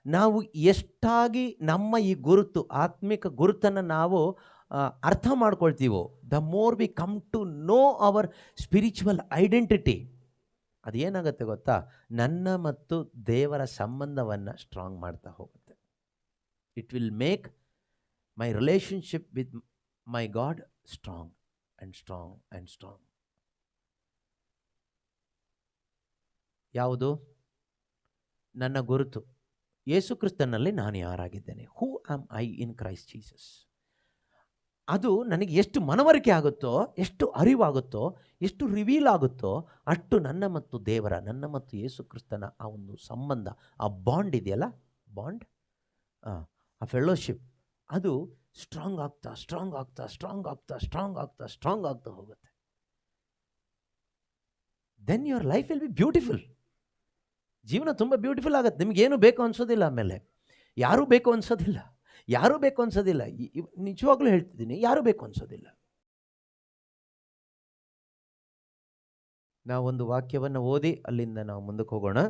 ನಾವು ಎಷ್ಟಾಗಿ ನಮ್ಮ ಈ ಗುರುತು, ಆತ್ಮಿಕ ಗುರುತನ್ನು ನಾವು ಅರ್ಥ ಮಾಡ್ಕೊಳ್ತೀವೋ, the more we come to know our spiritual identity, ಅದೇನಾಗುತ್ತೆ ಗೊತ್ತಾ, ನನ್ನ ಮತ್ತು ದೇವರ ಸಂಬಂಧವನ್ನು ಸ್ಟ್ರಾಂಗ್ ಮಾಡ್ತಾ ಹೋಗುತ್ತೆ. It will make my relationship with my God strong and strong and strong. ಯಾವುದು? ನನ್ನ ಗುರುತು ಯೇಸು ಕ್ರಿಸ್ತನಲ್ಲಿ ನಾನು ಯಾರಾಗಿದ್ದೇನೆ, who am I in Christ Jesus. ಅದು ನನಗೆ ಎಷ್ಟು ಮನವರಿಕೆ ಆಗುತ್ತೋ, ಎಷ್ಟು ಅರಿವಾಗುತ್ತೋ, ಎಷ್ಟು ರಿವೀಲ್ ಆಗುತ್ತೋ, ಅಷ್ಟು ನನ್ನ ಮತ್ತು ದೇವರ, ನನ್ನ ಮತ್ತು ಯೇಸು ಕ್ರಿಸ್ತನ ಆ ಒಂದು ಸಂಬಂಧ, ಆ ಬಾಂಡ್ ಇದೆಯಲ್ಲ, ಬಾಂಡ್, ಆ ಫೆಲೋಶಿಪ್, ಅದು ಸ್ಟ್ರಾಂಗ್ ಆಗ್ತಾ ಸ್ಟ್ರಾಂಗ್ ಆಗ್ತಾ ಸ್ಟ್ರಾಂಗ್ ಆಗ್ತಾ ಸ್ಟ್ರಾಂಗ್ ಆಗ್ತಾ ಸ್ಟ್ರಾಂಗ್ ಆಗ್ತಾ ಹೋಗುತ್ತೆ. Then your life will be beautiful. ಜೀವನ ತುಂಬ ಬ್ಯೂಟಿಫುಲ್ ಆಗುತ್ತೆ. ನಿಮಗೇನು ಬೇಕು ಅನ್ಸೋದಿಲ್ಲ, ಆಮೇಲೆ ಯಾರೂ ಬೇಕು ಅನ್ಸೋದಿಲ್ಲ, ಯಾರೂ ಬೇಕು ಅನ್ಸೋದಿಲ್ಲ. ನಿಜವಾಗ್ಲೂ ಹೇಳ್ತಿದ್ದೀನಿ, ಯಾರೂ ಬೇಕು ಅನ್ಸೋದಿಲ್ಲ. ನಾವೊಂದು ವಾಕ್ಯವನ್ನು ಓದಿ ಅಲ್ಲಿಂದ ನಾವು ಮುಂದಕ್ಕೆ ಹೋಗೋಣ.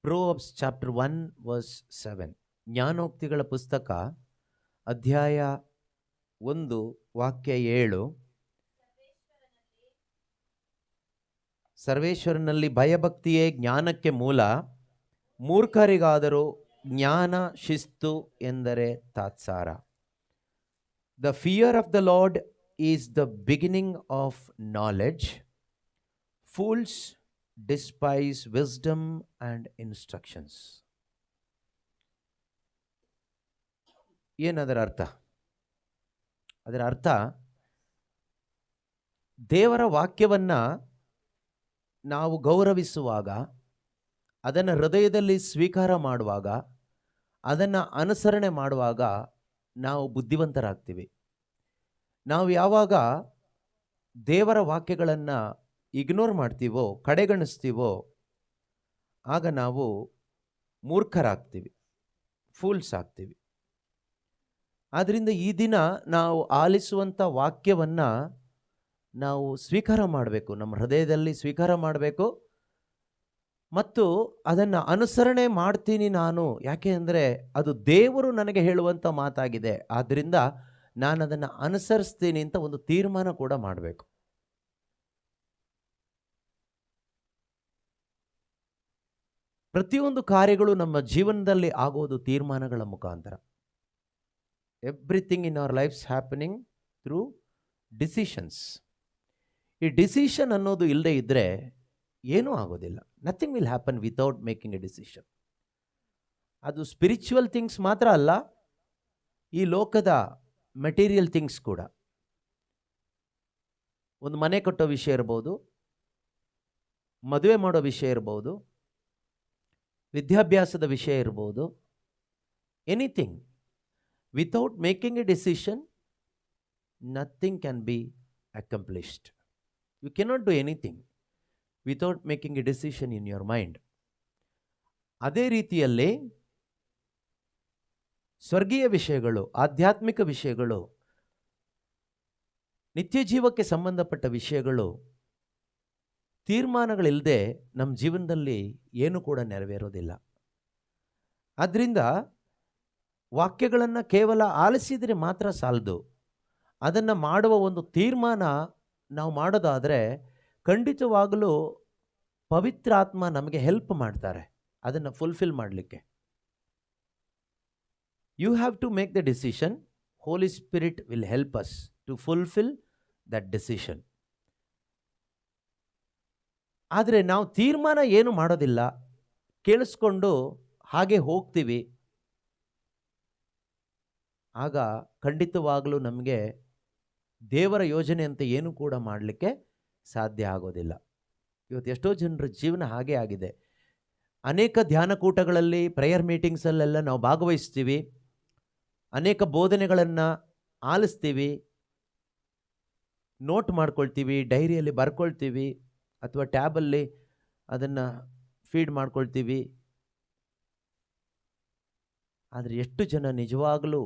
Proverbs chapter 1 verse 7. ಜ್ಞಾನೋಕ್ತಿಗಳ ಪುಸ್ತಕ ಅಧ್ಯಾಯ 1 ವಾಕ್ಯ 7. ಸರ್ವೇಶ್ವರನಲ್ಲಿ ಭಯಭಕ್ತಿಯೇ ಜ್ಞಾನಕ್ಕೆ ಮೂಲ, ಮೂರ್ಖರಿಗಾದರೂ ಜ್ಞಾನ ಶಿಸ್ತು ಎಂದರೆ ತಾತ್ಸಾರ. The fear of the lord is the beginning of knowledge, fools despise wisdom and instructions. ಏನದರ ಅರ್ಥ? ಅದರ ಅರ್ಥ, ದೇವರ ವಾಕ್ಯವನ್ನು ನಾವು ಗೌರವಿಸುವಾಗ, ಅದನ್ನು ಹೃದಯದಲ್ಲಿ ಸ್ವೀಕಾರ ಮಾಡುವಾಗ, ಅದನ್ನು ಅನುಸರಣೆ ಮಾಡುವಾಗ ನಾವು ಬುದ್ಧಿವಂತರಾಗ್ತೀವಿ. ನಾವು ಯಾವಾಗ ದೇವರ ವಾಕ್ಯಗಳನ್ನು ಇಗ್ನೋರ್ ಮಾಡ್ತೀವೋ, ಕಡೆಗಣಿಸ್ತೀವೋ, ಆಗ ನಾವು ಮೂರ್ಖರಾಗ್ತೀವಿ, ಫೂಲ್ಸ್ ಆಗ್ತೀವಿ. ಆದ್ದರಿಂದ ಈ ದಿನ ನಾವು ಆಲಿಸುವಂಥ ವಾಕ್ಯವನ್ನು ನಾವು ಸ್ವೀಕಾರ ಮಾಡಬೇಕು, ನಮ್ಮ ಹೃದಯದಲ್ಲಿ ಸ್ವೀಕಾರ ಮಾಡಬೇಕು, ಮತ್ತು ಅದನ್ನು ಅನುಸರಣೆ ಮಾಡ್ತೀನಿ ನಾನು. ಯಾಕೆ ಅಂದರೆ ಅದು ದೇವರು ನನಗೆ ಹೇಳುವಂಥ ಮಾತಾಗಿದೆ, ಆದ್ದರಿಂದ ನಾನು ಅದನ್ನು ಅನುಸರಿಸ್ತೀನಿ ಅಂತ ಒಂದು ತೀರ್ಮಾನ ಕೂಡ ಮಾಡಬೇಕು. ಪ್ರತಿಯೊಂದು ಕಾರ್ಯಗಳು ನಮ್ಮ ಜೀವನದಲ್ಲಿ ಆಗೋದು ತೀರ್ಮಾನಗಳ ಮುಖಾಂತರ. Everything in our lifes happening through decisions. ಈ ಡಿಸಿಷನ್ ಅನ್ನೋದು ಇಲ್ಲದೆ ಇದ್ದರೆ ಏನೂ ಆಗೋದಿಲ್ಲ. Nothing will happen without making a decision. ಅದು ಸ್ಪಿರಿಚುವಲ್ ಥಿಂಗ್ಸ್ ಮಾತ್ರ ಅಲ್ಲ, ಈ ಲೋಕದ ಮೆಟೀರಿಯಲ್ ಥಿಂಗ್ಸ್ ಕೂಡ. ಒಂದು ಮನೆ ಕಟ್ಟೋ ವಿಷಯ ಇರ್ಬೋದು, ಮದುವೆ ಮಾಡೋ ವಿಷಯ ಇರ್ಬೋದು, ವಿದ್ಯಾಭ್ಯಾಸದ ವಿಷಯ ಇರ್ಬೋದು, anything. Without making a decision nothing can be accomplished. You cannot do anything without making a decision in your mind. ಅದೇ ರೀತಿಯಲ್ಲಿ ಸ್ವರ್ಗೀಯ ವಿಷಯಗಳು, ಆಧ್ಯಾತ್ಮಿಕ ವಿಷಯಗಳು, ನಿತ್ಯ ಜೀವಕ್ಕೆ ಸಂಬಂಧಪಟ್ಟ ವಿಷಯಗಳು, ತೀರ್ಮಾನಗಳಿಲ್ಲದೆ ನಮ್ಮ ಜೀವನದಲ್ಲಿ ಏನೂ ಕೂಡ ನೆರವೇರೋದಿಲ್ಲ. ಆದ್ದರಿಂದ ವಾಕ್ಯಗಳನ್ನು ಕೇವಲ ಆಲಿಸಿದರೆ ಮಾತ್ರ ಸಾಲದು, ಅದನ್ನು ಮಾಡುವ ಒಂದು ತೀರ್ಮಾನ ನಾವು ಮಾಡೋದಾದರೆ ಖಂಡಿತವಾಗಲೂ ಪವಿತ್ರಾತ್ಮ ನಮಗೆ ಹೆಲ್ಪ್ ಮಾಡ್ತಾರೆ ಅದನ್ನು ಫುಲ್ಫಿಲ್ ಮಾಡಲಿಕ್ಕೆ. You have to make the decision. Holy Spirit will help us to fulfil that decision. ಆದರೆ ನಾವು ತೀರ್ಮಾನ ಏನು ಮಾಡೋದಿಲ್ಲ, ಕೇಳಿಸ್ಕೊಂಡು ಹಾಗೆ ಹೋಗ್ತೀವಿ, ಆಗ ಖಂಡಿತವಾಗಲೂ ನಮಗೆ ದೇವರ ಯೋಜನೆ ಅಂತ ಏನು ಕೂಡ ಮಾಡಲಿಕ್ಕೆ ಸಾಧ್ಯ ಆಗೋದಿಲ್ಲ. ಇವತ್ತು ಎಷ್ಟೋ ಜನರ ಜೀವನ ಹಾಗೆ ಆಗಿದೆ. ಅನೇಕ ಧ್ಯಾನಕೂಟಗಳಲ್ಲಿ, ಪ್ರೇಯರ್ ಮೀಟಿಂಗ್ಸಲ್ಲೆಲ್ಲ ನಾವು ಭಾಗವಹಿಸ್ತೀವಿ, ಅನೇಕ ಬೋಧನೆಗಳನ್ನು ಆಲಿಸ್ತೀವಿ, ನೋಟ್ ಮಾಡ್ಕೊಳ್ತೀವಿ, ಡೈರಿಯಲ್ಲಿ ಬರ್ಕೊಳ್ತೀವಿ, ಅಥವಾ ಟ್ಯಾಬಲ್ಲಿ ಅದನ್ನು ಫೀಡ್ ಮಾಡ್ಕೊಳ್ತೀವಿ. ಆದರೆ ಎಷ್ಟು ಜನ ನಿಜವಾಗಲೂ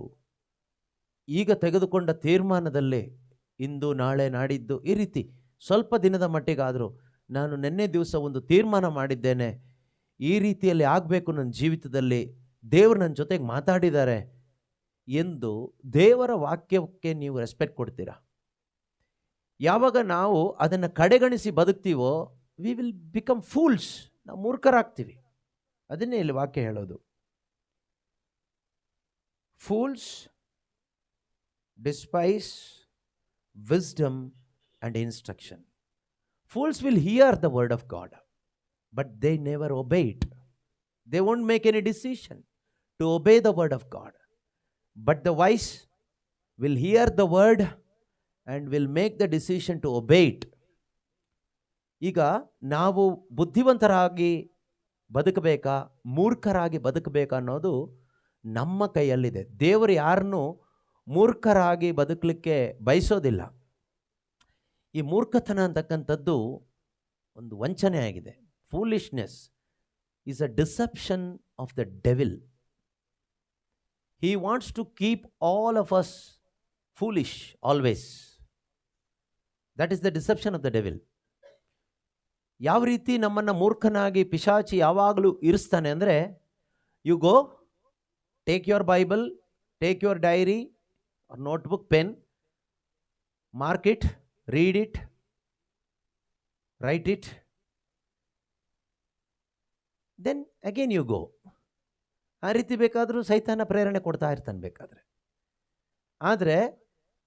ಈಗ ತೆಗೆದುಕೊಂಡ ತೀರ್ಮಾನದಲ್ಲೇ ಇಂದು ನಾಳೆ ನಾಡಿದ್ದು ಈ ರೀತಿ ಸ್ವಲ್ಪ ದಿನದ ಮಟ್ಟಿಗಾದರೂ ನಾನು ನಿನ್ನೆ ದಿವಸ ಒಂದು ತೀರ್ಮಾನ ಮಾಡಿದ್ದೇನೆ, ಈ ರೀತಿಯಲ್ಲಿ ಆಗಬೇಕು ನನ್ನ ಜೀವಿತದಲ್ಲಿ, ದೇವರು ನನ್ನ ಜೊತೆಗೆ ಮಾತಾಡಿದ್ದಾರೆ ಎಂದು ದೇವರ ವಾಕ್ಯಕ್ಕೆ ನೀವು ರೆಸ್ಪೆಕ್ಟ್ ಕೊಡ್ತೀರಾ? ಯಾವಾಗ ನಾವು ಅದನ್ನು ಕಡೆಗಣಿಸಿ ಬದುಕ್ತೀವೋ ವಿ ವಿಲ್ ಬಿಕಮ್ ಫೂಲ್ಸ್, ನಾವು ಮೂರ್ಖರಾಗ್ತೀವಿ. ಅದನ್ನೇ ಇಲ್ಲಿ ವಾಕ್ಯ ಹೇಳೋದು. Fools despise wisdom and instruction. Fools will hear the word of God, but they never obey it. They won't make any decision to obey the word of God. But the wise will hear the word and will make the decision to obey it. ಈಗ ನಾವು ಬುದ್ಧಿವಂತರಾಗಿ ಬದುಕಬೇಕಾ ಮೂರ್ಖರಾಗಿ ಬದುಕಬೇಕಾ ಅನ್ನೋದು ನಮ್ಮ ಕೈಯಲ್ಲಿದೆ. ದೇವರು ಯಾರನ್ನು ಮೂರ್ಖರಾಗಿ ಬದುಕಲಿಕ್ಕೆ ಬಯಸೋದಿಲ್ಲ. ಈ ಮೂರ್ಖತನ ಅಂತಕ್ಕಂಥದ್ದು ಒಂದು ವಂಚನೆ ಆಗಿದೆ. Foolishness is a deception of the devil. He wants to keep all of us foolish always. That is the deception of the devil. ಯಾವ ರೀತಿ ನಮ್ಮನ್ನು ಮೂರ್ಖನಾಗಿ ಪಿಶಾಚಿ ಯಾವಾಗಲೂ ಇರಿಸ್ತಾನೆ ಅಂದರೆ, you go take your Bible, take your diary or notebook, pen, mark it, read it, write it, then again you go. ಆ ರೀತಿ ಬೇಕಾದರೂ ಸೈತಾನ ಪ್ರೇರಣೆ ಕೊಡ್ತಾ ಇರ್ತಾನೆ ಬೇಕಾದರೆ. ಆದರೆ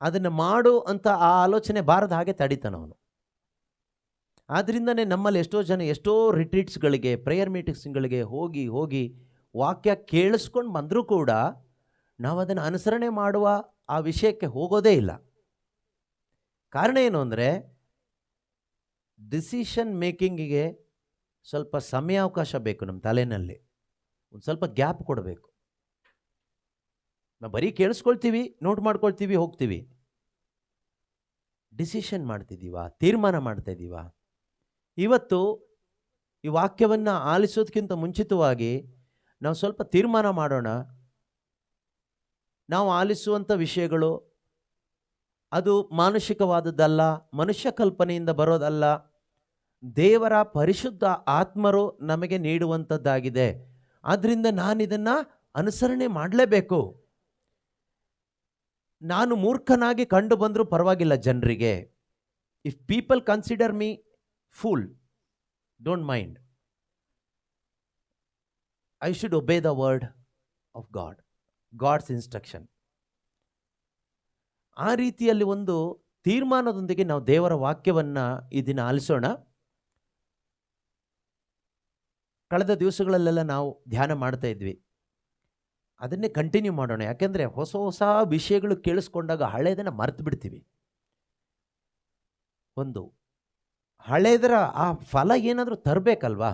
ಅದನ್ನು ಮಾಡು ಅಂತ ಆ ಆಲೋಚನೆ ಬಾರದ ಹಾಗೆ ತಡಿತಾನೆ ಅವನು. ಆದ್ದರಿಂದನೇ ನಮ್ಮಲ್ಲಿ ಎಷ್ಟೋ ಜನ ಎಷ್ಟೋ ರಿಟ್ರೀಟ್ಸ್ಗಳಿಗೆ, ಪ್ರೇಯರ್ ಮೀಟಿಂಗ್ಸ್ಗಳಿಗೆ ಹೋಗಿ ಹೋಗಿ ವಾಕ್ಯ ಕೇಳಿಸ್ಕೊಂಡು ಬಂದರೂ ಕೂಡ ನಾವು ಅದನ್ನು ಅನುಸರಣೆ ಮಾಡುವ ಆ ವಿಷಯಕ್ಕೆ ಹೋಗೋದೇ ಇಲ್ಲ. ಕಾರಣ ಏನು ಅಂದರೆ, ಡಿಸಿಷನ್ ಮೇಕಿಂಗಿಗೆ ಸ್ವಲ್ಪ ಸಮಯಾವಕಾಶ ಬೇಕು. ನಮ್ಮ ತಲೆಯಲ್ಲಿ ಒಂದು ಸ್ವಲ್ಪ ಗ್ಯಾಪ್ ಕೊಡಬೇಕು. ನಾವು ಬರೀ ಕೇಳಿಸ್ಕೊಳ್ತೀವಿ, ನೋಟ್ ಮಾಡ್ಕೊಳ್ತೀವಿ, ಹೋಗ್ತೀವಿ. ಡಿಸಿಷನ್ ಮಾಡ್ತಿದ್ದೀವಾ? ತೀರ್ಮಾನ ಮಾಡ್ತಾ ಇದ್ದೀವಾ? ಇವತ್ತು ಈ ವಾಕ್ಯವನ್ನು ಆಲಿಸೋದಕ್ಕಿಂತ ಮುಂಚಿತವಾಗಿ ನಾವು ಸ್ವಲ್ಪ ತೀರ್ಮಾನ ಮಾಡೋಣ. ನಾವು ಆಲಿಸುವಂಥ ವಿಷಯಗಳು ಅದು ಮಾನುಷಿಕವಾದದ್ದಲ್ಲ, ಮನುಷ್ಯ ಕಲ್ಪನೆಯಿಂದ ಬರೋದಲ್ಲ, ದೇವರ ಪರಿಶುದ್ಧ ಆತ್ಮರು ನಮಗೆ ನೀಡುವಂಥದ್ದಾಗಿದೆ. ಆದ್ದರಿಂದ ನಾನಿದನ್ನು ಅನುಸರಣೆ ಮಾಡಲೇಬೇಕು. ನಾನು ಮೂರ್ಖನಾಗಿ ಕಂಡು ಬಂದರೂ ಪರವಾಗಿಲ್ಲ ಜನರಿಗೆ. If people consider me fool, don't mind. I should obey the word of God, God's instruction. ಆ ರೀತಿಯಲ್ಲಿ ಒಂದು ತೀರ್ಮಾನದೊಂದಿಗೆ ನಾವು ದೇವರ ವಾಕ್ಯವನ್ನು ಈ ದಿನ ಆಲಿಸೋಣ. ಕಳೆದ ದಿವಸಗಳಲ್ಲೆಲ್ಲ ನಾವು ಧ್ಯಾನ ಮಾಡ್ತಾ ಇದ್ವಿ, ಅದನ್ನೇ ಕಂಟಿನ್ಯೂ ಮಾಡೋಣ. ಯಾಕೆಂದರೆ ಹೊಸ ಹೊಸ ವಿಷಯಗಳು ಕೇಳಿಸ್ಕೊಂಡಾಗ ಹಳೆಯದನ್ನು ಮರೆತು ಬಿಡ್ತೀವಿ. ಒಂದು ಹಳೆಯದರ ಆ ಫಲ ಏನಾದರೂ ತರಬೇಕಲ್ವಾ?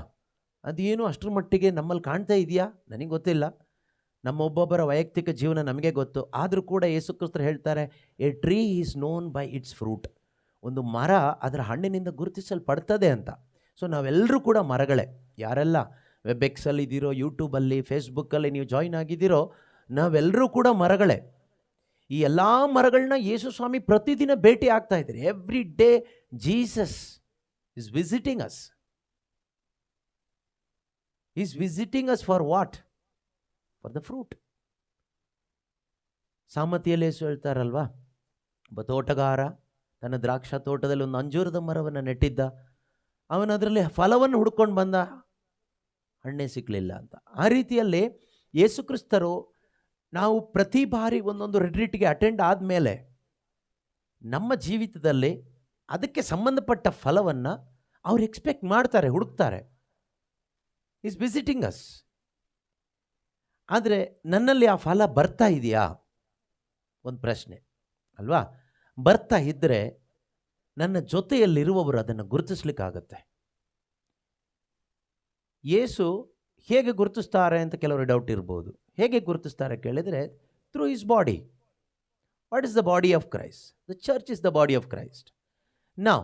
ಅದೇನು ಅಷ್ಟರ ಮಟ್ಟಿಗೆ ನಮ್ಮಲ್ಲಿ ಕಾಣ್ತಾ ಇದೆಯಾ ನನಗೆ ಗೊತ್ತಿಲ್ಲ. ನಮ್ಮ ಒಬ್ಬೊಬ್ಬರ ವೈಯಕ್ತಿಕ ಜೀವನ ನಮಗೆ ಗೊತ್ತು. ಆದರೂ ಕೂಡ ಯೇಸು ಕ್ರಿಸ್ತರು ಹೇಳ್ತಾರೆ, A tree is known by its fruit. ಒಂದು ಮರ ಅದರ ಹಣ್ಣಿನಿಂದ ಗುರುತಿಸಲ್ಪಡ್ತದೆ ಅಂತ. ಸೊ ನಾವೆಲ್ಲರೂ ಕೂಡ ಮರಗಳೇ. ಯಾರೆಲ್ಲ ವೆಬ್ಎಕ್ಸಲ್ಲಿ ಇದ್ದೀರೋ, ಯೂಟ್ಯೂಬಲ್ಲಿ, ಫೇಸ್ಬುಕ್ಕಲ್ಲಿ ನೀವು ಜಾಯಿನ್ ಆಗಿದ್ದೀರೋ, ನಾವೆಲ್ಲರೂ ಕೂಡ ಮರಗಳೇ. ಈ ಎಲ್ಲ ಮರಗಳನ್ನ ಯೇಸು ಸ್ವಾಮಿ ಪ್ರತಿದಿನ ಭೇಟಿ ಆಗ್ತಾ ಇದ್ದಾರೆ. Every day Jesus is visiting us. Is visiting us for what? For the fruit. ಸಾಮತಿಯಲ್ಲಿ ಯೇಸು ಹೇಳ್ತಾರಲ್ವಾ, ಒಬ್ಬ ತೋಟಗಾರ ತನ್ನ ದ್ರಾಕ್ಷಾ ತೋಟದಲ್ಲಿ ಒಂದು ಅಂಜೂರದ ಮರವನ್ನು ನೆಟ್ಟಿದ್ದ. ಅವನು ಅದರಲ್ಲಿ ಫಲವನ್ನು ಹುಡ್ಕೊಂಡು ಬಂದ, ಹಣ್ಣೇ ಸಿಕ್ಕಲಿಲ್ಲ ಅಂತ. ಆ ರೀತಿಯಲ್ಲಿ ಯೇಸು ಕ್ರಿಸ್ತರು ನಾವು ಪ್ರತಿ ಬಾರಿ ಒಂದೊಂದು ರಿಟ್ರೀಟ್ಗೆ ಅಟೆಂಡ್ ಆದಮೇಲೆ ನಮ್ಮ ಜೀವಿತದಲ್ಲಿ ಅದಕ್ಕೆ ಸಂಬಂಧಪಟ್ಟ ಫಲವನ್ನು ಅವ್ರು ಎಕ್ಸ್ಪೆಕ್ಟ್ ಮಾಡ್ತಾರೆ, ಹುಡುಕ್ತಾರೆ. Is visiting us. ಆದರೆ ನನ್ನಲ್ಲಿ ಆ ಫಲ ಬರ್ತಾ ಇದೆಯಾ? ಒಂದು ಪ್ರಶ್ನೆ ಅಲ್ವಾ? ಬರ್ತಾ ಇದ್ದರೆ ನನ್ನ ಜೊತೆಯಲ್ಲಿರುವವರು ಅದನ್ನು ಗುರುತಿಸ್ಲಿಕ್ಕಾಗತ್ತೆ. ಯೇಸು ಹೇಗೆ ಗುರುತಿಸ್ತಾರೆ ಅಂತ ಕೆಲವರು ಡೌಟ್ ಇರ್ಬೋದು. ಹೇಗೆ ಗುರುತಿಸ್ತಾರೆ ಕೇಳಿದರೆ, through his body. What is the body of Christ? The church is the body of Christ. ನಾವು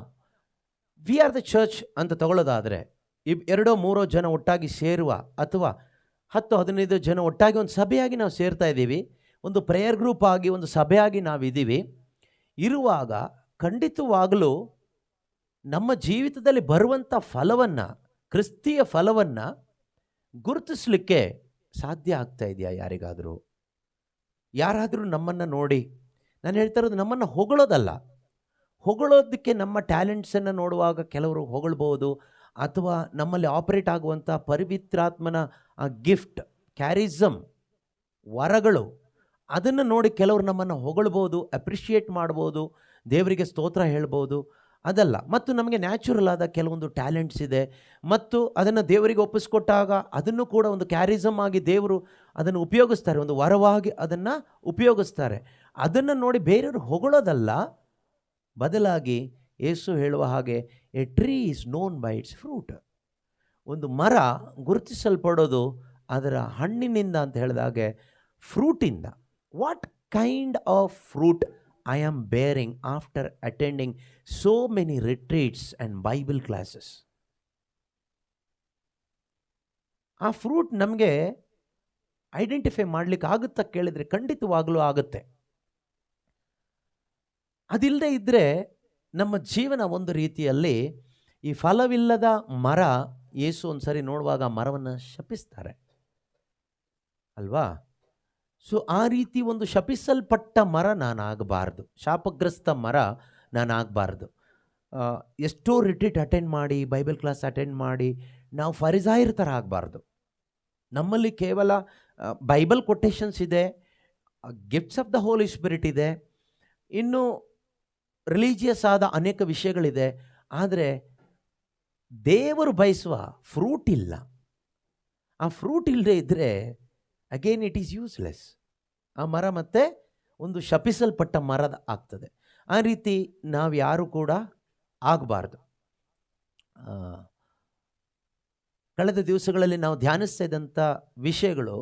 ವಿ ಆರ್ ದ ಚರ್ಚ್ ಅಂತ ತಗೊಳ್ಳೋದಾದರೆ, ಎರಡೋ ಮೂರೋ ಜನ ಒಟ್ಟಾಗಿ ಸೇರುವ ಅಥವಾ 10-15 ಜನ ಒಟ್ಟಾಗಿ ಒಂದು ಸಭೆಯಾಗಿ ನಾವು ಸೇರ್ತಾ ಇದ್ದೀವಿ, ಒಂದು ಪ್ರೇಯರ್ ಗ್ರೂಪ್ ಆಗಿ ಒಂದು ಸಭೆಯಾಗಿ ನಾವಿದ್ದೀವಿ. ಇರುವಾಗ ಖಂಡಿತವಾಗಲೂ ನಮ್ಮ ಜೀವಿತದಲ್ಲಿ ಬರುವಂಥ ಫಲವನ್ನು, ಕ್ರಿಸ್ತಿಯ ಫಲವನ್ನು ಗುರುತಿಸಲಿಕ್ಕೆ ಸಾಧ್ಯ ಆಗ್ತಾ ಇದೆಯಾ? ಯಾರಾದರೂ ನಮ್ಮನ್ನು ನೋಡಿ, ನಾನು ಹೇಳ್ತಾ ಇರೋದು ನಮ್ಮನ್ನು ಹೊಗಳೋದಲ್ಲ. ಹೊಗಳೋದಕ್ಕೆ ನಮ್ಮ ಟ್ಯಾಲೆಂಟ್ಸನ್ನು ನೋಡುವಾಗ ಕೆಲವರು ಹೊಗಳ್ಬೋದು, ಅಥವಾ ನಮ್ಮಲ್ಲಿ ಆಪರೇಟ್ ಆಗುವಂಥ ಪವಿತ್ರಾತ್ಮನ ಗಿಫ್ಟ್, ಕ್ಯಾರಿಸಮ್, ವರಗಳು, ಅದನ್ನು ನೋಡಿ ಕೆಲವರು ನಮ್ಮನ್ನು ಹೊಗಳ್ಬೋದು, ಅಪ್ರಿಷಿಯೇಟ್ ಮಾಡ್ಬೋದು, ದೇವರಿಗೆ ಸ್ತೋತ್ರ ಹೇಳ್ಬೋದು. ಅದಲ್ಲ. ಮತ್ತು ನಮಗೆ ನ್ಯಾಚುರಲ್ ಆದ ಕೆಲವೊಂದು ಟ್ಯಾಲೆಂಟ್ಸ್ ಇದೆ, ಮತ್ತು ಅದನ್ನು ದೇವರಿಗೆ ಒಪ್ಪಿಸ್ಕೊಟ್ಟಾಗ ಅದನ್ನು ಕೂಡ ಒಂದು ಕ್ಯಾರಿಸಮ್ ಆಗಿ ದೇವರು ಅದನ್ನು ಉಪಯೋಗಿಸ್ತಾರೆ, ಒಂದು ವರವಾಗಿ ಅದನ್ನು ಉಪಯೋಗಿಸ್ತಾರೆ. ಅದನ್ನು ನೋಡಿ ಬೇರೆಯವರು ಹೊಗಳೋದಲ್ಲ, ಬದಲಾಗಿ ಯೇಸು ಹೇಳುವ ಹಾಗೆ a tree is known by its fruit. ಒಂದು ಮರ ಗುರುತಿಸಲ್ಪಡೋದು ಅದರ ಹಣ್ಣಿನಿಂದ ಅಂತ ಹೇಳಿದಾಗೆ, ಫ್ರೂಟಿಂದ. What kind of fruit I am bearing after attending so many retreats and Bible classes? ಆ ಫ್ರೂಟ್ ನಮಗೆ ಐಡೆಂಟಿಫೈ ಮಾಡಲಿಕ್ಕೆ ಆಗುತ್ತಾ ಕೇಳಿದರೆ ಖಂಡಿತವಾಗಲೂ ಆಗುತ್ತೆ. ಅದಿಲ್ಲದೆ ಇದ್ದರೆ ನಮ್ಮ ಜೀವನ ಒಂದು ರೀತಿಯಲ್ಲಿ ಈ ಫಲವಿಲ್ಲದ ಮರ. ಯೇಸು ಒಂದು ಸರಿ ನೋಡುವಾಗ ಮರವನ್ನು ಶಪಿಸ್ತಾರೆ ಅಲ್ವಾ? ಸೊ ಆ ರೀತಿ ಒಂದು ಶಪಿಸಲ್ಪಟ್ಟ ಮರ ನಾನಾಗಬಾರ್ದು, ಶಾಪಗ್ರಸ್ತ ಮರ ನಾನಾಗಬಾರ್ದು. ಎಷ್ಟೋ ರಿಟ್ರೀಟ್ ಅಟೆಂಡ್ ಮಾಡಿ, ಬೈಬಲ್ ಕ್ಲಾಸ್ ಅಟೆಂಡ್ ಮಾಡಿ ನಾವು ಫರಿಸಾಯರ ಥರ ಆಗಬಾರ್ದು. ನಮ್ಮಲ್ಲಿ ಕೇವಲ ಬೈಬಲ್ ಕೊಟೇಶನ್ಸ್ ಇದೆ, gifts of the Holy Spirit ಇದೆ, ಇನ್ನು ರಿಲಿಜಿಯಸ್ ಆದ ಅನೇಕ ವಿಷಯಗಳಿದೆ. ಆದರೆ ದೇವರು ಬಯಸುವ ಫ್ರೂಟ್ ಇಲ್ಲ. ಆ ಫ್ರೂಟ್ ಇಲ್ಲದೆ ಇದ್ದರೆ ಅಗೇನ್ ಇಟ್ ಈಸ್ ಯೂಸ್ಲೆಸ್. ಆ ಮರ ಮತ್ತೆ ಒಂದು ಶಪಿಸಲ್ಪಟ್ಟ ಮರದ ಆಗ್ತದೆ. ಆ ರೀತಿ ನಾವು ಯಾರು ಕೂಡ ಆಗಬಾರ್ದು. ಕಳೆದ ದಿವಸಗಳಲ್ಲಿ ನಾವು ಧ್ಯಾನಿಸ್ತಾ ಇದ್ದಂಥ ವಿಷಯಗಳು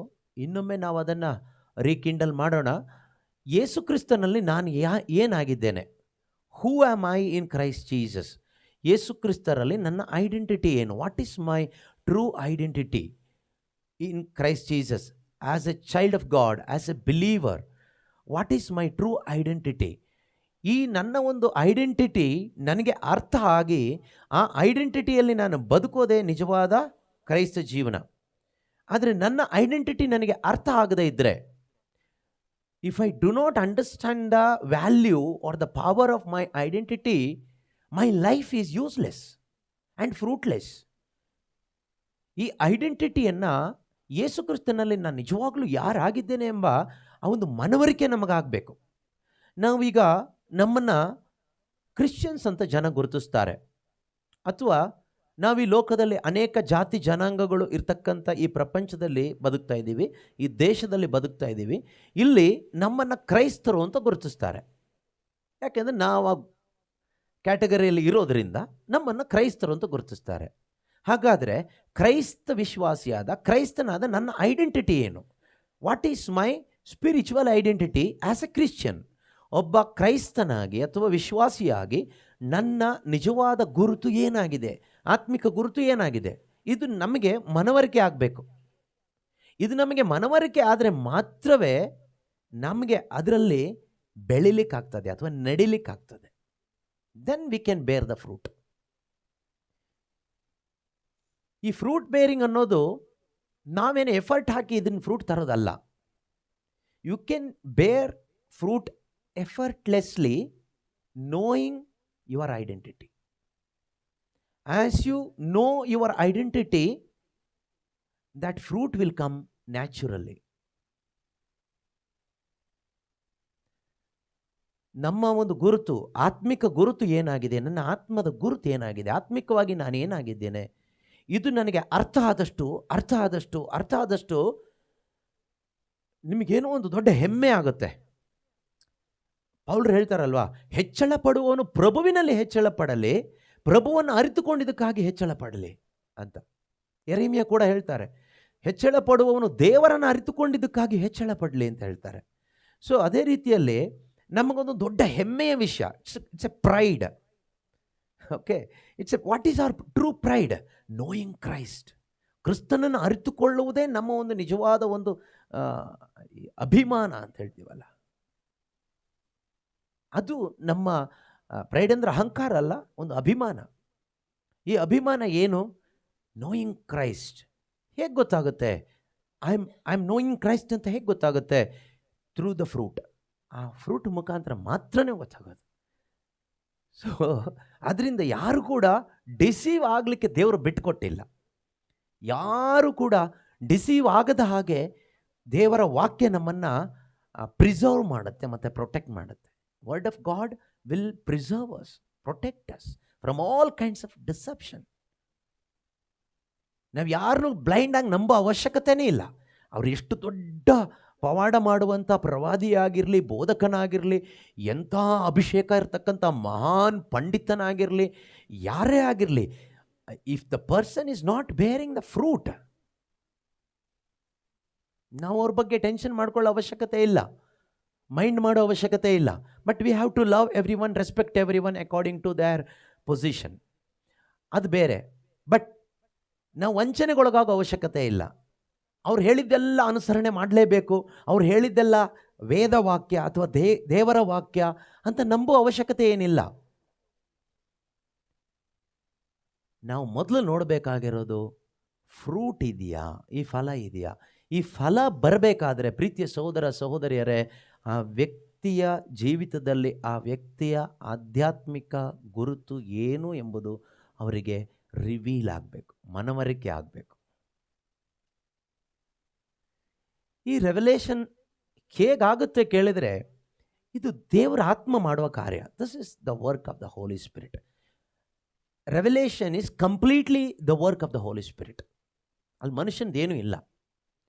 ಇನ್ನೊಮ್ಮೆ ನಾವು ಅದನ್ನು ರೀಕಿಂಡಲ್ ಮಾಡೋಣ. ಯೇಸು ಕ್ರಿಸ್ತನಲ್ಲಿ ನಾನು ಏನಾಗಿದ್ದೇನೆ? Who am I in Christ Jesus? Yesu ಕ್ರಿಸ್ತರಲ್ಲಿ ನನ್ನ ಐಡೆಂಟಿಟಿ ಏನು? What is my true identity in Christ Jesus? As a child of God, as a believer, what is my true identity? ಈ ನನ್ನ ಒಂದು ಐಡೆಂಟಿಟಿ ನನಗೆ ಅರ್ಥ ಆಗಿ ಆ ಐಡೆಂಟಿಟಿಯಲ್ಲಿ ನಾನು ಬದುಕೋದೇ ನಿಜವಾದ ಕ್ರೈಸ್ತ ಜೀವನ. ಆದರೆ ನನ್ನ ಐಡೆಂಟಿಟಿ ನನಗೆ ಅರ್ಥ ಆಗದೇ ಇದ್ದರೆ, if I do not understand the value or the power of my identity, my life is useless and fruitless. ಈ ಐಡೆಂಟಿಟಿಯನ್ನು ಯೇಸು ಕ್ರಿಸ್ತನಲ್ಲಿ ನಾನು ನಿಜವಾಗ್ಲೂ ಯಾರಾಗಿದ್ದೇನೆ ಎಂಬ ಆ ಒಂದು ಮನವರಿಕೆ ನಮಗಾಗಬೇಕು. ನಾವೀಗ ನಮ್ಮನ್ನು ಕ್ರಿಶ್ಚಿಯನ್ಸ್ ಅಂತ ಜನ ಗುರುತಿಸ್ತಾರೆ, ಅಥವಾ ನಾವು ಈ ಲೋಕದಲ್ಲಿ ಅನೇಕ ಜಾತಿ ಜನಾಂಗಗಳು ಇರ್ತಕ್ಕಂಥ ಈ ಪ್ರಪಂಚದಲ್ಲಿ ಬದುಕ್ತಾ ಇದ್ದೀವಿ, ಈ ದೇಶದಲ್ಲಿ ಬದುಕ್ತಾ ಇದ್ದೀವಿ. ಇಲ್ಲಿ ನಮ್ಮನ್ನು ಕ್ರೈಸ್ತರು ಅಂತ ಗುರುತಿಸ್ತಾರೆ. ಯಾಕೆಂದರೆ ನಾವು ಆ ಕ್ಯಾಟಗರಿಯಲ್ಲಿ ಇರೋದರಿಂದ ನಮ್ಮನ್ನು ಕ್ರೈಸ್ತರು ಅಂತ ಗುರುತಿಸ್ತಾರೆ. ಹಾಗಾದರೆ ಕ್ರೈಸ್ತ ವಿಶ್ವಾಸಿಯಾದ, ಕ್ರೈಸ್ತನಾದ ನನ್ನ ಐಡೆಂಟಿಟಿ ಏನು? What is my spiritual identity as A Christian? ಒಬ್ಬ ಕ್ರೈಸ್ತನಾಗಿ ಅಥವಾ ವಿಶ್ವಾಸಿಯಾಗಿ ನನ್ನ ನಿಜವಾದ ಗುರುತು ಏನಾಗಿದೆ? ಆತ್ಮಿಕ ಗುರುತು ಏನಾಗಿದೆ? ಇದು ನಮಗೆ ಮನವರಿಕೆ ಆಗಬೇಕು. ಇದು ನಮಗೆ ಮನವರಿಕೆ ಆದರೆ ಮಾತ್ರವೇ ನಮಗೆ ಅದರಲ್ಲಿ ಬೆಳಿಲಿಕ್ಕಾಗ್ತದೆ ಅಥವಾ ನಡಿಲಿಕ್ಕಾಗ್ತದೆ. Then we can bear the fruit. ಈ ಫ್ರೂಟ್ ಬೇರಿಂಗ್ ಅನ್ನೋದು ನಾವೇನು ಎಫರ್ಟ್ ಹಾಕಿ ಇದನ್ನು ಫ್ರೂಟ್ ತರೋದಲ್ಲ. You can bear fruit effortlessly, knowing your identity. As you know your identity, that fruit will come naturally. ನಮ್ಮ ಒಂದು ಗುರುತು, ಆತ್ಮಿಕ ಗುರುತು ಏನಾಗಿದೆ? ನನ್ನ ಆತ್ಮದ ಗುರುತು ಏನಾಗಿದೆ? ಆತ್ಮಿಕವಾಗಿ ನಾನು ಏನಾಗಿದ್ದೇನೆ? ಇದು ನನಗೆ ಅರ್ಥ ಆದಷ್ಟು ನಿಮಗೇನೋ ಒಂದು ದೊಡ್ಡ ಹೆಮ್ಮೆ ಆಗುತ್ತೆ. ಪೌಲರು ಹೇಳ್ತಾರಲ್ವಾ, ಹೆಚ್ಚಳ ಪಡುವವನು ಪ್ರಭುವಿನಲ್ಲಿ ಹೆಚ್ಚಳ ಪಡಲಿ, ಪ್ರಭುವನ್ನು ಅರಿತುಕೊಂಡಿದ್ದಕ್ಕಾಗಿ ಹೆಚ್ಚಳ ಪಡಲಿ ಅಂತ. ಯೆರೆಮೀಯ ಕೂಡ ಹೇಳ್ತಾರೆ, ಹೆಚ್ಚಳ ಪಡುವವನು ದೇವರನ್ನು ಅರಿತುಕೊಂಡಿದ್ದಕ್ಕಾಗಿ ಹೆಚ್ಚಳ ಪಡಲಿ ಅಂತ ಹೇಳ್ತಾರೆ. ಸೊ ಅದೇ ರೀತಿಯಲ್ಲಿ ನಮಗೊಂದು ದೊಡ್ಡ ಹೆಮ್ಮೆಯ ವಿಷಯ, it's A pride. Okay, what is our true pride? Knowing Christ. ಕ್ರಿಸ್ತನನ್ನು ಅರಿತುಕೊಳ್ಳುವುದೇ ನಮ್ಮ ಒಂದು ನಿಜವಾದ ಒಂದು ಅಭಿಮಾನ ಅಂತ ಹೇಳ್ತೀವಲ್ಲ, ಅದು ನಮ್ಮ ಪ್ರೈಡ್ ಅಂದರೆ ಅಹಂಕಾರ ಅಲ್ಲ, ಒಂದು ಅಭಿಮಾನ. ಈ ಅಭಿಮಾನ ಏನು? Knowing Christ. ಹೇಗೆ ಗೊತ್ತಾಗುತ್ತೆ? ಐ ಆಮ್ ನೋಯಿಂಗ್ ಕ್ರೈಸ್ಟ್ ಅಂತ ಹೇಗೆ ಗೊತ್ತಾಗುತ್ತೆ? Through the fruit. ಆ ಫ್ರೂಟ್ ಮುಖಾಂತರ ಮಾತ್ರನೇ ಗೊತ್ತಾಗೋದು. ಸೊ ಅದರಿಂದ ಯಾರು ಕೂಡ ಡಿಸೀವ್ ಆಗಲಿಕ್ಕೆ ದೇವರು ಬಿಟ್ಟುಕೊಟ್ಟಿಲ್ಲ. ಯಾರು ಕೂಡ ಡಿಸೀವ್ ಆಗದ ಹಾಗೆ ದೇವರ ವಾಕ್ಯ ನಮ್ಮನ್ನು ಪ್ರಿಸರ್ವ್ ಮಾಡುತ್ತೆ ಮತ್ತು ಪ್ರೊಟೆಕ್ಟ್ ಮಾಡುತ್ತೆ. Word of god will preserve us, protect us from all kinds of deception. ನಾವು ಯಾರನ್ನೂ ಬ್ಲೈಂಡಾಗಿ ನಂಬೋ ಅವಶ್ಯಕತೆಯೇ ಇಲ್ಲ. ಅವ್ರು ಎಷ್ಟು ದೊಡ್ಡ ಪವಾಡ ಮಾಡುವಂಥ ಪ್ರವಾದಿಯಾಗಿರಲಿ, ಬೋಧಕನಾಗಿರಲಿ, ಎಂಥ ಅಭಿಷೇಕ ಇರತಕ್ಕಂಥ ಮಹಾನ್ ಪಂಡಿತನಾಗಿರಲಿ, ಯಾರೇ ಆಗಿರಲಿ, if the person is not bearing the fruit, ನಾವು ಅವ್ರ ಬಗ್ಗೆ ಟೆನ್ಷನ್ ಮಾಡ್ಕೊಳ್ಳೋ ಅವಶ್ಯಕತೆ ಇಲ್ಲ, ಮೈಂಡ್ ಮಾಡೋ ಅವಶ್ಯಕತೆ ಇಲ್ಲ. But we have to love every one, respect every one according to their position. ಅದು ಬೇರೆ. ಬಟ್ ನಾವು ವಂಚನೆಗೊಳಗಾಗೋ ಅವಶ್ಯಕತೆ ಇಲ್ಲ. ಅವ್ರು ಹೇಳಿದ್ದೆಲ್ಲ ಅನುಸರಣೆ ಮಾಡಲೇಬೇಕು, ಅವ್ರು ಹೇಳಿದ್ದೆಲ್ಲ ವೇದವಾಕ್ಯ ಅಥವಾ ದೇವರ ವಾಕ್ಯ ಅಂತ ನಂಬುವ ಅವಶ್ಯಕತೆ ಏನಿಲ್ಲ. ನಾವು ಮೊದಲು ನೋಡಬೇಕಾಗಿರೋದು ಫ್ರೂಟ್ ಇದೆಯಾ, ಈ ಫಲ ಇದೆಯಾ. ಈ ಫಲ ಬರಬೇಕಾದ್ರೆ ಪ್ರೀತಿಯ ಸಹೋದರ ಸಹೋದರಿಯರೇ, ಆ ವ್ಯಕ್ತಿಯ ಜೀವಿತದಲ್ಲಿ ಆ ವ್ಯಕ್ತಿಯ ಆಧ್ಯಾತ್ಮಿಕ ಗುರುತು ಏನು ಎಂಬುದು ಅವರಿಗೆ ರಿವೀಲ್ ಆಗಬೇಕು, ಮನವರಿಕೆ ಆಗಬೇಕು. ಈ ರೆವಲೇಷನ್ ಹೇಗಾಗುತ್ತೆ ಕೇಳಿದರೆ, ಇದು ದೇವರ ಆತ್ಮ ಮಾಡುವ ಕಾರ್ಯ. This is the work of the Holy Spirit. Revelation is completely the work of the Holy Spirit. ಅಲ್ಲಿ ಮನುಷ್ಯನದೇನೂ ಇಲ್ಲ,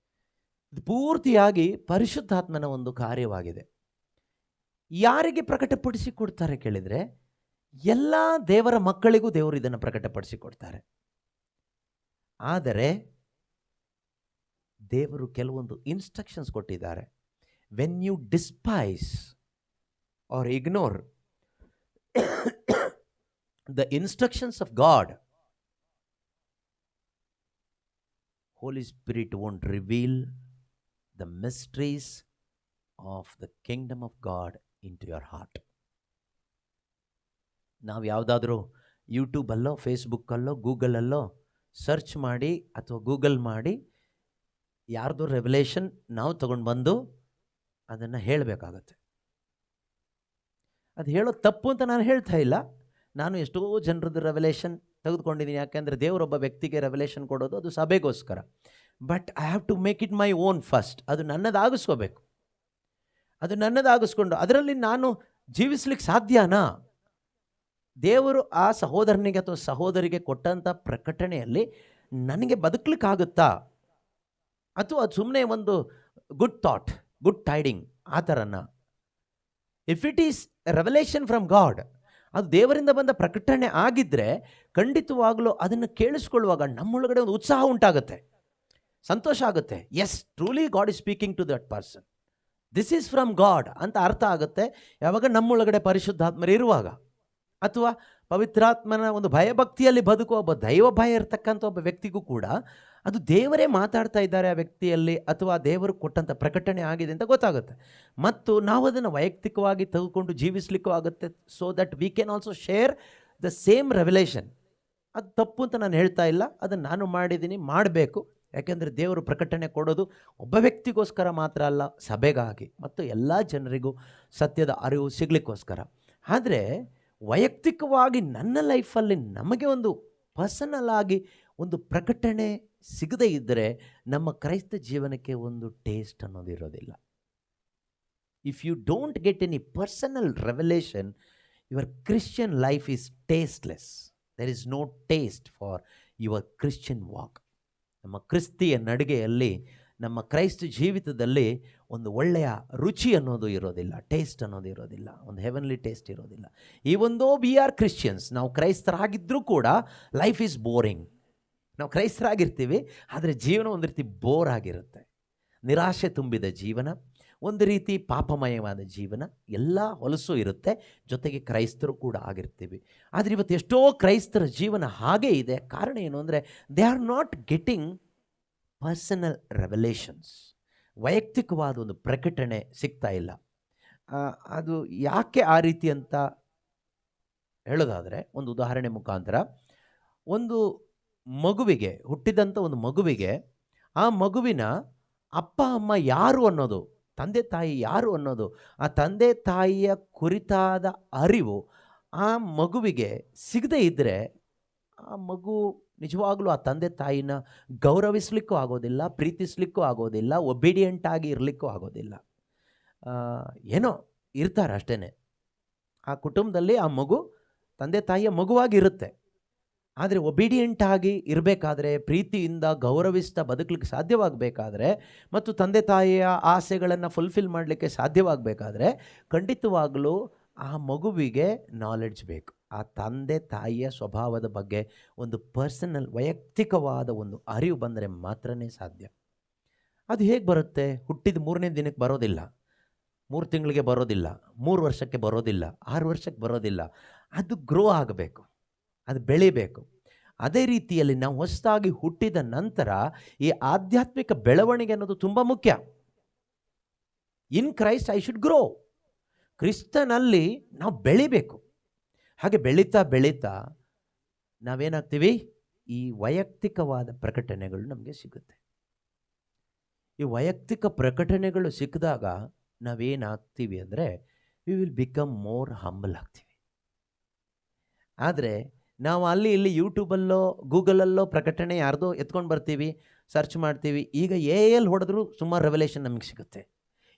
ಇದು ಪೂರ್ತಿಯಾಗಿ ಪರಿಶುದ್ಧಾತ್ಮನ ಒಂದು ಕಾರ್ಯವಾಗಿದೆ. ಯಾರಿಗೆ ಪ್ರಕಟಪಡಿಸಿ ಕೊಡ್ತಾರೆ ಕೇಳಿದರೆ, ಎಲ್ಲ ದೇವರ ಮಕ್ಕಳಿಗೂ ದೇವರು ಇದನ್ನು ಪ್ರಕಟಪಡಿಸಿ ಕೊಡ್ತಾರೆ. ಆದರೆ ದೇವರು ಕೆಲವೊಂದು ಇನ್ಸ್ಟ್ರಕ್ಷನ್ಸ್ ಕೊಟ್ಟಿದ್ದಾರೆ. When you despise or ignore the instructions of God, Holy Spirit won't reveal the mysteries of the kingdom of God into your heart. ನಾವು ಯಾವುದಾದ್ರೂ ಯೂಟ್ಯೂಬಲ್ಲೋ, ಫೇಸ್ಬುಕ್ಕಲ್ಲೋ, ಗೂಗಲಲ್ಲೋ ಸರ್ಚ್ ಮಾಡಿ ಅಥವಾ ಗೂಗಲ್ ಮಾಡಿ ಯಾರ್ದು ರೆವಲೇಷನ್ ನಾವು ತಗೊಂಡು ಬಂದು ಅದನ್ನು ಹೇಳಬೇಕಾಗತ್ತೆ. ಅದು ಹೇಳೋದು ತಪ್ಪು ಅಂತ ನಾನು ಹೇಳ್ತಾ ಇಲ್ಲ. ನಾನು ಎಷ್ಟೋ ಜನರದ್ದು ರೆವಲೇಷನ್ ತೆಗೆದುಕೊಂಡಿದ್ದೀನಿ. ಯಾಕೆಂದರೆ ದೇವರೊಬ್ಬ ವ್ಯಕ್ತಿಗೆ ರೆವಲೇಷನ್ ಕೊಡೋದು ಅದು ಸಭೆಗೋಸ್ಕರ. But I have to make it my own first. ಅದು ನನ್ನದಾಗಿಸ್ಕೋಬೇಕು. ಅದು ನನ್ನದಾಗಿಸ್ಕೊಂಡು ಅದರಲ್ಲಿ ನಾನು ಜೀವಿಸ್ಲಿಕ್ಕೆ ಸಾಧ್ಯನಾ? ದೇವರು ಆ ಸಹೋದರನಿಗೆ ಅಥವಾ ಸಹೋದರಿಗೆ ಕೊಟ್ಟಂಥ ಪ್ರಕಟಣೆಯಲ್ಲಿ ನನಗೆ ಬದುಕಲಿಕ್ಕಾಗುತ್ತಾ, ಅಥವಾ ಅದು ಸುಮ್ಮನೆ ಒಂದು ಗುಡ್ ಥಾಟ್, ಗುಡ್ ಟೈಡಿಂಗ್ ಆ ಥರನ? If it is revelation from God, ಅದು ದೇವರಿಂದ ಬಂದ ಪ್ರಕಟಣೆ ಆಗಿದ್ದರೆ ಖಂಡಿತವಾಗಲೂ ಅದನ್ನು ಕೇಳಿಸ್ಕೊಳ್ಳುವಾಗ ನಮ್ಮೊಳಗಡೆ ಒಂದು ಉತ್ಸಾಹ ಉಂಟಾಗುತ್ತೆ, ಸಂತೋಷ ಆಗುತ್ತೆ. Yes, truly God is speaking to that person, this is from God ಅಂತ ಅರ್ಥ ಆಗುತ್ತೆ. ಯಾವಾಗ ನಮ್ಮೊಳಗಡೆ ಪರಿಶುದ್ಧಾತ್ಮರು ಇರುವಾಗ, ಅಥವಾ ಪವಿತ್ರಾತ್ಮನ ಒಂದು ಭಯಭಕ್ತಿಯಲ್ಲಿ ಬದುಕುವ ಒಬ್ಬ ದೈವ ಭಯ ಇರತಕ್ಕಂಥ ಒಬ್ಬ ವ್ಯಕ್ತಿಗೂ ಕೂಡ ಅದು ದೇವರೇ ಮಾತಾಡ್ತಾ ಇದ್ದಾರೆ ಆ ವ್ಯಕ್ತಿಯಲ್ಲಿ, ಅಥವಾ ದೇವರು ಕೊಟ್ಟಂಥ ಪ್ರಕಟಣೆ ಆಗಿದೆ ಅಂತ ಗೊತ್ತಾಗುತ್ತೆ. ಮತ್ತು ನಾವು ಅದನ್ನು ವೈಯಕ್ತಿಕವಾಗಿ ತೆಗೆದುಕೊಂಡು ಜೀವಿಸಲಿಕ್ಕೂ ಆಗುತ್ತೆ. So that we can also share the same revelation. ಅದು ತಪ್ಪು ಅಂತ ನಾನು ಹೇಳ್ತಾ ಇಲ್ಲ, ಅದನ್ನು ನಾನು ಮಾಡಿದ್ದೀನಿ, ಮಾಡಬೇಕು. ಯಾಕೆಂದರೆ ದೇವರು ಪ್ರಕಟಣೆ ಕೊಡೋದು ಒಬ್ಬ ವ್ಯಕ್ತಿಗೋಸ್ಕರ ಮಾತ್ರ ಅಲ್ಲ, ಸಭೆಗಾಗಿ ಮತ್ತು ಎಲ್ಲ ಜನರಿಗೂ ಸತ್ಯದ ಅರಿವು ಸಿಗಲಿಕ್ಕೋಸ್ಕರ. ಆದರೆ ವೈಯಕ್ತಿಕವಾಗಿ ನನ್ನ ಲೈಫಲ್ಲಿ ನಮಗೆ ಒಂದು ಪರ್ಸನಲ್ ಆಗಿ ಒಂದು ಪ್ರಕಟಣೆ ಸಿಗದೇ ಇದ್ದರೆ ನಮ್ಮ ಕ್ರೈಸ್ತ ಜೀವನಕ್ಕೆ ಒಂದು ಟೇಸ್ಟ್ ಅನ್ನೋದು ಇರೋದಿಲ್ಲ. If you don't get any personal revelation, your Christian life is tasteless. There is no taste for your Christian walk. ನಮ್ಮ ಕ್ರಿಸ್ತಿಯ ನಡಿಗೆಯಲ್ಲಿ, ನಮ್ಮ ಕ್ರೈಸ್ತ ಜೀವಿತದಲ್ಲಿ ಒಂದು ಒಳ್ಳೆಯ ರುಚಿ ಅನ್ನೋದು ಇರೋದಿಲ್ಲ, ಟೇಸ್ಟ್ ಅನ್ನೋದು ಇರೋದಿಲ್ಲ, ಒಂದು ಹೆವನ್ಲಿ ಟೇಸ್ಟ್ ಇರೋದಿಲ್ಲ. ಈ ಒಂದು ವಿ ಆರ್ ಕ್ರಿಶ್ಚಿಯನ್ಸ್, ನಾವು ಕ್ರೈಸ್ತರಾಗಿದ್ದರೂ ಕೂಡ ಲೈಫ್ ಈಸ್ ಬೋರಿಂಗ್. ನಾವು ಕ್ರೈಸ್ತರಾಗಿರ್ತೀವಿ, ಆದರೆ ಜೀವನ ಒಂದು ರೀತಿ ಬೋರ್ ಆಗಿರುತ್ತೆ, ನಿರಾಶೆ ತುಂಬಿದ ಜೀವನ, ಒಂದು ರೀತಿ ಪಾಪಮಯವಾದ ಜೀವನ, ಎಲ್ಲ ಹೊಲಸು ಇರುತ್ತೆ. ಜೊತೆಗೆ ಕ್ರೈಸ್ತರು ಕೂಡ ಆಗಿರ್ತೀವಿ. ಆದರೆ ಇವತ್ತು ಎಷ್ಟೋ ಕ್ರೈಸ್ತರ ಜೀವನ ಹಾಗೇ ಇದೆ. ಕಾರಣ ಏನು ಅಂದರೆ they are not getting personal revelations, ವೈಯಕ್ತಿಕವಾದ ಒಂದು ಪ್ರಕಟಣೆ ಸಿಗ್ತಾ ಇಲ್ಲ. ಅದು ಯಾಕೆ ಆ ರೀತಿ ಅಂತ ಹೇಳೋದಾದರೆ, ಒಂದು ಉದಾಹರಣೆ ಮುಖಾಂತರ, ಒಂದು ಮಗುವಿಗೆ, ಹುಟ್ಟಿದಂಥ ಒಂದು ಮಗುವಿಗೆ, ಆ ಮಗುವಿನ ಅಪ್ಪ ಅಮ್ಮ ಯಾರು ಅನ್ನೋದು, ತಂದೆ ತಾಯಿ ಯಾರು ಅನ್ನೋದು, ಆ ತಂದೆ ತಾಯಿಯ ಕುರಿತಾದ ಅರಿವು ಆ ಮಗುವಿಗೆ ಸಿಗದೇ ಇದ್ದರೆ ಆ ಮಗು ನಿಜವಾಗ್ಲೂ ಆ ತಂದೆ ತಾಯಿನ ಗೌರವಿಸ್ಲಿಕ್ಕೂ ಆಗೋದಿಲ್ಲ, ಪ್ರೀತಿಸ್ಲಿಕ್ಕೂ ಆಗೋದಿಲ್ಲ, ಒಬಿಡಿಯಂಟಾಗಿ ಇರಲಿಕ್ಕೂ ಆಗೋದಿಲ್ಲ. ಏನೋ ಇರ್ತಾರೆ ಅಷ್ಟೇ. ಆ ಕುಟುಂಬದಲ್ಲಿ ಆ ಮಗು ತಂದೆ ತಾಯಿಯ ಮಗುವಾಗಿರುತ್ತೆ. ಆದರೆ ಒಬಿಡಿಯಂಟಾಗಿ ಇರಬೇಕಾದ್ರೆ, ಪ್ರೀತಿಯಿಂದ ಗೌರವಿಸ್ತಾ ಬದುಕಲಿಕ್ಕೆ ಸಾಧ್ಯವಾಗಬೇಕಾದ್ರೆ, ಮತ್ತು ತಂದೆ ತಾಯಿಯ ಆಸೆಗಳನ್ನು ಫುಲ್ಫಿಲ್ ಮಾಡಲಿಕ್ಕೆ ಸಾಧ್ಯವಾಗಬೇಕಾದ್ರೆ, ಖಂಡಿತವಾಗಲೂ ಆ ಮಗುವಿಗೆ ನಾಲೆಡ್ಜ್ ಬೇಕು. ಆ ತಂದೆ ತಾಯಿಯ ಸ್ವಭಾವದ ಬಗ್ಗೆ ಒಂದು ಪರ್ಸನಲ್, ವೈಯಕ್ತಿಕವಾದ ಒಂದು ಅರಿವು ಬಂದರೆ ಮಾತ್ರನೇ ಸಾಧ್ಯ. ಅದು ಹೇಗೆ ಬರುತ್ತೆ? ಹುಟ್ಟಿದ 3ನೇ ದಿನಕ್ಕೆ ಬರೋದಿಲ್ಲ, 3 ತಿಂಗಳಿಗೆ ಬರೋದಿಲ್ಲ, 3 ವರ್ಷಕ್ಕೆ ಬರೋದಿಲ್ಲ, 6 ವರ್ಷಕ್ಕೆ ಬರೋದಿಲ್ಲ. ಅದು ಗ್ರೋ ಆಗಬೇಕು, ಅದು ಬೆಳಿಬೇಕು. ಅದೇ ರೀತಿಯಲ್ಲಿ ನಾವು ಹೊಸದಾಗಿ ಹುಟ್ಟಿದ ನಂತರ ಈ ಆಧ್ಯಾತ್ಮಿಕ ಬೆಳವಣಿಗೆ ಅನ್ನೋದು ತುಂಬ ಮುಖ್ಯ. ಇನ್ ಕ್ರೈಸ್ಟ್ ಐ ಶುಡ್ ಗ್ರೋ. ಕ್ರಿಸ್ತನಲ್ಲಿ ನಾವು ಬೆಳಿಬೇಕು. ಹಾಗೆ ಬೆಳೀತಾ ಬೆಳೀತಾ ನಾವೇನಾಗ್ತೀವಿ? ಈ ವೈಯಕ್ತಿಕವಾದ ಪ್ರಕಟಣೆಗಳು ನಮಗೆ ಸಿಗುತ್ತೆ. ಈ ವೈಯಕ್ತಿಕ ಪ್ರಕಟಣೆಗಳು ಸಿಕ್ಕಿದಾಗ ನಾವೇನಾಗ್ತೀವಿ ಅಂದರೆ, we will become more humble ಆಗ್ತೀವಿ. ಆದರೆ ನಾವು ಅಲ್ಲಿ ಇಲ್ಲಿ ಯೂಟ್ಯೂಬಲ್ಲೋ ಗೂಗಲಲ್ಲೋ ಪ್ರಕಟಣೆ ಯಾರ್ದೋ ಎತ್ಕೊಂಡು ಬರ್ತೀವಿ, ಸರ್ಚ್ ಮಾಡ್ತೀವಿ. ಈಗ ಎಲ್ಲಿ ಹೊಡೆದ್ರೂ ಸುಮಾರು ರೆವಲೇಷನ್ ನಮಗೆ ಸಿಗುತ್ತೆ.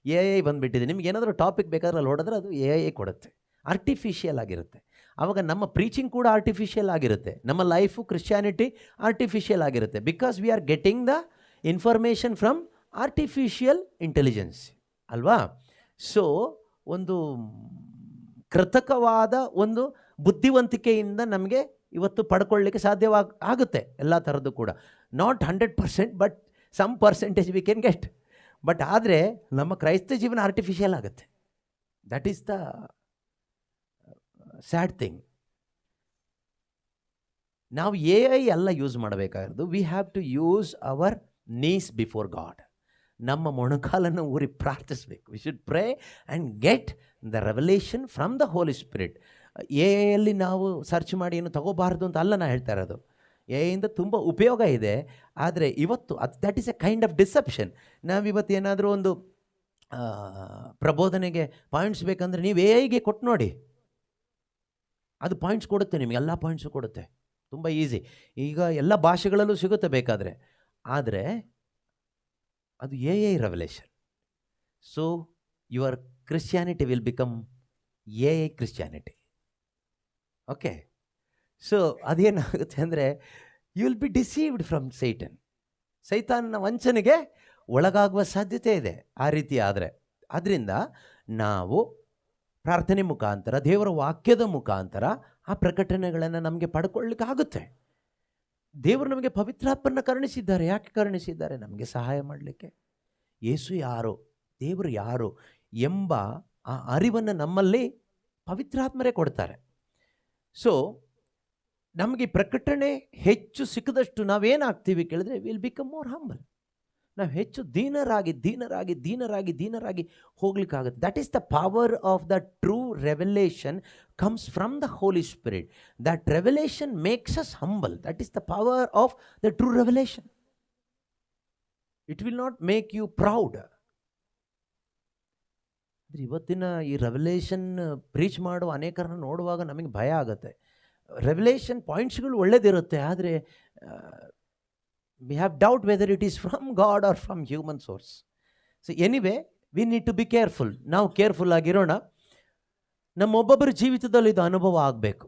AI ಬಂದುಬಿಟ್ಟಿದೆ. ನಿಮ್ಗೆ ಏನಾದರೂ ಟಾಪಿಕ್ ಬೇಕಾದ್ರೆ ಅಲ್ಲಿ ಹೊಡೆದ್ರೆ ಅದು AI ಕೊಡುತ್ತೆ. ಆರ್ಟಿಫಿಷಿಯಲ್ ಆಗಿರುತ್ತೆ. ಆವಾಗ ನಮ್ಮ ಪ್ರೀಚಿಂಗ್ ಕೂಡ ಆರ್ಟಿಫಿಷಿಯಲ್ ಆಗಿರುತ್ತೆ, ನಮ್ಮ ಲೈಫು ಕ್ರಿಶ್ಚಿಯಾನಿಟಿ ಆರ್ಟಿಫಿಷಿಯಲ್ ಆಗಿರುತ್ತೆ. Because we are getting the information from artificial intelligence ಅಲ್ವಾ? ಸೊ ಒಂದು ಕೃತಕವಾದ ಒಂದು ಬುದ್ಧಿವಂತಿಕೆಯಿಂದ ನಮಗೆ ಇವತ್ತು ಪಡ್ಕೊಳ್ಳಿಕ್ಕೆ ಆಗುತ್ತೆ ಎಲ್ಲ ಥರದ್ದು ಕೂಡ. Not 100%, but some percentage we can get. But ಆದರೆ ನಮ್ಮ ಕ್ರೈಸ್ತ ಜೀವನ ಆರ್ಟಿಫಿಷಿಯಲ್ ಆಗುತ್ತೆ. That is the sad thing. ನಾವು AI ಎಲ್ಲ ಯೂಸ್ ಮಾಡಬೇಕಾಗಿರೋದು, we have to use our knees before God. ನಮ್ಮ ಮೊಣಕಾಲನ್ನು ಊರಿ ಪ್ರಾರ್ಥಿಸಬೇಕು. We should pray and get the revelation from the Holy Spirit. AI ನಾವು ಸರ್ಚ್ ಮಾಡಿ ಏನು ತಗೋಬಾರ್ದು ಅಂತ ಅಲ್ಲ ನಾನು ಹೇಳ್ತಾ ಇರೋದು. AI ತುಂಬ ಉಪಯೋಗ ಇದೆ. ಆದರೆ ಇವತ್ತು that is A kind of deception. ನಾವಿವತ್ತು ಏನಾದರೂ ಒಂದು ಪ್ರಬೋಧನೆಗೆ ಪಾಯಿಂಟ್ಸ್ ಬೇಕಂದರೆ ನೀವು AI ಕೊಟ್ಟು ನೋಡಿ, ಅದು ಪಾಯಿಂಟ್ಸ್ ಕೊಡುತ್ತೆ, ನಿಮಗೆ ಎಲ್ಲ ಪಾಯಿಂಟ್ಸು ಕೊಡುತ್ತೆ. ತುಂಬ ಈಸಿ. ಈಗ ಎಲ್ಲ ಭಾಷೆಗಳಲ್ಲೂ ಸಿಗುತ್ತೆ ಬೇಕಾದರೆ. ಆದರೆ ಅದು AI revelation. So your Christianity will become AI Christianity. Okay. So ಅದೇನಾಗುತ್ತೆ ಅಂದರೆ, you will be deceived from Satan. ಸೈತಾನನ ವಂಚನೆಗೆ ಒಳಗಾಗುವ ಸಾಧ್ಯತೆ ಇದೆ ಆ ರೀತಿ ಆದರೆ. ಆದ್ದರಿಂದ ನಾವು ಪ್ರಾರ್ಥನೆ ಮುಖಾಂತರ, ದೇವರ ವಾಕ್ಯದ ಮುಖಾಂತರ ಆ ಪ್ರಕಟಣೆಗಳನ್ನು ನಮಗೆ ಪಡ್ಕೊಳ್ಳಿಕ್ಕಾಗುತ್ತೆ. ದೇವರು ನಮಗೆ ಪವಿತ್ರಾತ್ಮನ ಕರುಣಿಸಿದ್ದಾರೆ. ಯಾಕೆ ಕರುಣಿಸಿದ್ದಾರೆ? ನಮಗೆ ಸಹಾಯ ಮಾಡಲಿಕ್ಕೆ. ಯೇಸು ಯಾರು, ದೇವರು ಯಾರು ಎಂಬ ಆ ಅರಿವನ್ನು ನಮ್ಮಲ್ಲಿ ಪವಿತ್ರಾತ್ಮರೇ ಕೊಡ್ತಾರೆ. ಸೊ ನಮಗೆ ಪ್ರಕಟಣೆ ಹೆಚ್ಚು ಸಿಕ್ಕದಷ್ಟು ನಾವೇನಾಗ್ತೀವಿ ಕೇಳಿದ್ರೆ, ವಿಲ್ ಬಿಕಮ್ ಮೋರ್ ಹಂಬಲ್. ನಾವು ಹೆಚ್ಚು ದೀನರಾಗಿ ದೀನರಾಗಿ ದೀನರಾಗಿ ದೀನರಾಗಿ ಹೋಗ್ಲಿಕ್ಕಾಗುತ್ತೆ. That is the power of the true revelation comes from the Holy Spirit. That revelation makes us humble. That is the power of the true revelation. It will not make you proud. ಅಂದರೆ ಇವತ್ತಿನ ಈ revelation preach ಮಾಡುವ ಅನೇಕರನ್ನು ನೋಡುವಾಗ ನಮಗೆ ಭಯ ಆಗುತ್ತೆ. Revelation ಪಾಯಿಂಟ್ಸ್ಗಳು ಒಳ್ಳೇದಿರುತ್ತೆ, ಆದರೆ we have doubt whether it is from God or from human source. So anyway, we need to be careful. ನಾವು ಕೇರ್ಫುಲ್ ಆಗಿರೋಣ. ನಮ್ಮೊಬ್ಬೊಬ್ಬರ ಜೀವಿತದಲ್ಲಿ ಇದು ಅನುಭವ ಆಗಬೇಕು.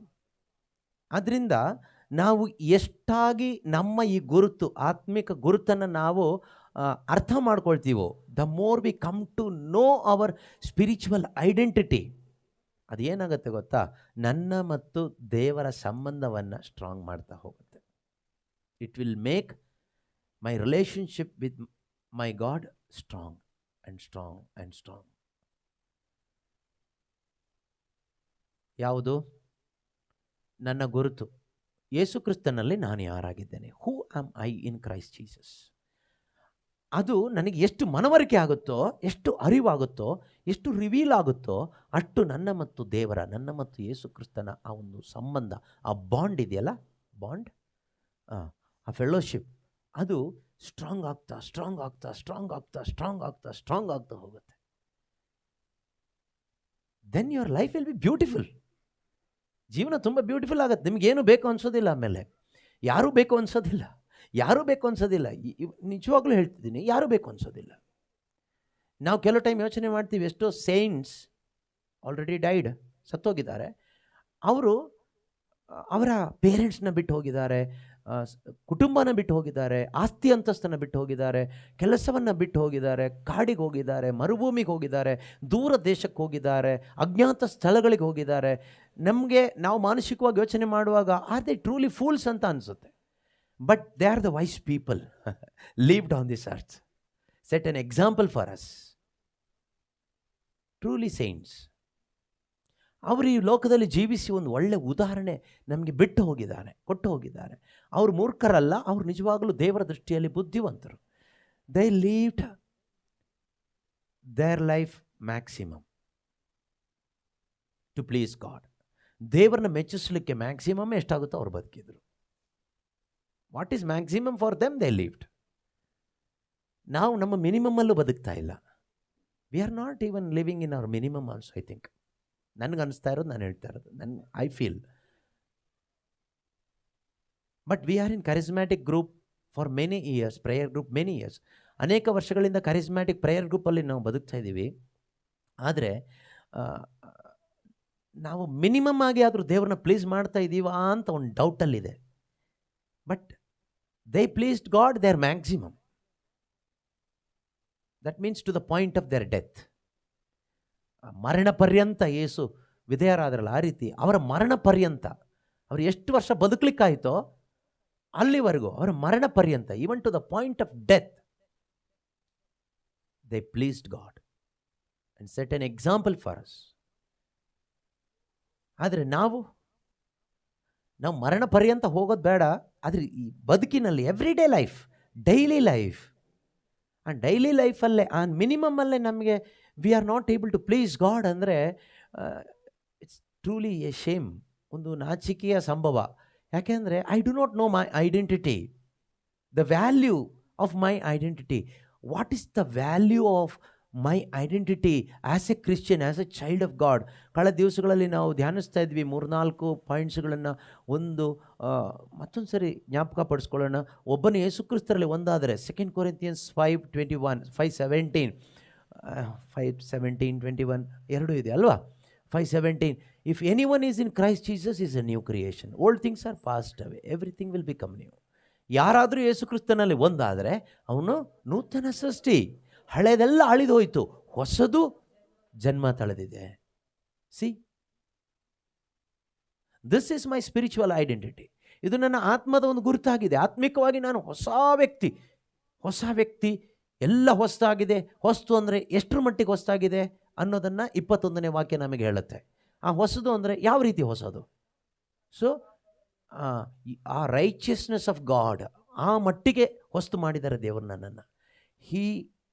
ಆದ್ದರಿಂದ ನಾವು ಎಷ್ಟಾಗಿ ನಮ್ಮ ಈ ಗುರುತು, ಆತ್ಮಿಕ ಗುರುತನ್ನು ನಾವು ಅರ್ಥ ಮಾಡ್ಕೊಳ್ತೀವೋ, the more we come to know our spiritual identity, ಅದೇನಾಗುತ್ತೆ ಗೊತ್ತಾ? ನನ್ನ ಮತ್ತು ದೇವರ ಸಂಬಂಧವನ್ನು ಸ್ಟ್ರಾಂಗ್ ಮಾಡ್ತಾ ಹೋಗುತ್ತೆ. It will make my relationship with my God strong and strong and strong. ಯಾವುದು ನನ್ನ ಗುರುತು? ಯೇಸು ಕ್ರಿಸ್ತನಲ್ಲಿ ನಾನು ಯಾರಾಗಿದ್ದೇನೆ. Who am I in Christ Jesus. ಅದು ನನಗೆ ಎಷ್ಟು ಮನವರಿಕೆ ಆಗುತ್ತೋ, ಎಷ್ಟು ಅರಿವಾಗುತ್ತೋ, ಎಷ್ಟು ರಿವೀಲ್ ಆಗುತ್ತೋ, ಅಷ್ಟು ನನ್ನ ಮತ್ತು ದೇವರ, ನನ್ನ ಮತ್ತು ಯೇಸು ಕ್ರಿಸ್ತನ ಆ ಒಂದು ಸಂಬಂಧ, ಆ ಬಾಂಡ್ ಇದೆಯಲ್ಲ, ಬಾಂಡ್, ಆ ಫೆಲೋಶಿಪ್, ಅದು ಸ್ಟ್ರಾಂಗ್ ಆಗ್ತಾ ಸ್ಟ್ರಾಂಗ್ ಆಗ್ತಾ ಸ್ಟ್ರಾಂಗ್ ಆಗ್ತಾ ಸ್ಟ್ರಾಂಗ್ ಆಗ್ತಾ ಸ್ಟ್ರಾಂಗ್ ಆಗ್ತಾ ಹೋಗುತ್ತೆ. Then your life will be beautiful. ಜೀವನ ತುಂಬ ಬ್ಯೂಟಿಫುಲ್ ಆಗುತ್ತೆ. ನಿಮಗೇನು ಬೇಕು ಅನ್ಸೋದಿಲ್ಲ, ಆಮೇಲೆ ಯಾರೂ ಬೇಕು ಅನ್ಸೋದಿಲ್ಲ, ಯಾರೂ ಬೇಕು ಅನ್ಸೋದಿಲ್ಲ. ನಿಜವಾಗ್ಲೂ ಹೇಳ್ತಿದ್ದೀನಿ, ಯಾರೂ ಬೇಕು ಅನ್ಸೋದಿಲ್ಲ. ನಾವು ಕೆಲವು ಟೈಮ್ ಯೋಚನೆ ಮಾಡ್ತೀವಿ, ಎಷ್ಟೋ ಸೇಂಟ್ಸ್ ಆಲ್ರೆಡಿ ಡೈಡ್, ಸತ್ತೋಗಿದ್ದಾರೆ. ಅವರು ಅವರ ಪೇರೆಂಟ್ಸ್ನ ಬಿಟ್ಟು ಹೋಗಿದ್ದಾರೆ, ಕುಟುಂಬನ ಬಿಟ್ಟು ಹೋಗಿದ್ದಾರೆ, ಆಸ್ತಿ ಅಂತಸ್ತನ್ನು ಬಿಟ್ಟು ಹೋಗಿದ್ದಾರೆ, ಕೆಲಸವನ್ನು ಬಿಟ್ಟು ಹೋಗಿದ್ದಾರೆ, ಕಾಡಿಗೆ ಹೋಗಿದ್ದಾರೆ, ಮರುಭೂಮಿಗೆ ಹೋಗಿದ್ದಾರೆ, ದೂರ ದೇಶಕ್ಕೆ ಹೋಗಿದ್ದಾರೆ, ಅಜ್ಞಾತ ಸ್ಥಳಗಳಿಗೆ ಹೋಗಿದ್ದಾರೆ. ನಾವು ಮಾನಸಿಕವಾಗಿ ಯೋಚನೆ ಮಾಡುವಾಗ ಆರ್ ದೇ ಟ್ರೂಲಿ ಫೂಲ್ಸ್ ಅಂತ ಅನಿಸುತ್ತೆ. But they are the wise people lived on this earth, set an example for us, truly saints. ಅವರು ಈ ಲೋಕದಲ್ಲಿ ಜೀವಿಸಿ ಒಂದು ಒಳ್ಳೆ ಉದಾಹರಣೆ ನಮಗೆ ಬಿಟ್ಟು ಹೋಗಿದ್ದಾರೆ, ಕೊಟ್ಟು ಹೋಗಿದ್ದಾರೆ. ಅವರು ಮೂರ್ಖರಲ್ಲ, ಅವರು ನಿಜವಾಗಲೂ ದೇವರ ದೃಷ್ಟಿಯಲ್ಲಿ ಬುದ್ಧಿವಂತರು. They lived their life maximum to please God. ದೇವರನ್ನ ಮೆಚ್ಚಿಸಲಿಕ್ಕೆ ಮ್ಯಾಕ್ಸಿಮಮ್ ಎಷ್ಟಾಗುತ್ತೋ ಅವ್ರು ಬದುಕಿದ್ರು. What is maximum for them? They lived. ನಾವು ನಮ್ಮ ಮಿನಿಮಮ್ಮಲ್ಲೂ ಬದುಕ್ತಾ ಇಲ್ಲ. We are not even living in our minimum also, I think. ನನಗೆ ಅನಿಸ್ತಾ ಇರೋದು, ನಾನು ಹೇಳ್ತಾ ಇರೋದು, I feel. But we are in charismatic group for many years, prayer group many years. ಅನೇಕ ವರ್ಷಗಳಿಂದ ಕರಿಸ್ಮ್ಯಾಟಿಕ್ ಪ್ರೇಯರ್ ಗ್ರೂಪಲ್ಲಿ ನಾವು ಬದುಕ್ತಾ ಇದ್ದೀವಿ. ಆದರೆ ನಾವು ಮಿನಿಮಮ್ ಆಗಿ ಆದರೂ ದೇವ್ರನ್ನ ಪ್ಲೀಸ್ ಮಾಡ್ತಾ ಇದ್ದೀವಾ ಅಂತ ಒಂದು ಡೌಟಲ್ಲಿದೆ. But they pleased God their maximum. That means to the point of their death. ಮರಣ ಪರ್ಯಂತ ಯೇಸು ವಿಧೇಯರಾದ್ರಲ್ಲ, ಆ ರೀತಿ ಅವರ ಮರಣ ಪರ್ಯಂತ, ಅವರು ಎಷ್ಟು ವರ್ಷ ಬದುಕಲಿಕ್ಕಾಯಿತೋ ಅಲ್ಲಿವರೆಗೂ, ಅವರ ಮರಣ ಪರ್ಯಂತ, even to the point of death, they pleased God and set an example for us. ಆದರೆ ನಾವು ಮರಣ ಪರ್ಯಂತ ಹೋಗೋದು ಬೇಡ, ಆದರೆ ಈ ಬದುಕಿನಲ್ಲಿ every day life, daily life, ಆ ಡೈಲಿ ಲೈಫಲ್ಲೇ, ಆ ಮಿನಿಮಮ್ಮಲ್ಲೇ ನಮಗೆ we are not able to please God ಅಂದರೆ ಇಟ್ಸ್ ಟ್ರೂಲಿ ಎ ಶೇಮ್, ಒಂದು ನಾಚಿಕೆಯ ಸಂಭವ. ಯಾಕೆಂದರೆ I do not know my identity, the value of my identity. What is the value of my identity as A Christian, as a child of god? ಕಳೆದ ದಿವಸಗಳಲ್ಲಿ ನಾವು ಧ್ಯಾನಿಸ್ತಾ ಇದ್ವಿ 3-4 ಪಾಯಿಂಟ್ಸ್ಗಳನ್ನು. ಒಂದು ಮತ್ತೊಂದು ಸರಿ ಜ್ಞಾಪಕ ಪಡಿಸ್ಕೊಳ್ಳೋಣ. ಒಬ್ಬನು ಯೇಸು ಕ್ರಿಸ್ತರಲ್ಲಿ ಒಂದಾದರೆ, 2 Corinthians 5:21, 5:17-21 ಎರಡೂ ಇದೆ ಅಲ್ವಾ? 5:17, if any one is in Christ Jesus is A new creation, old things are passed away, everything will become new. ಯಾರಾದರೂ ಯೇಸು ಕ್ರಿಸ್ತನಲ್ಲಿ ಒಂದಾದರೆ ಅವನು ನೂತನ ಸೃಷ್ಟಿ, ಹಳೆದೆಲ್ಲ ಅಳಿದು ಹೋಯಿತು, ಹೊಸದು ಜನ್ಮ ತಳೆದಿದೆ. See, this is my spiritual identity. ಇದು ನನ್ನ ಆತ್ಮದ ಒಂದು ಗುರುತಾಗಿದೆ. ಆತ್ಮಿಕವಾಗಿ ನಾನು ಹೊಸ ವ್ಯಕ್ತಿ, ಎಲ್ಲ ಹೊಸದಾಗಿದೆ. ಹೊಸ್ತು ಅಂದರೆ ಎಷ್ಟರ ಮಟ್ಟಿಗೆ ಹೊಸದಾಗಿದೆ ಅನ್ನೋದನ್ನು 21ನೇ ವಾಕ್ಯ ನಮಗೆ ಹೇಳುತ್ತೆ. ಆ ಹೊಸದು ಅಂದರೆ ಯಾವ ರೀತಿ ಹೊಸದು? ಸೊ ಆ ರೈಚಿಯಸ್ನೆಸ್ ಆಫ್ ಗಾಡ್, ಆ ಮಟ್ಟಿಗೆ ಹೊಸ್ತು ಮಾಡಿದ್ದಾರೆ ದೇವರು ನನ್ನನ್ನು.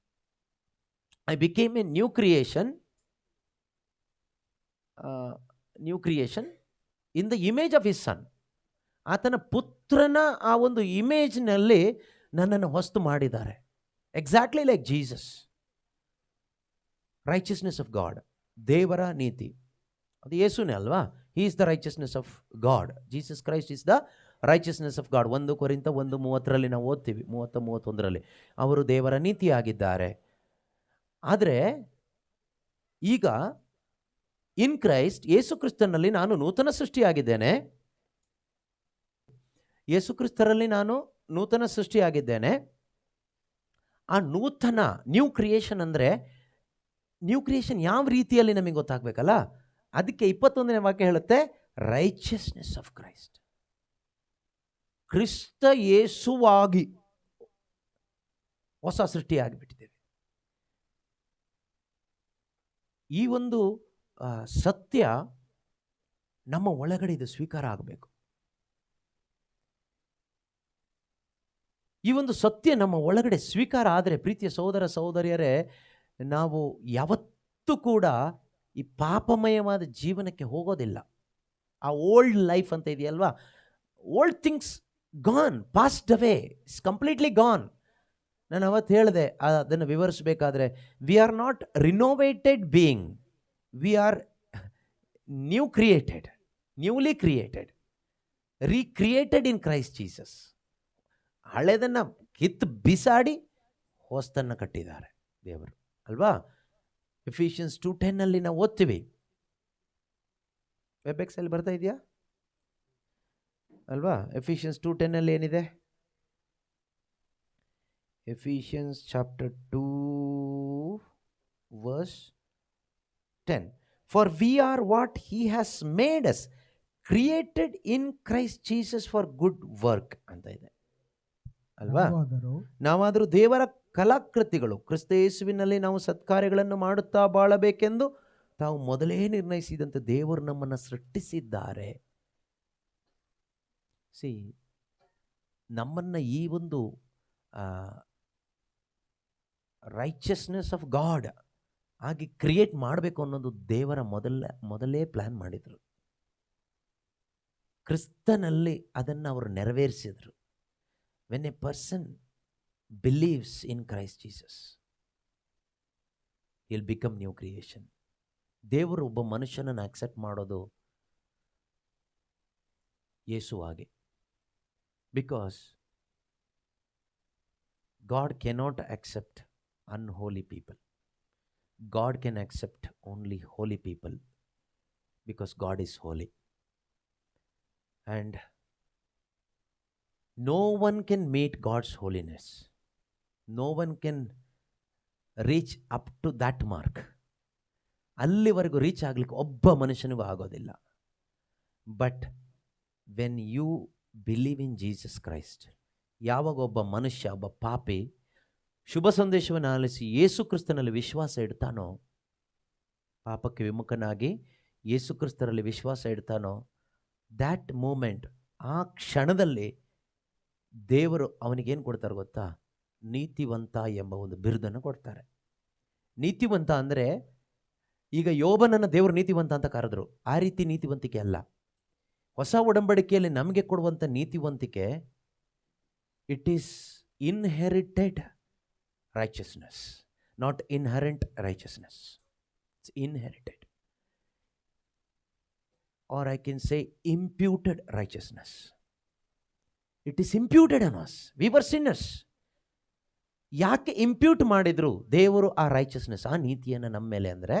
I became a new creation in the image of his son. ಆತನ ಪುತ್ರನ ಆ ಒಂದು ಇಮೇಜ್ನಲ್ಲಿ ನನ್ನನ್ನು ಹೊಸ್ತು ಮಾಡಿದ್ದಾರೆ. Exactly like Jesus. Righteousness of god, ದೇವರ ನೀತಿ, ಅದು ಯೇಸುನೇ ಅಲ್ವಾ? He is the righteousness of god. Jesus Christ is the righteousness of god. 1 ಕೊರಿಂಥ 1:30 ನಾವು ಓದ್ತೀವಿ, 30-31 ಅವರು ದೇವರ ನೀತಿಯಾಗಿದ್ದಾರೆ. ಆದರೆ ಈಗ ಇನ್ ಕ್ರೈಸ್ಟ್, ಯೇಸು ಕ್ರಿಸ್ತನಲ್ಲಿ ನಾನು ನೂತನ ಸೃಷ್ಟಿಯಾಗಿದ್ದೇನೆ. ಯೇಸು ಕ್ರಿಸ್ತರಲ್ಲಿ ನಾನು ನೂತನ ಸೃಷ್ಟಿಯಾಗಿದ್ದೇನೆ. ಆ ನೂತನ ನ್ಯೂ ಕ್ರಿಯೇಷನ್ ಅಂದರೆ, ನ್ಯೂ ಕ್ರಿಯೇಷನ್ ಯಾವ ರೀತಿಯಲ್ಲಿ ನಮಗೆ ಗೊತ್ತಾಗಬೇಕಲ್ಲ. ಅದಕ್ಕೆ 21ನೇ ವಾಕ್ಯ ಹೇಳುತ್ತೆ, ರೈಚಿಯಸ್ನೆಸ್ ಆಫ್ ಕ್ರೈಸ್ಟ್. ಕ್ರಿಸ್ತ ಯೇಸುವಾಗಿ ಹೊಸ ಸೃಷ್ಟಿಯಾಗಿಬಿಟ್ಟಿದ್ದೇವೆ. ಈ ಒಂದು ಸತ್ಯ ನಮ್ಮ ಒಳಗಡೆ ಇದು ಸ್ವೀಕಾರ ಆಗಬೇಕು. ಈ ಒಂದು ಸತ್ಯ ನಮ್ಮ ಒಳಗಡೆ ಸ್ವೀಕಾರ ಆದರೆ, ಪ್ರೀತಿಯ ಸಹೋದರ ಸಹೋದರಿಯರೇ, ನಾವು ಯಾವತ್ತೂ ಕೂಡ ಈ ಪಾಪಮಯವಾದ ಜೀವನಕ್ಕೆ ಹೋಗೋದಿಲ್ಲ. ಆ ಓಲ್ಡ್ ಲೈಫ್ ಅಂತ ಇದೆಯಲ್ವಾ, old things gone, passed away, it's completely gone. ನಾನು ಅವತ್ತು ಹೇಳಿದೆ, ಅದನ್ನು ವಿವರಿಸಬೇಕಾದ್ರೆ, we are not renovated being, we are newly created, recreated in Christ Jesus. ಹಳೆದನ್ನು ಕಿತ್ತು ಬಿಸಾಡಿ ಹೊಸ್ತನ್ನು ಕಟ್ಟಿದ್ದಾರೆ ದೇವರು ಅಲ್ವಾ. ಎಫಿಷಿಯನ್ಸ್ 2:10 ನಾವು ಓದ್ತೀವಿ. ವೆಬ್ಎಕ್ಸಲ್ಲಿ ಬರ್ತಾ ಇದೆಯಾ ಅಲ್ವಾ? ಎಫಿಷಿಯನ್ಸ್ 2:10 ಏನಿದೆ? Ephesians chapter 2 verse 10. For we are what he has made us, created in Christ Jesus for good work ಅಂತ ಇದೆ ಅಲ್ವಾ. ನಾವಾದರೂ ದೇವರ ಕಲಾಕೃತಿಗಳು, ಕ್ರಿಸ್ತ ಯೇಸುವಿನಲ್ಲಿ ನಾವು ಸತ್ಕಾರ್ಯಗಳನ್ನು ಮಾಡುತ್ತಾ ಬಾಳಬೇಕೆಂದು ತಾವು ಮೊದಲೇ ನಿರ್ಣಯಿಸಿದಂತೆ ದೇವರು ನಮ್ಮನ್ನು ಸೃಷ್ಟಿಸಿದ್ದಾರೆ. ನಮ್ಮನ್ನು ಈ ಒಂದು ರೈಚಸ್ನೆಸ್ ಆಫ್ ಗಾಡ್ ಆಗಿ ಕ್ರಿಯೇಟ್ ಮಾಡಬೇಕು ಅನ್ನೋದು ದೇವರ ಮೊದಲೇ ಪ್ಲ್ಯಾನ್ ಮಾಡಿದರು. ಕ್ರಿಸ್ತನಲ್ಲಿ ಅದನ್ನು ಅವರು ನೆರವೇರಿಸಿದರು. When a person believes in Christ Jesus, he'll become new creation. ದೇವರು ಒಬ್ಬ ಮನುಷ್ಯನನ್ನು ಅಕ್ಸೆಪ್ಟ್ ಮಾಡೋದು ಯೇಸು ಹಾಗೆ. Because God cannot accept unholy people. God can accept only holy people because God is holy. And no one can meet God's holiness. No one can reach up to that mark. ಅಲ್ಲಿವರೆಗೂ reach ಆಗಲಿಕ್ಕೆ ಒಬ್ಬ ಮನುಷ್ಯನಿಗೂ ಆಗೋದಿಲ್ಲ. But when you believe in Jesus Christ, ಯಾವಾಗ ಒಬ್ಬ ಮನುಷ್ಯ, ಒಬ್ಬ ಪಾಪಿ ಶುಭ ಸಂದೇಶವನ್ನು ಆಲಿಸಿ ಯೇಸು ಕ್ರಿಸ್ತನಲ್ಲಿ ವಿಶ್ವಾಸ ಇಡ್ತಾನೋ, ಪಾಪಕ್ಕೆ ವಿಮುಖನಾಗಿ ಯೇಸು ಕ್ರಿಸ್ತರಲ್ಲಿ ವಿಶ್ವಾಸ ಇಡ್ತಾನೋ, ದ್ಯಾಟ್ ಮೂಮೆಂಟ್, ಆ ಕ್ಷಣದಲ್ಲಿ ದೇವರು ಅವನಿಗೇನು ಕೊಡ್ತಾರೆ ಗೊತ್ತಾ? ನೀತಿವಂತ ಎಂಬ ಒಂದು ಬಿರುದನ್ನು ಕೊಡ್ತಾರೆ. ನೀತಿವಂತ ಅಂದರೆ, ಈಗ ಯೋಬನನ್ನು ದೇವರು ನೀತಿವಂತ ಅಂತ ಕರೆದ್ರು, ಆ ರೀತಿ ನೀತಿವಂತಿಕೆ ಅಲ್ಲ. ಹೊಸ ಒಡಂಬಡಿಕೆಯಲ್ಲಿ ನಮಗೆ ಕೊಡುವಂಥ ನೀತಿವಂತಿಕೆ, it is inherited righteousness, not inherent righteousness. It's inherited, or I can say imputed righteousness. It is imputed on us. We were sinners. ಯಾಕೆ ಇಂಪ್ಯೂಟ್ ಮಾಡಿದ್ರು ದೇವರು ಆ ರೈಚಸ್ನೆಸ್, ಆ ನೀತಿಯನ್ನು ನಮ್ಮ ಮೇಲೆ? ಅಂದರೆ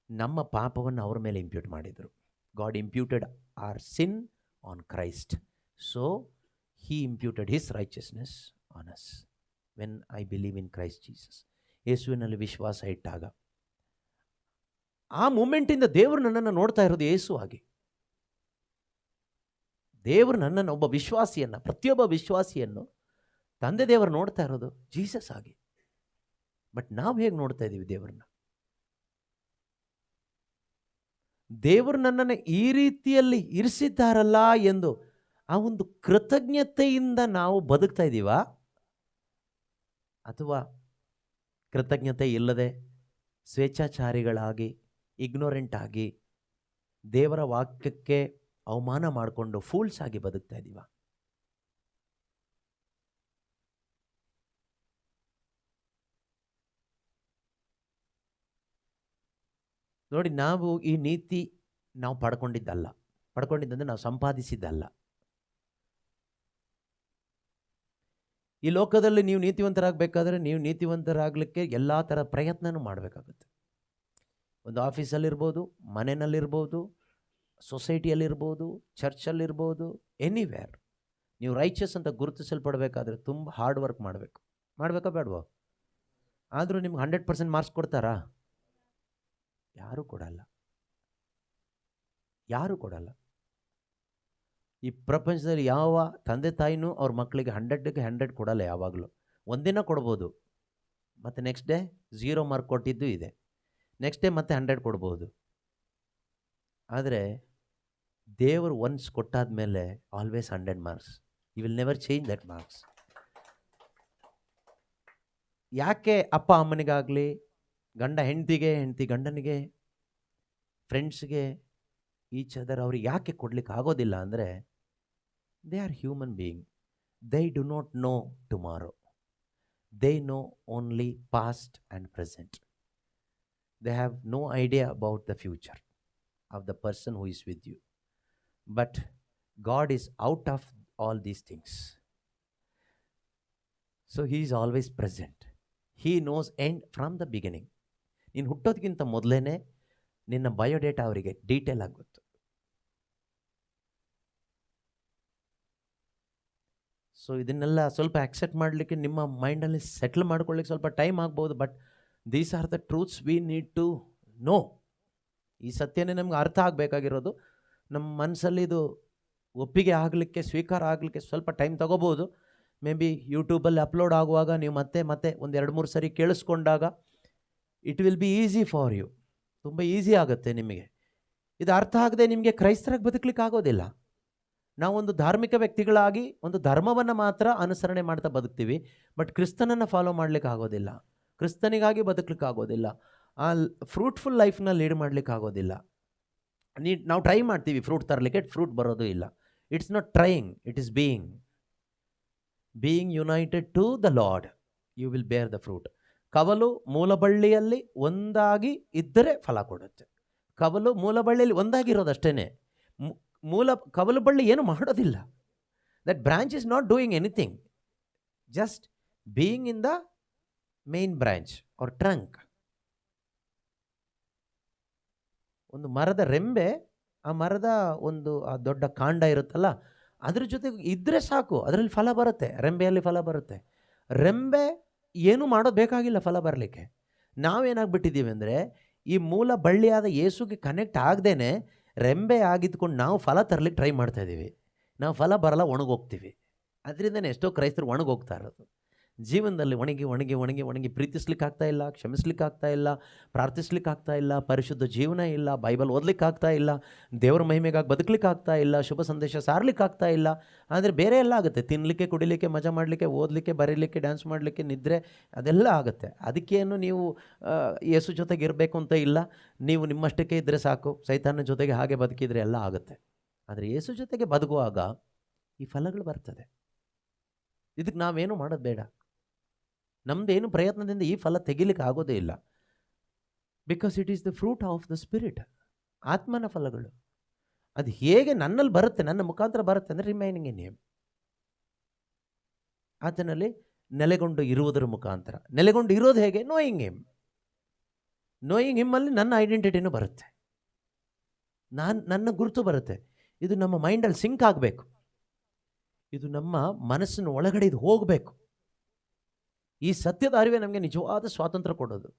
ನಮ್ಮ ಪಾಪವನ್ನು ಅವ್ರ ಮೇಲೆ ಇಂಪ್ಯೂಟ್ ಮಾಡಿದರು. God imputed our sin on Christ, so he imputed his righteousness on us when I believe in Christ Jesus. ಯೇಸುವಿನಲ್ಲಿ ವಿಶ್ವಾಸ ಇಟ್ಟಾಗ ಆ ಮೂಮೆಂಟಿಂದ ದೇವರು ನನ್ನನ್ನು ನೋಡ್ತಾ ಇರೋದು ಯೇಸು ಆಗಿ. ದೇವರು ನನ್ನನ್ನು, ಒಬ್ಬ ವಿಶ್ವಾಸಿಯನ್ನು, ಪ್ರತಿಯೊಬ್ಬ ವಿಶ್ವಾಸಿಯನ್ನು ತಂದೆ ದೇವರು ನೋಡ್ತಾ ಇರೋದು ಜೀಸಸ್ ಆಗಿ. ಬಟ್ ನಾವು ಹೇಗೆ ನೋಡ್ತಾ ಇದ್ದೀವಿ ದೇವರನ್ನ? ದೇವರು ನನ್ನನ್ನು ಈ ರೀತಿಯಲ್ಲಿ ಇರಿಸಿದ್ದಾರಲ್ಲ ಎಂದು ಆ ಒಂದು ಕೃತಜ್ಞತೆಯಿಂದ ನಾವು ಬದುಕ್ತಾ ಇದ್ದೀವಾ? ಅಥವಾ ಕೃತಜ್ಞತೆ ಇಲ್ಲದೆ ಸ್ವೇಚ್ಛಾಚಾರಿಗಳಾಗಿ, ಇಗ್ನೋರೆಂಟ್ ಆಗಿ, ದೇವರ ವಾಕ್ಯಕ್ಕೆ ಅವಮಾನ ಮಾಡಿಕೊಂಡು ಫೂಲ್ಸ್ ಆಗಿ ಬದುಕ್ತಾ ಇದ್ದೀವ? ನೋಡಿ, ನಾವು ಈ ನೀತಿ ನಾವು ಪಡ್ಕೊಂಡಿದ್ದಂದ್ರೆ ನಾವು ಸಂಪಾದಿಸಿದ್ದಲ್ಲ. ಈ ಲೋಕದಲ್ಲಿ ನೀವು ನೀತಿವಂತರಾಗಬೇಕಾದ್ರೆ, ನೀವು ನೀತಿವಂತರಾಗಲಿಕ್ಕೆ ಎಲ್ಲ ಥರ ಪ್ರಯತ್ನನೂ ಮಾಡಬೇಕಾಗುತ್ತೆ. ಒಂದು ಆಫೀಸಲ್ಲಿರ್ಬೋದು, ಮನೆಯಲ್ಲಿರ್ಬೋದು, ಸೊಸೈಟಿಯಲ್ಲಿರ್ಬೋದು, ಚರ್ಚಲ್ಲಿರ್ಬೋದು, ಎನಿವೇರ್ ನೀವು ರೈಚಸ್ ಅಂತ ಗುರುತಿಸಲ್ಪಡಬೇಕಾದ್ರೆ ತುಂಬ ಹಾರ್ಡ್ ವರ್ಕ್ ಮಾಡಬೇಕಾ ಬೇಡವಾ? ಆದರೂ ನಿಮ್ಗೆ 100% ಮಾರ್ಕ್ಸ್ ಕೊಡ್ತಾರಾ? ಯಾರೂ ಕೊಡಲ್ಲ. ಈ ಪ್ರಪಂಚದಲ್ಲಿ ಯಾವ ತಂದೆ ತಾಯಿನೂ ಅವ್ರ ಮಕ್ಕಳಿಗೆ 100ಕ್ಕೆ 100 ಕೊಡಲ್ಲ. ಯಾವಾಗಲೂ ಒಂದಿನ ಕೊಡ್ಬೋದು, ಮತ್ತು ನೆಕ್ಸ್ಟ್ ಡೇ 0 ಮಾರ್ಕ್ ಕೊಟ್ಟಿದ್ದು ಇದೆ, ನೆಕ್ಸ್ಟ್ ಡೇ ಮತ್ತೆ 100 ಕೊಡ್ಬೋದು. ಆದರೆ ದೇವರು ಒನ್ಸ್ ಕೊಟ್ಟಾದ ಮೇಲೆ always 100 marks. You will never change that marks. ಯಾಕೆ ಅಪ್ಪ ಅಮ್ಮನಿಗಾಗಲಿ, ಗಂಡ ಹೆಂಡತಿಗೆ, ಹೆಂಡತಿ ಗಂಡನಿಗೆ, ಫ್ರೆಂಡ್ಸ್ಗೆ, ಈಚ್ ಅದರ್ ಅವ್ರಿಗೆ ಯಾಕೆ ಕೊಡ್ಲಿಕ್ಕೆ ಆಗೋದಿಲ್ಲ ಅಂದರೆ, they are human being. They do not know tomorrow. They know only past and present. They have no idea about the future of the person who is with you. But God is out of all these things. So he is always present. He knows end from the beginning. ನೀನು ಹುಟ್ಟೋದಕ್ಕಿಂತ ಮೊದಲೇ ನಿನ್ನ biodata ಅವರಿಗೆ detail ಆಗಿ ಗೊತ್ತು. So ಇದನ್ನೆಲ್ಲ ಸ್ವಲ್ಪ accept ಮಾಡಲಿಕ್ಕೆ, ನಿಮ್ಮ ಮೈಂಡಲ್ಲಿ ಸೆಟ್ಲ್ ಮಾಡ್ಕೊಳ್ಳಿಕ್ಕೆ ಸ್ವಲ್ಪ ಟೈಮ್ ಆಗ್ಬೋದು. But these are the truths we need to know. ಈ ಸತ್ಯನೇ ನಮ್ಗೆ ಅರ್ಥ ಆಗಬೇಕಾಗಿರೋದು. ನಮ್ಮ ಮನಸ್ಸಲ್ಲಿ ಇದು ಒಪ್ಪಿಗೆ ಆಗಲಿಕ್ಕೆ, ಸ್ವೀಕಾರ ಆಗಲಿಕ್ಕೆ ಸ್ವಲ್ಪ ಟೈಮ್ ತಗೋಬೋದು. ಮೇ ಬಿ ಯೂಟ್ಯೂಬಲ್ಲಿ ಅಪ್ಲೋಡ್ ಆಗುವಾಗ ನೀವು ಮತ್ತೆ ಮತ್ತೆ ಒಂದು 2-3 ಸರಿ ಕೇಳಿಸ್ಕೊಂಡಾಗ it will be easy for you. ತುಂಬ ಈಸಿ ಆಗುತ್ತೆ ನಿಮಗೆ. ಇದು ಅರ್ಥ ಆಗದೆ ನಿಮಗೆ ಕ್ರೈಸ್ತರಾಗಿ ಬದುಕಲಿಕ್ಕೆ ಆಗೋದಿಲ್ಲ. ನಾವೊಂದು ಧಾರ್ಮಿಕ ವ್ಯಕ್ತಿಗಳಾಗಿ ಒಂದು ಧರ್ಮವನ್ನು ಮಾತ್ರ ಅನುಸರಣೆ ಮಾಡ್ತಾ ಬದುಕ್ತೀವಿ. ಬಟ್ ಕ್ರಿಸ್ತನನ್ನು ಫಾಲೋ ಮಾಡಲಿಕ್ಕೆ ಆಗೋದಿಲ್ಲ, ಕ್ರಿಸ್ತನಿಗಾಗಿ ಬದುಕಲಿಕ್ಕೆ ಆಗೋದಿಲ್ಲ, ಆ ಫ್ರೂಟ್ಫುಲ್ ಲೈಫ್ನ ಲೀಡ್ ಮಾಡಲಿಕ್ಕೆ ಆಗೋದಿಲ್ಲ. ನಾವು ಟ್ರೈ ಮಾಡ್ತೀವಿ ಫ್ರೂಟ್ ತರಲಿಕ್ಕೆ, ಫ್ರೂಟ್ ಬರೋದು ಇಲ್ಲ. It's not trying, it is being. Being united to the Lord, you will bear the fruit. ಕವಲು ಮೂಲಬಳ್ಳಿಯಲ್ಲಿ ಒಂದಾಗಿ ಇದ್ದರೆ ಫಲ ಕೊಡುತ್ತೆ. ಕವಲು ಮೂಲಬಳ್ಳಿಯಲ್ಲಿ ಒಂದಾಗಿರೋದಷ್ಟೇ. ಕವಲು ಬಳ್ಳಿ ಏನು ಮಾಡೋದಿಲ್ಲ. That branch is not doing anything, just being in the main branch or trunk. ಒಂದು ಮರದ ರೆಂಬೆ, ಆ ಮರದ ಒಂದು ಆ ದೊಡ್ಡ ಕಾಂಡ ಇರುತ್ತಲ್ಲ, ಅದ್ರ ಜೊತೆಗೆ ಇದ್ದರೆ ಸಾಕು, ಅದರಲ್ಲಿ ಫಲ ಬರುತ್ತೆ. ರೆಂಬೆಯಲ್ಲಿ ಫಲ ಬರುತ್ತೆ. ರೆಂಬೆ ಏನೂ ಮಾಡೋದು ಬೇಕಾಗಿಲ್ಲ ಫಲ ಬರಲಿಕ್ಕೆ. ನಾವೇನಾಗ್ಬಿಟ್ಟಿದ್ದೀವಿ ಅಂದರೆ, ಈ ಮೂಲ ಬಳ್ಳಿಯಾದ ಯೇಸುಗೆ ಕನೆಕ್ಟ್ ಆಗದೇನೆ ರೆಂಬೆ ಆಗಿದ್ಕೊಂಡು ನಾವು ಫಲ ತರಲಿಕ್ಕೆ ಟ್ರೈ ಮಾಡ್ತಾಯಿದ್ದೀವಿ. ನಾವು ಫಲ ಬರಲ್ಲ, ಒಣಗೋಗ್ತೀವಿ. ಅದರಿಂದನೇ ಎಷ್ಟೋ ಕ್ರೈಸ್ತರು ಒಣಗೋಗ್ತಾ ಇರೋದು. ಜೀವನದಲ್ಲಿ ಒಣಗಿ ಒಣಗಿ ಒಣಗಿ ಒಣಗಿ ಪ್ರೀತಿಸ್ಲಿಕ್ಕೆ ಆಗ್ತಾ ಇಲ್ಲ, ಕ್ಷಮಿಸ್ಲಿಕ್ಕೆ ಆಗ್ತಾ ಇಲ್ಲ, ಪ್ರಾರ್ಥಿಸ್ಲಿಕ್ಕೆ ಆಗ್ತಾ ಇಲ್ಲ, ಪರಿಶುದ್ಧ ಜೀವನ ಇಲ್ಲ, ಬೈಬಲ್ ಓದಲಿಕ್ಕೆ ಆಗ್ತಾ ಇಲ್ಲ, ದೇವರ ಮಹಿಮೆಗಾಗಿ ಬದುಕಲಿಕ್ಕೆ ಆಗ್ತಾ ಇಲ್ಲ, ಶುಭ ಸಂದೇಶ ಸಾರಲಿಕ್ಕೆ ಆಗ್ತಾ ಇಲ್ಲ. ಆದರೆ ಬೇರೆ ಎಲ್ಲ ಆಗುತ್ತೆ. ತಿನ್ನಲಿಕ್ಕೆ, ಕುಡಿಲಿಕ್ಕೆ, ಮಜಾ ಮಾಡಲಿಕ್ಕೆ, ಓದಲಿಕ್ಕೆ, ಬರೀಲಿಕ್ಕೆ, ಡ್ಯಾನ್ಸ್ ಮಾಡಲಿಕ್ಕೆ, ನಿದ್ರೆ, ಅದೆಲ್ಲ ಆಗುತ್ತೆ. ಅದಕ್ಕೇನು ನೀವು ಯೇಸು ಜೊತೆಗೆ ಇರಬೇಕು ಅಂತ ಇಲ್ಲ. ನೀವು ನಿಮ್ಮಷ್ಟಕ್ಕೆ ಇದ್ದರೆ ಸಾಕು. ಸೈತಾನ ಜೊತೆಗೆ ಹಾಗೆ ಬದುಕಿದರೆ ಎಲ್ಲ ಆಗುತ್ತೆ. ಆದರೆ ಯೇಸು ಜೊತೆಗೆ ಬದುಕುವಾಗ ಈ ಫಲಗಳು ಬರ್ತದೆ. ಇದಕ್ಕೆ ನಾವೇನು ಮಾಡೋದು ಬೇಡ. ನಮ್ಮದೇನು ಪ್ರಯತ್ನದಿಂದ ಈ ಫಲ ತೆಗಿಲಿಕ್ಕೆ ಆಗೋದೇ ಇಲ್ಲ. Because it is the fruit of the spirit. ಆತ್ಮನ ಫಲಗಳು ಅದು ಹೇಗೆ ನನ್ನಲ್ಲಿ ಬರುತ್ತೆ, ನನ್ನ ಮುಖಾಂತರ ಬರುತ್ತೆ ಅಂದರೆ ರಿಮೈನಿಂಗ್ ಇನ್ ಹಿಮ್, ಆತನಲ್ಲಿ ನೆಲೆಗೊಂಡು ಇರುವುದರ ಮುಖಾಂತರ. ನೆಲೆಗೊಂಡು ಇರೋದು ಹೇಗೆ? Knowing him. ನೋಯಿಂಗ್ ಹಿಮ್ಮಲ್ಲಿ ನನ್ನ ಐಡೆಂಟಿಟಿನೂ ಬರುತ್ತೆ, ನನ್ನ ಗುರುತು ಬರುತ್ತೆ. ಇದು ನಮ್ಮ ಮೈಂಡಲ್ಲಿ ಸಿಂಕ್ ಆಗಬೇಕು. ಇದು ನಮ್ಮ ಮನಸ್ಸಿನ ಒಳಗಡೆ ಇದು ಹೋಗಬೇಕು. ಈ ಸತ್ಯದ ಅರಿವೇ ನಮಗೆ ನಿಜವಾದ ಸ್ವಾತಂತ್ರ್ಯ ಕೊಡೋದು.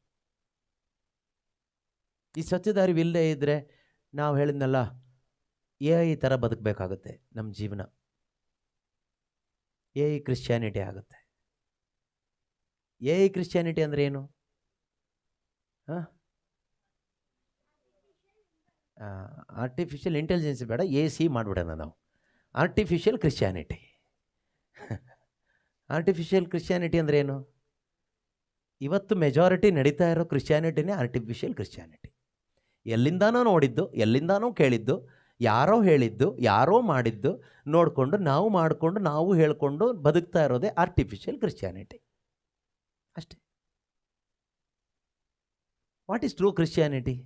ಈ ಸತ್ಯದ ಅರಿವು ಇಲ್ಲದೆ ಇದ್ದರೆ ನಾವು ಹೇಳಿದ್ನಲ್ಲ, ಈ ಥರ ಬದುಕಬೇಕಾಗುತ್ತೆ ನಮ್ಮ ಜೀವನ. ಕ್ರಿಶ್ಚಿಯಾನಿಟಿ ಆಗುತ್ತೆ. ಕ್ರಿಶ್ಚಿಯಾನಿಟಿ ಅಂದರೆ ಏನು? ಆರ್ಟಿಫಿಷಿಯಲ್ ಇಂಟೆಲಿಜೆನ್ಸ್ ಬೇಡ, AC ಮಾಡಿಬಿಡೋಣ ನಾವು. Artificial Christianity. ಆರ್ಟಿಫಿಷಿಯಲ್ ಕ್ರಿಶ್ಚಿಯಾನಿಟಿ ಅಂದರೆ ಏನು? ಇವತ್ತು ಮೆಜಾರಿಟಿ ನಡೀತಾ ಇರೋ ಕ್ರಿಶ್ಚಿಯಾನಿಟಿನೇ ಆರ್ಟಿಫಿಷಿಯಲ್ ಕ್ರಿಶ್ಚಿಯಾನಿಟಿ. ಎಲ್ಲಿಂದಾನೋ ನೋಡಿದ್ದು, ಎಲ್ಲಿಂದಾನೋ ಕೇಳಿದ್ದು, ಯಾರೋ ಹೇಳಿದ್ದು, ಯಾರೋ ಮಾಡಿದ್ದು ನೋಡಿಕೊಂಡು ನಾವು ಮಾಡಿಕೊಂಡು ನಾವು ಹೇಳಿಕೊಂಡು ಬದುಕ್ತಾ ಇರೋದೇ ಆರ್ಟಿಫಿಷಿಯಲ್ ಕ್ರಿಶ್ಚಿಯಾನಿಟಿ ಅಷ್ಟೇ. What is true Christianity?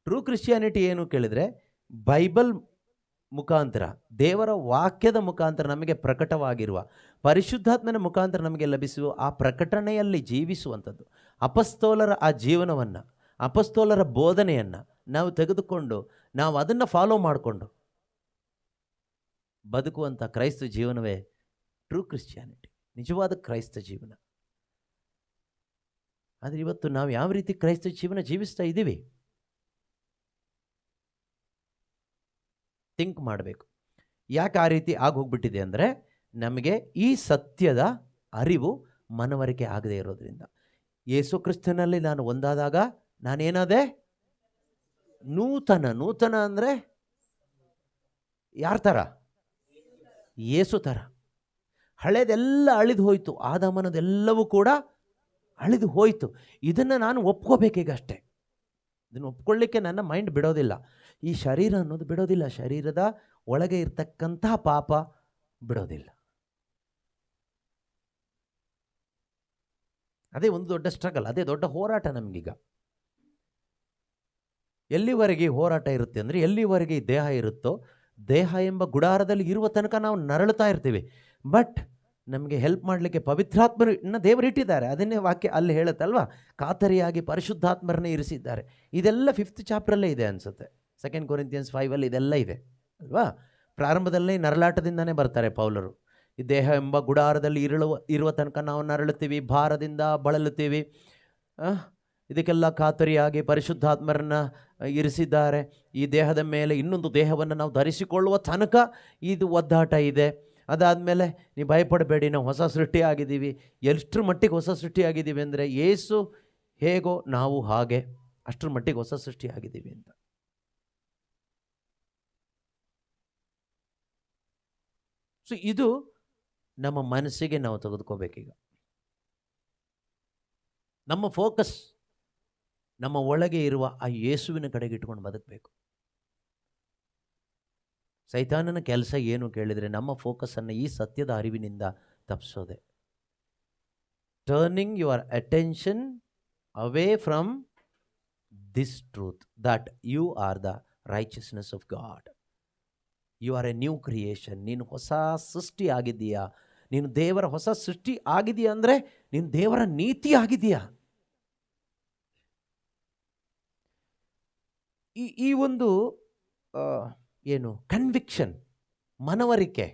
True Christianity ಏನು ಕೇಳಿದರೆ, ಬೈಬಲ್ ಮುಖಾಂತರ, ದೇವರ ವಾಕ್ಯದ ಮುಖಾಂತರ ನಮಗೆ ಪ್ರಕಟವಾಗಿರುವ, ಪರಿಶುದ್ಧಾತ್ಮನ ಮುಖಾಂತರ ನಮಗೆ ಲಭಿಸುವ ಆ ಪ್ರಕಟಣೆಯಲ್ಲಿ ಜೀವಿಸುವಂಥದ್ದು. ಅಪಸ್ತೋಲರ ಆ ಜೀವನವನ್ನು, ಅಪಸ್ತೋಲರ ಬೋಧನೆಯನ್ನು ನಾವು ತೆಗೆದುಕೊಂಡು ನಾವು ಅದನ್ನು ಫಾಲೋ ಮಾಡಿಕೊಂಡು ಬದುಕುವಂಥ ಕ್ರೈಸ್ತ ಜೀವನವೇ ಟ್ರೂ ಕ್ರಿಶ್ಚಿಯಾನಿಟಿ, ನಿಜವಾದ ಕ್ರೈಸ್ತ ಜೀವನ. ಆದರೆ ಇವತ್ತು ನಾವು ಯಾವ ರೀತಿ ಕ್ರೈಸ್ತ ಜೀವನ ಜೀವಿಸ್ತಾ ಇದ್ದೀವಿ? ಥಿಂಕ್ ಮಾಡಬೇಕು. ಯಾಕೆ ಆ ರೀತಿ ಆಗೋಗ್ಬಿಟ್ಟಿದೆ ಅಂದರೆ, ನಮಗೆ ಈ ಸತ್ಯದ ಅರಿವು ಮನವರಿಕೆ ಆಗದೇ ಇರೋದ್ರಿಂದ. ಯೇಸು ಕ್ರಿಸ್ತನಲ್ಲಿ ನಾನು ಒಂದಾದಾಗ ನಾನೇನಾದೆ? ನೂತನ. ನೂತನ ಅಂದರೆ ಯಾರ ಥರ? ಯೇಸು ಥರ. ಹಳೇದೆಲ್ಲ ಅಳಿದು ಹೋಯಿತು. ಆದಾಮನದೆಲ್ಲವೂ ಕೂಡ ಅಳಿದು ಹೋಯಿತು. ಇದನ್ನು ನಾನು ಒಪ್ಕೋಬೇಕೀಗ ಅಷ್ಟೇ. ಇದನ್ನು ಒಪ್ಕೊಳ್ಳಿಕ್ಕೆ ನನ್ನ ಮೈಂಡ್ ಬಿಡೋದಿಲ್ಲ. ಈ ಶರೀರ ಅನ್ನೋದು ಬಿಡೋದಿಲ್ಲ. ಶರೀರದ ಒಳಗೆ ಇರ್ತಕ್ಕಂತಹ ಪಾಪ ಬಿಡೋದಿಲ್ಲ. ಅದೇ ಒಂದು ದೊಡ್ಡ ಸ್ಟ್ರಗಲ್, ಅದೇ ದೊಡ್ಡ ಹೋರಾಟ ನಮಗೀಗ. ಎಲ್ಲಿವರೆಗೆ ಹೋರಾಟ ಇರುತ್ತೆ ಅಂದರೆ, ಎಲ್ಲಿವರೆಗೆ ಈ ದೇಹ ಇರುತ್ತೋ, ದೇಹ ಎಂಬ ಗುಡಾರದಲ್ಲಿ ಇರುವ ತನಕ ನಾವು ನರಳುತ್ತಾ ಇರ್ತೀವಿ. ಬಟ್ ನಮಗೆ ಹೆಲ್ಪ್ ಮಾಡಲಿಕ್ಕೆ ಪವಿತ್ರಾತ್ಮರನ್ನ ದೇವರು ಇಟ್ಟಿದ್ದಾರೆ. ಅದನ್ನೇ ವಾಕ್ಯ ಅಲ್ಲಿ ಹೇಳುತ್ತಲ್ವಾ, ಖಾತರಿಯಾಗಿ ಪರಿಶುದ್ಧಾತ್ಮರನ್ನೇ ಇರಿಸಿದ್ದಾರೆ. ಇದೆಲ್ಲ 5th ಚಾಪ್ಟ್ರಲ್ಲೇ ಇದೆ ಅನಿಸುತ್ತೆ. 2 Corinthians 5 ಇದೆಲ್ಲ ಇದೆ ಅಲ್ವಾ. ಪ್ರಾರಂಭದಲ್ಲೇ ನರಳಾಟದಿಂದನೇ ಬರ್ತಾರೆ ಪೌಲರು. ಈ ದೇಹ ಎಂಬ ಗುಡಾರದಲ್ಲಿ ಇರುವ ತನಕ ನಾವು ನರಳುತ್ತೀವಿ, ಭಾರದಿಂದ ಬಳಲುತ್ತೀವಿ. ಇದಕ್ಕೆಲ್ಲ ಖಾತರಿಯಾಗಿ ಪರಿಶುದ್ಧಾತ್ಮರನ್ನ ಇರಿಸಿದ್ದಾರೆ. ಈ ದೇಹದ ಮೇಲೆ ಇನ್ನೊಂದು ದೇಹವನ್ನು ನಾವು ಧರಿಸಿಕೊಳ್ಳುವ ತನಕ ಇದು ಒದ್ದಾಟ ಇದೆ. ಅದಾದಮೇಲೆ ನೀವು ಭಯಪಡಬೇಡಿ, ನಾವು ಹೊಸ ಸೃಷ್ಟಿಯಾಗಿದ್ದೀವಿ. ಎಷ್ಟರ ಮಟ್ಟಿಗೆ ಹೊಸ ಸೃಷ್ಟಿಯಾಗಿದ್ದೀವಿ ಅಂದರೆ, ಯೇಸು ಹೇಗೋ ನಾವು ಹಾಗೆ, ಅಷ್ಟರ ಮಟ್ಟಿಗೆ ಹೊಸ ಸೃಷ್ಟಿಯಾಗಿದ್ದೀವಿ ಅಂತ. ಸೊ ಇದು ನಮ್ಮ ಮನಸ್ಸಿಗೆ ನಾವು ತೆಗೆದುಕೋಬೇಕೀಗ. ನಮ್ಮ ಫೋಕಸ್ ನಮ್ಮ ಒಳಗೆ ಇರುವ ಆ ಯೇಸುವಿನ ಕಡೆಗೆ ಇಟ್ಕೊಂಡು ಬದುಕಬೇಕು. ಸೈತಾನನ ಕೆಲಸ ಏನು ಕೇಳಿದರೆ, ನಮ್ಮ ಫೋಕಸನ್ನು ಈ ಸತ್ಯದ ಅರಿವಿನಿಂದ ತಪ್ಪಿಸೋದೆ. Turning your attention away from this truth that you are the righteousness of God. You are a new creation. ನೀನು ಹೊಸ ಸೃಷ್ಟಿ ಆಗಿದ್ದೀಯಾ. ನೀನು ದೇವರ ಹೊಸ ಸೃಷ್ಟಿ ಆಗಿದೆಯಾ ಅಂದರೆ ನೀನು ದೇವರ ನೀತಿ ಆಗಿದೆಯಾ. ಈ ಒಂದು ಏನು ಕನ್ವಿಕ್ಷನ್, ಮನವರಿಕೆ,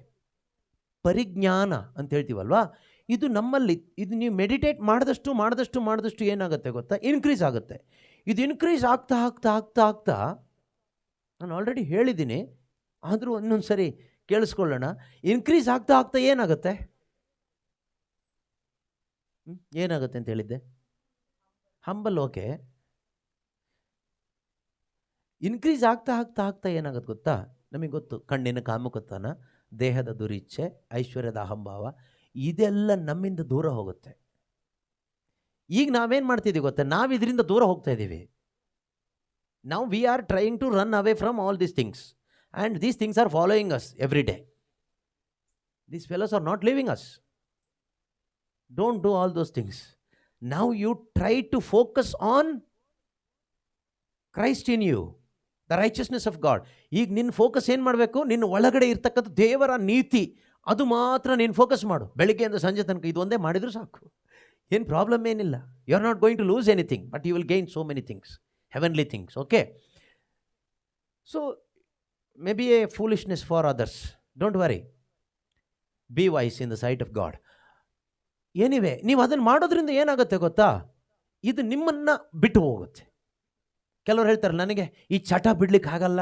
ಪರಿಜ್ಞಾನ ಅಂತ ಹೇಳ್ತೀವಲ್ವಾ, ಇದು ನಮ್ಮಲ್ಲಿ, ಇದು ನೀವು ಮೆಡಿಟೇಟ್ ಮಾಡಿದಷ್ಟು ಏನಾಗುತ್ತೆ ಗೊತ್ತಾ, ಇನ್ಕ್ರೀಸ್ ಆಗುತ್ತೆ. ಇದು ಇನ್ಕ್ರೀಸ್ ಆಗ್ತಾ ಆಗ್ತಾ ಆಗ್ತಾ ಆಗ್ತಾ ನಾನು ಆಲ್ರೆಡಿ ಹೇಳಿದ್ದೀನಿ, ಆದರೂ ಇನ್ನೊಂದು ಸರಿ ಕೇಳಿಸ್ಕೊಳ್ಳೋಣ. ಇನ್ಕ್ರೀಸ್ ಆಗ್ತಾ ಆಗ್ತಾ ಏನಾಗುತ್ತೆ ಅಂತ ಹೇಳಿದ್ದೆ? ಹಂಬಲ್. ಓಕೆ. ಇನ್ಕ್ರೀಸ್ ಆಗ್ತಾ ಆಗ್ತಾ ಆಗ್ತಾ ಏನಾಗುತ್ತೆ ಗೊತ್ತಾ, ನಮಗೆ ಗೊತ್ತು, ಕಣ್ಣಿನ ಕಾಮುಕತನ, ದೇಹದ ದುರಿಚ್ಛೆ, ಐಶ್ವರ್ಯದ ಅಹಂಭಾವ, ಇದೆಲ್ಲ ನಮ್ಮಿಂದ ದೂರ ಹೋಗುತ್ತೆ. ಈಗ ನಾವೇನು ಮಾಡ್ತಿದ್ದೀವಿ ಗೊತ್ತಾ, ನಾವು ಇದರಿಂದ ದೂರ ಹೋಗ್ತಾ ಇದ್ದೀವಿ. ನಾವು we are trying to run away from all these things and these things are following us every day. These fellows are not living us. Don't do all those things. Now you try to focus on Christ in you, the righteousness of God. ಈಗ ನಿನ್ನ focus ಏನು ಮಾಡಬೇಕು, ನಿನ್ನ ಒಳಗಡೆ ಇರ್ತಕ್ಕಂಥ ದೇವರ ನೀತಿ, ಅದು ಮಾತ್ರ ನೀನು ಫೋಕಸ್ ಮಾಡು. ಬೆಳಗ್ಗೆಯಿಂದ ಸಂಜೆ ತನಕ ಇದು ಒಂದೇ ಮಾಡಿದರೂ ಸಾಕು, ಏನು ಪ್ರಾಬ್ಲಮ್ ಏನಿಲ್ಲ. You are not going to lose anything, but you will gain so many things, heavenly things. Okay. So may be a foolishness for others, don't worry, be wise in the sight of God. Anyway, ನೀವು ಅದನ್ನು ಮಾಡೋದ್ರಿಂದ ಏನಾಗುತ್ತೆ ಗೊತ್ತಾ, ಇದು ನಿಮ್ಮನ್ನು ಬಿಟ್ಟು ಹೋಗುತ್ತೆ. ಕೆಲವ್ರು ಹೇಳ್ತಾರೆ, ನನಗೆ ಈ ಚಟ ಬಿಡ್ಲಿಕ್ಕೆ ಆಗಲ್ಲ,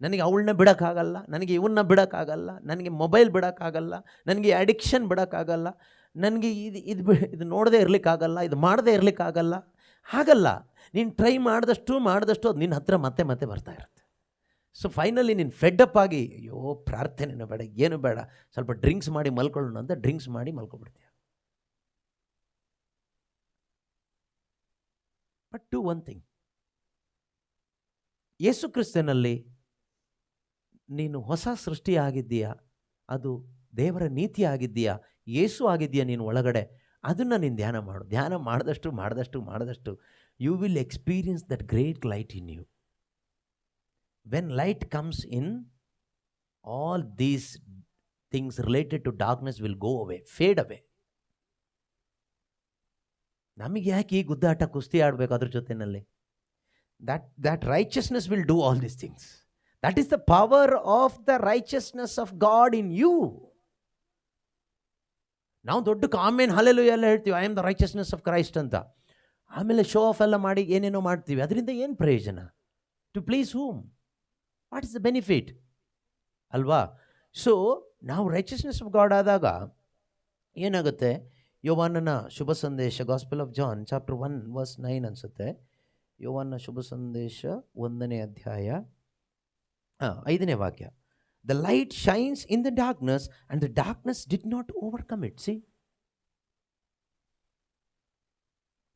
ನನಗೆ ಅವಳನ್ನ ಬಿಡೋಕ್ಕಾಗಲ್ಲ, ನನಗೆ ಇವನ್ನ ಬಿಡೋಕ್ಕಾಗಲ್ಲ, ನನಗೆ ಮೊಬೈಲ್ ಬಿಡೋಕ್ಕಾಗಲ್ಲ, ನನಗೆ ಅಡಿಕ್ಷನ್ ಬಿಡೋಕ್ಕಾಗಲ್ಲ, ನನಗೆ ಇದು ನೋಡದೇ ಇರಲಿಕ್ಕಾಗಲ್ಲ, ಇದು ಮಾಡದೇ ಇರಲಿಕ್ಕಾಗಲ್ಲ. ಹಾಗಲ್ಲ, ನೀನು ಟ್ರೈ ಮಾಡಿದಷ್ಟು ಅದು ನಿನ್ನ ಹತ್ರ ಮತ್ತೆ ಮತ್ತೆ ಬರ್ತಾ ಇರುತ್ತೆ. ಸೊ ಫೈನಲಿ ನೀನು ಫೆಡ್ಅಪ್ ಆಗಿ, ಅಯ್ಯೋ ಪ್ರಾರ್ಥನೆನೂ ಬೇಡ, ಏನು ಬೇಡ, ಸ್ವಲ್ಪ ಡ್ರಿಂಕ್ಸ್ ಮಾಡಿ ಮಲ್ಕೊಳ್ಳೋಣ ಅಂತ ಡ್ರಿಂಕ್ಸ್ ಮಾಡಿ ಮಲ್ಕೊಬಿಡ್ತೀಯ. ಬಟ್ ಡೂ ಒನ್ ಥಿಂಗ್, ಯೇಸು ಕ್ರಿಸ್ತನಲ್ಲಿ ನೀನು ಹೊಸ ಸೃಷ್ಟಿ ಆಗಿದ್ದೀಯಾ, ಅದು ದೇವರ ನೀತಿ ಆಗಿದ್ದೀಯಾ, ಯೇಸು ಆಗಿದ್ದೀಯಾ ನೀನು ಒಳಗಡೆ, ಅದನ್ನು ನೀನು ಧ್ಯಾನ ಮಾಡು. ಧ್ಯಾನ ಮಾಡಿದಷ್ಟು you will experience that great light in you. When light comes in, all these things related to darkness will go away, fade away. ನಮಗೆ ಯಾಕೆ ಈ ಗುದ್ದಾಟ ಕುಸ್ತಿ ಆಡಬೇಕು ಅದ್ರ ಜೊತೆಯಲ್ಲಿ? That righteousness will do all these things. That is the power of the righteousness of God in you. ನಾವು ದೊಡ್ಡ amen hallelujah ಎಲ್ಲ ಹೇಳ್ತೀವಿ, I am the righteousness of Christ ಅಂತ. ಆಮೇಲೆ ಶೋ ಆಫ್ ಎಲ್ಲ ಮಾಡಿ ಏನೇನೋ ಮಾಡ್ತೀವಿ. ಅದರಿಂದ ಏನು ಪ್ರಯೋಜನ? To please whom? What is the benefit ಅಲ್ವಾ? ಸೊ ನಾವು ರೈಚಸ್ನೆಸ್ ಆಫ್ ಗಾಡ್ ಆದಾಗ ಏನಾಗುತ್ತೆ? ಯೋವಾನನ ಶುಭ ಸಂದೇಶ, gospel of John chapter 1 verse 9 ಅನಿಸುತ್ತೆ. ಯೋವಾನನ ಶುಭ ಸಂದೇಶ 1ನೇ ಅಧ್ಯಾಯ 5ನೇ ವಾಕ್ಯ. The light shines in the darkness and the darkness did not overcome it. See?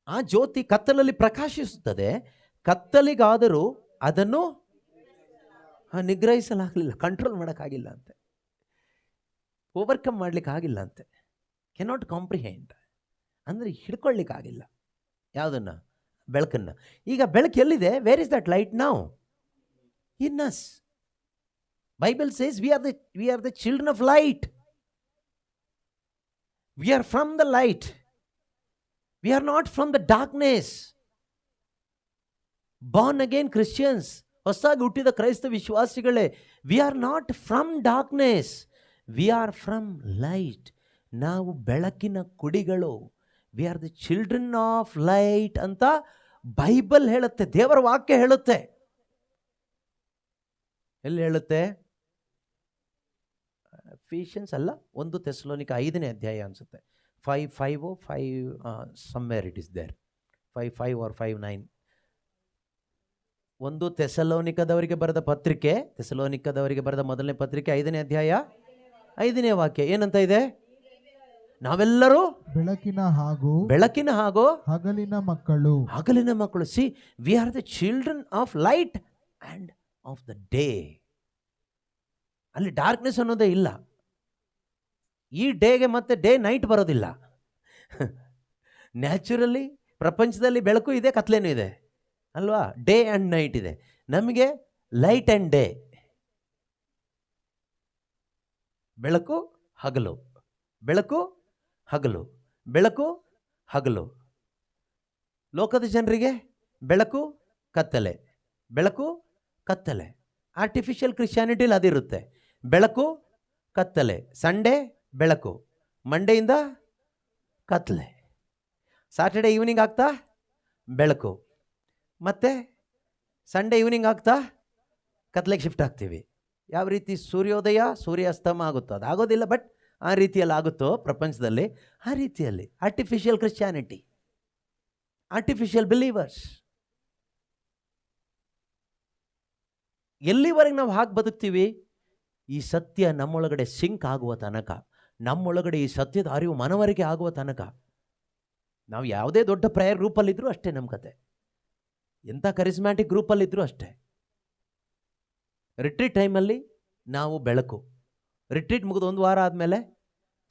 ಆ ಜ್ಯೋತಿ ಕತ್ತಲಲ್ಲಿ ಪ್ರಕಾಶಿಸುತ್ತದೆ, ಕತ್ತಲಿಗಾದರೂ ಅದನ್ನು ನಿಗ್ರಹಿಸಲಾಗಲಿಲ್ಲ, ಕಂಟ್ರೋಲ್ ಮಾಡೋಕ್ಕಾಗಿಲ್ಲ ಅಂತೆ, ಓವರ್ಕಮ್ ಮಾಡಲಿಕ್ಕಾಗಿಲ್ಲ ಅಂತೆ. ಕೆನಾಟ್ ಕಾಂಪ್ರಿಹೆಂಡ್ ಅಂದರೆ ಹಿಡ್ಕೊಳ್ಳಿಕ್ಕಾಗಿಲ್ಲ ಯಾವುದನ್ನು, ಬೆಳಕನ್ನು. ಈಗ ಬೆಳಕು ಎಲ್ಲಿದೆ? Where is that light now? In us. Bible says we are the children of light. We are from the light. We are not from the darkness. Born again Christians, ಹೊಸದಾಗಿ ಹುಟ್ಟಿದ ಕ್ರೈಸ್ತ ವಿಶ್ವಾಸಿಗಳೇ, we are not from darkness, we are from light. ನಾವು ಬೆಳಕಿನ ಕುಡಿಗಳು. We are the children of light ಅಂತ Bible ಹೇಳುತ್ತೆ, ದೇವರ ವಾಕ್ಯ ಹೇಳುತ್ತೆ. ಎಲ್ಲಿ ಹೇಳುತ್ತೆ? ಎಫಿಷಿಯನ್ಸ್ ಅಲ್ಲ, 1 ಥೆಸಲೋನಿಕ 5ನೇ ಅಧ್ಯಾಯ ಅನಿಸುತ್ತೆ. 5 somewhere it is there, 5 or 5:9. 1 ಥೆಸಲೋನಿಕದವರಿಗೆ ಬರೆದ ಪತ್ರಿಕೆ, ಥೆಸಲೋನಿಕದವರಿಗೆ ಬರೆದ ಮೊದಲನೇ ಪತ್ರಿಕೆ 5ನೇ ಅಧ್ಯಾಯ 5ನೇ ವಾಕ್ಯ ಏನಂತ ಇದೆ? ನಾವೆಲ್ಲರೂ ಬೆಳಕಿನ ಹಾಗೂ ಹಗಲಿನ ಮಕ್ಕಳು. C, V are the children of light and of the day. ಅಲ್ಲಿ ಡಾರ್ಕ್ನೆಸ್ ಅನ್ನೋದೇ ಇಲ್ಲ. ಈ ಡೇಗೆ ಮತ್ತೆ ಡೇ ನೈಟ್ ಬರೋದಿಲ್ಲ. ನ್ಯಾಚುರಲಿ ಪ್ರಪಂಚದಲ್ಲಿ ಬೆಳಕು ಇದೆ, ಕತ್ಲೇನೂ ಇದೆ ಅಲ್ವಾ? ಡೇ ಆ್ಯಂಡ್ ನೈಟ್ ಇದೆ. ನಮಗೆ ಲೈಟ್ ಆ್ಯಂಡ್ ಡೇ, ಬೆಳಕು ಹಗಲು, ಬೆಳಕು ಹಗಲು, ಬೆಳಕು ಹಗಲು. ಲೋಕದ ಜನರಿಗೆ ಬೆಳಕು ಕತ್ತಲೆ, ಬೆಳಕು ಕತ್ತಲೆ. ಆರ್ಟಿಫಿಷಿಯಲ್ ಕ್ರಿಶ್ಚಿಯಾನಿಟಿಲಿ ಅದಿರುತ್ತೆ, ಬೆಳಕು ಕತ್ತಲೆ. ಸಂಡೇ ಬೆಳಕು, ಮಂಡೆಯಿಂದ ಕತ್ತಲೆ. ಸಾಟರ್ಡೆ ಈವ್ನಿಂಗ್ ಆಗ್ತಾ ಬೆಳಕು, ಮತ್ತು ಸಂಡೇ ಈವ್ನಿಂಗ್ ಆಗ್ತಾ ಕತ್ಲೆಗೆ ಶಿಫ್ಟ್ ಆಗ್ತೀವಿ. ಯಾವ ರೀತಿ ಸೂರ್ಯೋದಯ ಸೂರ್ಯಾಸ್ತಮ ಆಗುತ್ತೋ ಅದು ಆಗೋದಿಲ್ಲ, ಬಟ್ ಆ ರೀತಿಯಲ್ಲಿ ಆಗುತ್ತೋ ಪ್ರಪಂಚದಲ್ಲಿ, ಆ ರೀತಿಯಲ್ಲಿ ಆರ್ಟಿಫಿಷಿಯಲ್ ಕ್ರಿಶ್ಚಿಯಾನಿಟಿ, ಆರ್ಟಿಫಿಷಿಯಲ್ ಬಿಲೀವರ್ಸ್. ಎಲ್ಲಿವರೆಗೆ ನಾವು ಹಾಗೆ ಬದುಕ್ತೀವಿ? ಈ ಸತ್ಯ ನಮ್ಮೊಳಗಡೆ ಸಿಂಕ್ ಆಗುವ ತನಕ, ನಮ್ಮೊಳಗಡೆ ಈ ಸತ್ಯದ ಅರಿವು ಮನವರಿಕೆ ಆಗುವ ತನಕ. ನಾವು ಯಾವುದೇ ದೊಡ್ಡ ಪ್ರೇಯರ್ ಗ್ರೂಪಲ್ಲಿದ್ದರೂ ಅಷ್ಟೇ ನಮ್ಮ ಕತೆ, ಎಂಥ ಕರಿಸ್ಮ್ಯಾಟಿಕ್ ಗ್ರೂಪಲ್ಲಿದ್ದರೂ ಅಷ್ಟೇ. ರಿಟ್ರೀಟ್ ಟೈಮಲ್ಲಿ ನಾವು ಬೆಳಕು. ರಿಟ್ರೀಟ್ ಮುಗಿದು 1 ವಾರ ಆದಮೇಲೆ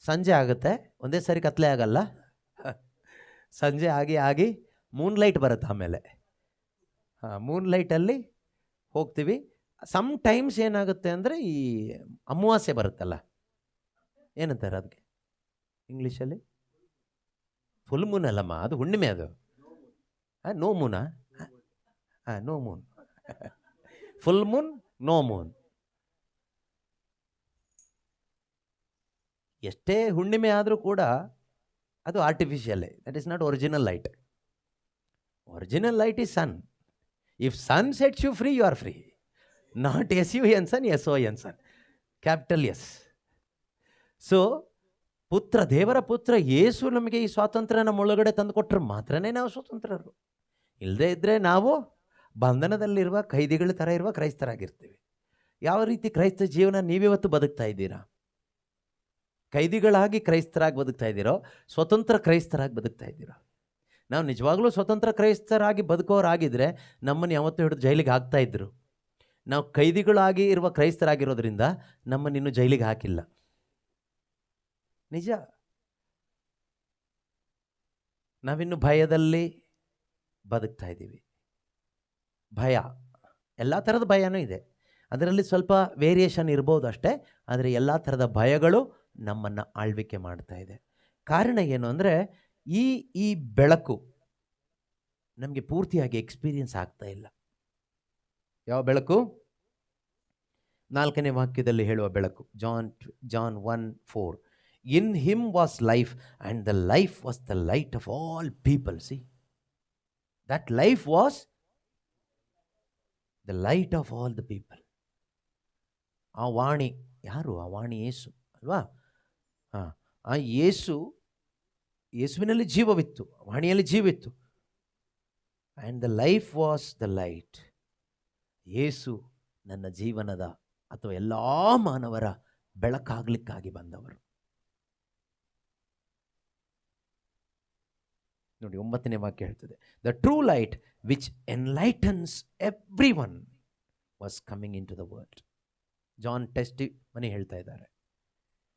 ಸಂಜೆ ಆಗುತ್ತೆ, ಒಂದೇ ಸಾರಿ ಕತ್ಲೆ ಆಗಲ್ಲ, ಸಂಜೆ ಆಗಿ ಮೂನ್ ಲೈಟ್ ಬರುತ್ತೆ. ಆಮೇಲೆ ಮೂನ್ ಲೈಟಲ್ಲಿ ಹೋಗ್ತೀವಿ. ಸಮ್ ಟೈಮ್ಸ್ ಏನಾಗುತ್ತೆ ಅಂದರೆ ಈ ಅಮಾವಾಸ್ಯೆ ಬರುತ್ತಲ್ಲ, ಏನಂತಾರೆ ಅದಕ್ಕೆ ಇಂಗ್ಲೀಷಲ್ಲಿ? ಫುಲ್ ಮೂನ್ ಅಲ್ಲಮ್ಮ, ಅದು ಹುಣ್ಣಿಮೆ. ಅದು ನೋ ಮೂನಾ? No moon. Full moon, no moon. ಎಷ್ಟೇ ಹುಣ್ಣಿಮೆ ಆದರೂ ಕೂಡ ಅದು ಆರ್ಟಿಫಿಷಿಯಲ್ಲೇ. That is not original light. Original light is sun. If sun sets you free, you are free. Not SUN sun, SON son, capital S. So ಪುತ್ರ, ದೇವರ ಪುತ್ರ ಯೇಸು ನಮಗೆ ಈ ಸ್ವಾತಂತ್ರ್ಯ ನಮ್ಮೊಳಗಡೆ ತಂದುಕೊಟ್ರೆ ಮಾತ್ರನೇ ನಾವು ಸ್ವತಂತ್ರರು. ಇಲ್ಲದೇ ಇದ್ದರೆ ನಾವು ಬಂಧನದಲ್ಲಿರುವ ಕೈದಿಗಳ ಥರ ಇರುವ ಕ್ರೈಸ್ತರಾಗಿರ್ತೀವಿ. ಯಾವ ರೀತಿ ಕ್ರೈಸ್ತ ಜೀವನ ನೀವಿವತ್ತು ಬದುಕ್ತಾ ಇದ್ದೀರಾ? ಕೈದಿಗಳಾಗಿ ಕ್ರೈಸ್ತರಾಗಿ ಬದುಕ್ತಾ ಇದ್ದೀರೋ, ಸ್ವತಂತ್ರ ಕ್ರೈಸ್ತರಾಗಿ ಬದುಕ್ತಾ ಇದ್ದೀರೋ? ನಾವು ನಿಜವಾಗ್ಲೂ ಸ್ವತಂತ್ರ ಕ್ರೈಸ್ತರಾಗಿ ಬದುಕೋರಾಗಿದ್ದರೆ ನಮ್ಮನ್ನು ಯಾವತ್ತೂ ಹಿಡಿದು ಜೈಲಿಗೆ ಹಾಕ್ತಾ ಇದ್ದರು. ನಾವು ಕೈದಿಗಳಾಗಿ ಇರುವ ಕ್ರೈಸ್ತರಾಗಿರೋದ್ರಿಂದ ನಮ್ಮನ್ನಿನ್ನೂ ಜೈಲಿಗೆ ಹಾಕಿಲ್ಲ. ನಿಜ. ನಾವಿನ್ನು ಭಯದಲ್ಲಿ ಬದುಕ್ತಾ ಇದ್ದೀವಿ. ಭಯ, ಎಲ್ಲ ಥರದ ಭಯನೂ ಇದೆ. ಅದರಲ್ಲಿ ಸ್ವಲ್ಪ ವೇರಿಯೇಷನ್ ಇರ್ಬೋದು ಅಷ್ಟೇ, ಆದರೆ ಎಲ್ಲ ಥರದ ಭಯಗಳು ನಮ್ಮನ್ನು ಆಳ್ವಿಕೆ ಮಾಡ್ತಾ ಇದೆ. ಕಾರಣ ಏನು ಅಂದರೆ ಈ ಬೆಳಕು ನಮಗೆ ಪೂರ್ತಿಯಾಗಿ ಎಕ್ಸ್ಪೀರಿಯನ್ಸ್ ಆಗ್ತಾ ಇಲ್ಲ. ಯಾವ ಬೆಳಕು? 4ನೇ ವಾಕ್ಯದಲ್ಲಿ ಹೇಳುವ ಬೆಳಕು. John 1:4, in him was life and the life was the light of all people. See, that life was the light of all the people. ಆ ವಾಣಿ ಯಾರು? ಆ ವಾಣಿ ಯೇಸು ಅಲ್ವಾ? ಆ ಯೇಸುವಿನಲ್ಲಿ ಜೀವವಿತ್ತು, ವಾಣಿಯಲ್ಲಿ ಜೀವಿತ್ತು. And the life was the light. Yesu ನನ್ನ ಜೀವನದ ಅಥವಾ ಎಲ್ಲ ಮಾನವರ ಬೆಳಕಾಗಲಿಕ್ಕಾಗಿ ಬಂದವರು. ನೋಡಿ 9ನೇ ವಾಕ್ಯ ಹೇಳ್ತದೆ, the true light which enlightens every one was coming into the world. John testimony ಹೇಳ್ತಾ ಇದ್ದಾರೆ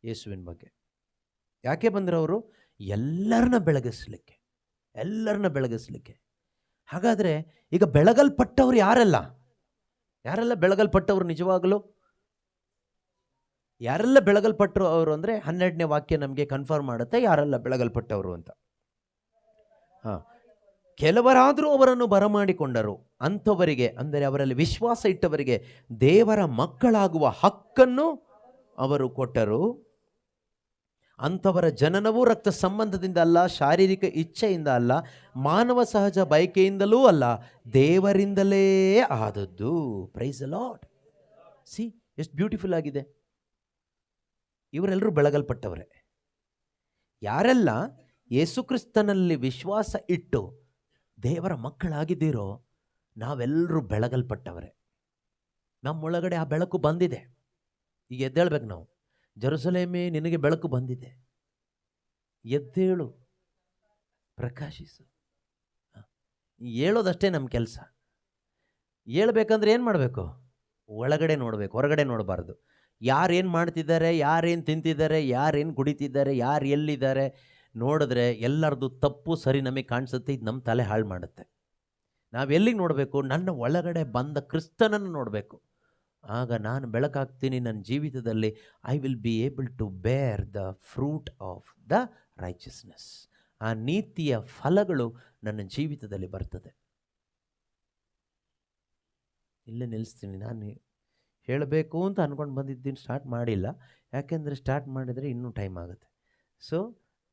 ಯೇಸುವಿನ ಬಗ್ಗೆ. ಯಾಕೆ ಬಂದರು ಅವರು? ಎಲ್ಲರನ್ನ ಬೆಳಗಿಸ್ಲಿಕ್ಕೆ. ಹಾಗಾದರೆ ಈಗ ಬೆಳಗಲ್ಪಟ್ಟವರು ಯಾರೆಲ್ಲ ಬೆಳಗಲ್ಪಟ್ಟವರು? ನಿಜವಾಗಲೂ ಯಾರೆಲ್ಲ ಬೆಳಗಲ್ಪಟ್ಟರು ಅವರು ಅಂದರೆ 12ನೇ ವಾಕ್ಯ ನಮಗೆ ಕನ್ಫರ್ಮ್ ಮಾಡುತ್ತೆ ಯಾರೆಲ್ಲ ಬೆಳಗಲ್ಪಟ್ಟವರು ಅಂತ. ಕೆಲವರಾದರೂ ಅವರನ್ನು ಬರಮಾಡಿಕೊಂಡರು, ಅಂಥವರಿಗೆ ಅಂದರೆ ಅವರಲ್ಲಿ ವಿಶ್ವಾಸ ಇಟ್ಟವರಿಗೆ ದೇವರ ಮಕ್ಕಳಾಗುವ ಹಕ್ಕನ್ನು ಅವರು ಕೊಟ್ಟರು. ಅಂಥವರ ಜನನವೂ ರಕ್ತ ಸಂಬಂಧದಿಂದ ಅಲ್ಲ, ಶಾರೀರಿಕ ಇಚ್ಛೆಯಿಂದ ಅಲ್ಲ, ಮಾನವ ಸಹಜ ಬಯಕೆಯಿಂದಲೂ ಅಲ್ಲ, ದೇವರಿಂದಲೇ ಆದದ್ದು. Praise the lord. ಸಿ ಎಷ್ಟು ಬ್ಯೂಟಿಫುಲ್ ಆಗಿದೆ. ಇವರೆಲ್ಲರೂ ಬೆಳಗಲ್ಪಟ್ಟವರೇ. ಯಾರೆಲ್ಲ ಯೇಸುಕ್ರಿಸ್ತನಲ್ಲಿ ವಿಶ್ವಾಸ ಇಟ್ಟು ದೇವರ ಮಕ್ಕಳಾಗಿದ್ದೀರೋ ನಾವೆಲ್ಲರೂ ಬೆಳಗಲ್ಪಟ್ಟವರೇ. ನಮ್ಮೊಳಗಡೆ ಆ ಬೆಳಕು ಬಂದಿದೆ. ಈಗ ಎದ್ದೇಳ್ಬೇಕು ನಾವು. ಜೆರುಸಲೇಮೇ ನಿನಗೆ ಬೆಳಕು ಬಂದಿದೆ, ಎದ್ದೇಳು, ಪ್ರಕಾಶಿಸು. ಹೇಳೋದಷ್ಟೇ ನಮ್ಮ ಕೆಲಸ. ಹೇಳ್ಬೇಕಂದ್ರೆ ಏನು ಮಾಡಬೇಕು? ಒಳಗಡೆ ನೋಡಬೇಕು, ಹೊರಗಡೆ ನೋಡಬಾರ್ದು. ಯಾರೇನು ಮಾಡ್ತಿದ್ದಾರೆ, ಯಾರೇನು ತಿಂತಿದ್ದಾರೆ, ಯಾರೇನು ಕುಡಿತಿದ್ದಾರೆ, ಯಾರು ಎಲ್ಲಿದ್ದಾರೆ ನೋಡಿದ್ರೆ ಎಲ್ಲರದು ತಪ್ಪು ಸರಿ ನಮಗೆ ಕಾಣಿಸುತ್ತೆ. ಇದು ನಮ್ಮ ತಲೆ ಹಾಳು ಮಾಡುತ್ತೆ. ನಾವು ಎಲ್ಲಿಗೆ ನೋಡಬೇಕು? ನನ್ನ ಒಳಗಡೆ ಬಂದ ಕ್ರಿಸ್ತನನ್ನು ನೋಡಬೇಕು. ಆಗ ನಾನು ಬೆಳಕಾಗ್ತೀನಿ ನನ್ನ ಜೀವಿತದಲ್ಲಿ. I will be able to bear the fruit of the righteousness. ಆ ನೀತಿಯ ಫಲಗಳು ನನ್ನ ಜೀವಿತದಲ್ಲಿ ಬರ್ತದೆ. ಇಲ್ಲೇ ನಿಲ್ಲಿಸ್ತೀನಿ. ನಾನು ಹೇಳಬೇಕು ಅಂತ ಅಂದ್ಕೊಂಡು ಬಂದಿದ್ದೀನಿ, ಸ್ಟಾರ್ಟ್ ಮಾಡಿಲ್ಲ. ಯಾಕೆಂದರೆ ಸ್ಟಾರ್ಟ್ ಮಾಡಿದರೆ ಇನ್ನೂ ಟೈಮ್ ಆಗುತ್ತೆ. ಸೊ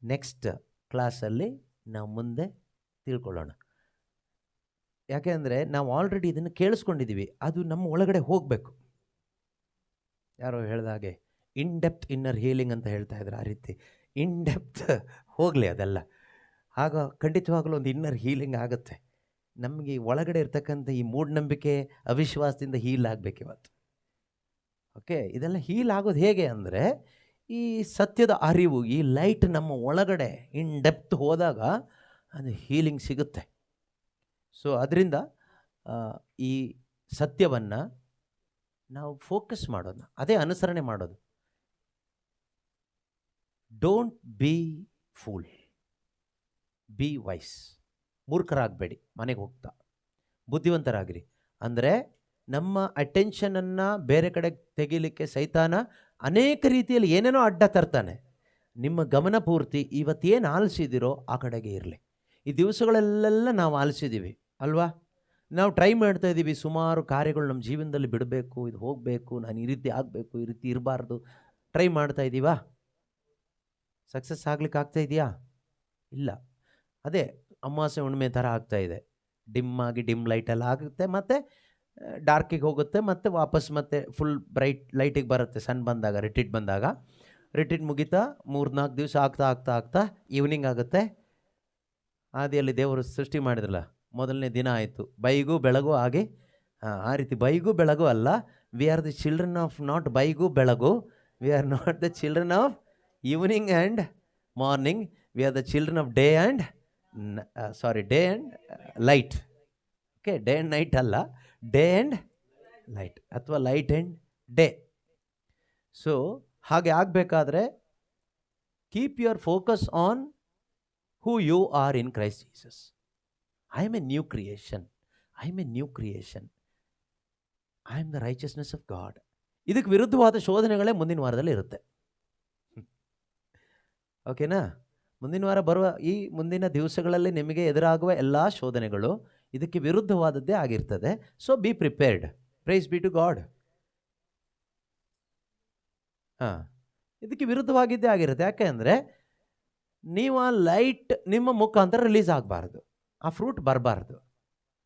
ನೆಕ್ಸ್ಟ್ ಕ್ಲಾಸಲ್ಲಿ ನಾವು ಮುಂದೆ ತಿಳ್ಕೊಳ್ಳೋಣ. ಯಾಕೆಂದರೆ ನಾವು ಆಲ್ರೆಡಿ ಇದನ್ನು ಕೇಳಿಸ್ಕೊಂಡಿದ್ದೀವಿ, ಅದು ನಮ್ಮ ಒಳಗಡೆ ಹೋಗಬೇಕು. ಯಾರೋ ಹೇಳ್ದ ಹಾಗೆ ಇನ್ ಡೆಪ್ತ್ ಇನ್ನರ್ ಹೀಲಿಂಗ್ ಅಂತ ಹೇಳ್ತಾ ಇದ್ದಾರೆ. ಆ ರೀತಿ ಇನ್ ಡೆಪ್ತ್ ಹೋಗಲಿ ಅದೆಲ್ಲ. ಆಗ ಖಂಡಿತವಾಗಲೂ ಒಂದು ಇನ್ನರ್ ಹೀಲಿಂಗ್ ಆಗುತ್ತೆ. ನಮಗೆ ಒಳಗಡೆ ಇರ್ತಕ್ಕಂಥ ಈ ಮೂಢನಂಬಿಕೆ ಅವಿಶ್ವಾಸದಿಂದ ಹೀಲ್ ಆಗಬೇಕು ಇವತ್ತು. ಓಕೆ, ಇದೆಲ್ಲ ಹೀಲ್ ಆಗೋದು ಹೇಗೆ ಅಂದರೆ ಈ ಸತ್ಯದ ಅರಿವು, ಈ ಲೈಟ್ ನಮ್ಮ ಒಳಗಡೆ ಇನ್ ಡೆಪ್ತ್ ಹೋದಾಗ ಅದು ಹೀಲಿಂಗ್ ಸಿಗುತ್ತೆ. ಸೊ ಅದರಿಂದ ಈ ಸತ್ಯವನ್ನು ನಾವು ಫೋಕಸ್ ಮಾಡೋದು, ಅದೇ ಅನುಸರಣೆ ಮಾಡೋದು. Don't be fool, be wise. ಮೂರ್ಖರಾಗಬೇಡಿ, ಮನೆಗೆ ಹೋಗ್ತಾ ಬುದ್ಧಿವಂತರಾಗಿರಿ. ಅಂದರೆ ನಮ್ಮ ಅಟೆನ್ಷನನ್ನು ಬೇರೆ ಕಡೆ ತೆಗಿಲಿಕ್ಕೆ ಸೈತಾನ ಅನೇಕ ರೀತಿಯಲ್ಲಿ ಏನೇನೋ ಅಡ್ಡ ತರ್ತಾನೆ. ನಿಮ್ಮ ಗಮನ ಪೂರ್ತಿ ಇವತ್ತೇನು ಆಲಿಸಿದಿರೋ ಆ ಕಡೆಗೆ ಇರಲಿ. ಈ ದಿವಸಗಳಲ್ಲೆಲ್ಲ ನಾವು ಆಲಿಸಿದ್ದೀವಿ ಅಲ್ವಾ? ನಾವು ಟ್ರೈ ಮಾಡ್ತಾ ಇದ್ದೀವಿ ಸುಮಾರು ಕಾರ್ಯಗಳು ನಮ್ಮ ಜೀವನದಲ್ಲಿ ಬಿಡಬೇಕು, ಇದು ಹೋಗಬೇಕು, ನಾನು ಈ ರೀತಿ ಆಗಬೇಕು, ಈ ರೀತಿ ಇರಬಾರ್ದು. ಟ್ರೈ ಮಾಡ್ತಾ ಇದ್ದೀವಾ? ಸಕ್ಸಸ್ ಆಗ್ಲಿಕ್ಕೆ ಆಗ್ತಾ ಇದೆಯಾ? ಇಲ್ಲ. ಅದೇ ಅಮಾವಾಸ್ಯೆ ಹುಣ್ಣಿಮೆ ಥರ ಆಗ್ತಾ ಇದೆ. ಡಿಮ್ ಲೈಟೆಲ್ಲ ಆಗುತ್ತೆ, ಮತ್ತು ಡಾರ್ಕಿಗೆ ಹೋಗುತ್ತೆ, ಮತ್ತು ವಾಪಸ್ ಮತ್ತೆ ಫುಲ್ ಬ್ರೈಟ್ ಲೈಟಿಗೆ ಬರುತ್ತೆ. ಸನ್ ಬಂದಾಗ, ರಿಟ್ರೀಟ್ ಮುಗಿತಾ 3-4 ದಿವಸ ಆಗ್ತಾ ಈವ್ನಿಂಗ್ ಆಗುತ್ತೆ. ಆದಿಯಲ್ಲಿ ದೇವರು ಸೃಷ್ಟಿ ಮಾಡಿದ್ರಲ್ಲ, ಮೊದಲನೇ ದಿನ ಆಯಿತು, ಬೈಗೂ ಬೆಳಗು ಆಗಿ. ಆ ರೀತಿ ಬೈಗೂ ಬೆಳಗು ಅಲ್ಲ. We are the children of not ಬೈಗೂ ಬೆಳಗು. We are not the children of evening and morning. We are the children of day and light. Okay, day and night ಅಲ್ಲ, ಡೇ ಆ್ಯಂಡ್ ಲೈಟ್ ಅಥವಾ ಲೈಟ್ ಆ್ಯಂಡ್ ಡೇ. ಸೊ ಹಾಗೆ ಆಗಬೇಕಾದ್ರೆ keep your focus on who you are in Christ Jesus. I am a new creation. I am the righteousness of God. ಇದಕ್ಕೆ ವಿರುದ್ಧವಾದ ಶೋಧನೆಗಳೇ ಮುಂದಿನ ವಾರದಲ್ಲಿ ಇರುತ್ತೆ. ಓಕೆನಾ? ಮುಂದಿನ ವಾರ ಬರುವ ಈ ಮುಂದಿನ ದಿವಸಗಳಲ್ಲಿ ನಿಮಗೆ ಎದುರಾಗುವ ಎಲ್ಲ ಶೋಧನೆಗಳು ಇದಕ್ಕೆ ವಿರುದ್ಧವಾದದ್ದೇ ಆಗಿರ್ತದೆ. So be prepared. Praise be to God. ಇದಕ್ಕೆ ವಿರುದ್ಧವಾಗಿದ್ದೇ ಆಗಿರುತ್ತೆ. ಯಾಕೆ ಅಂದರೆ ನೀವು ಆ ಲೈಟ್ ನಿಮ್ಮ ಮುಖಾಂತರ ರಿಲೀಸ್ ಆಗಬಾರ್ದು, ಆ ಫ್ರೂಟ್ ಬರಬಾರ್ದು.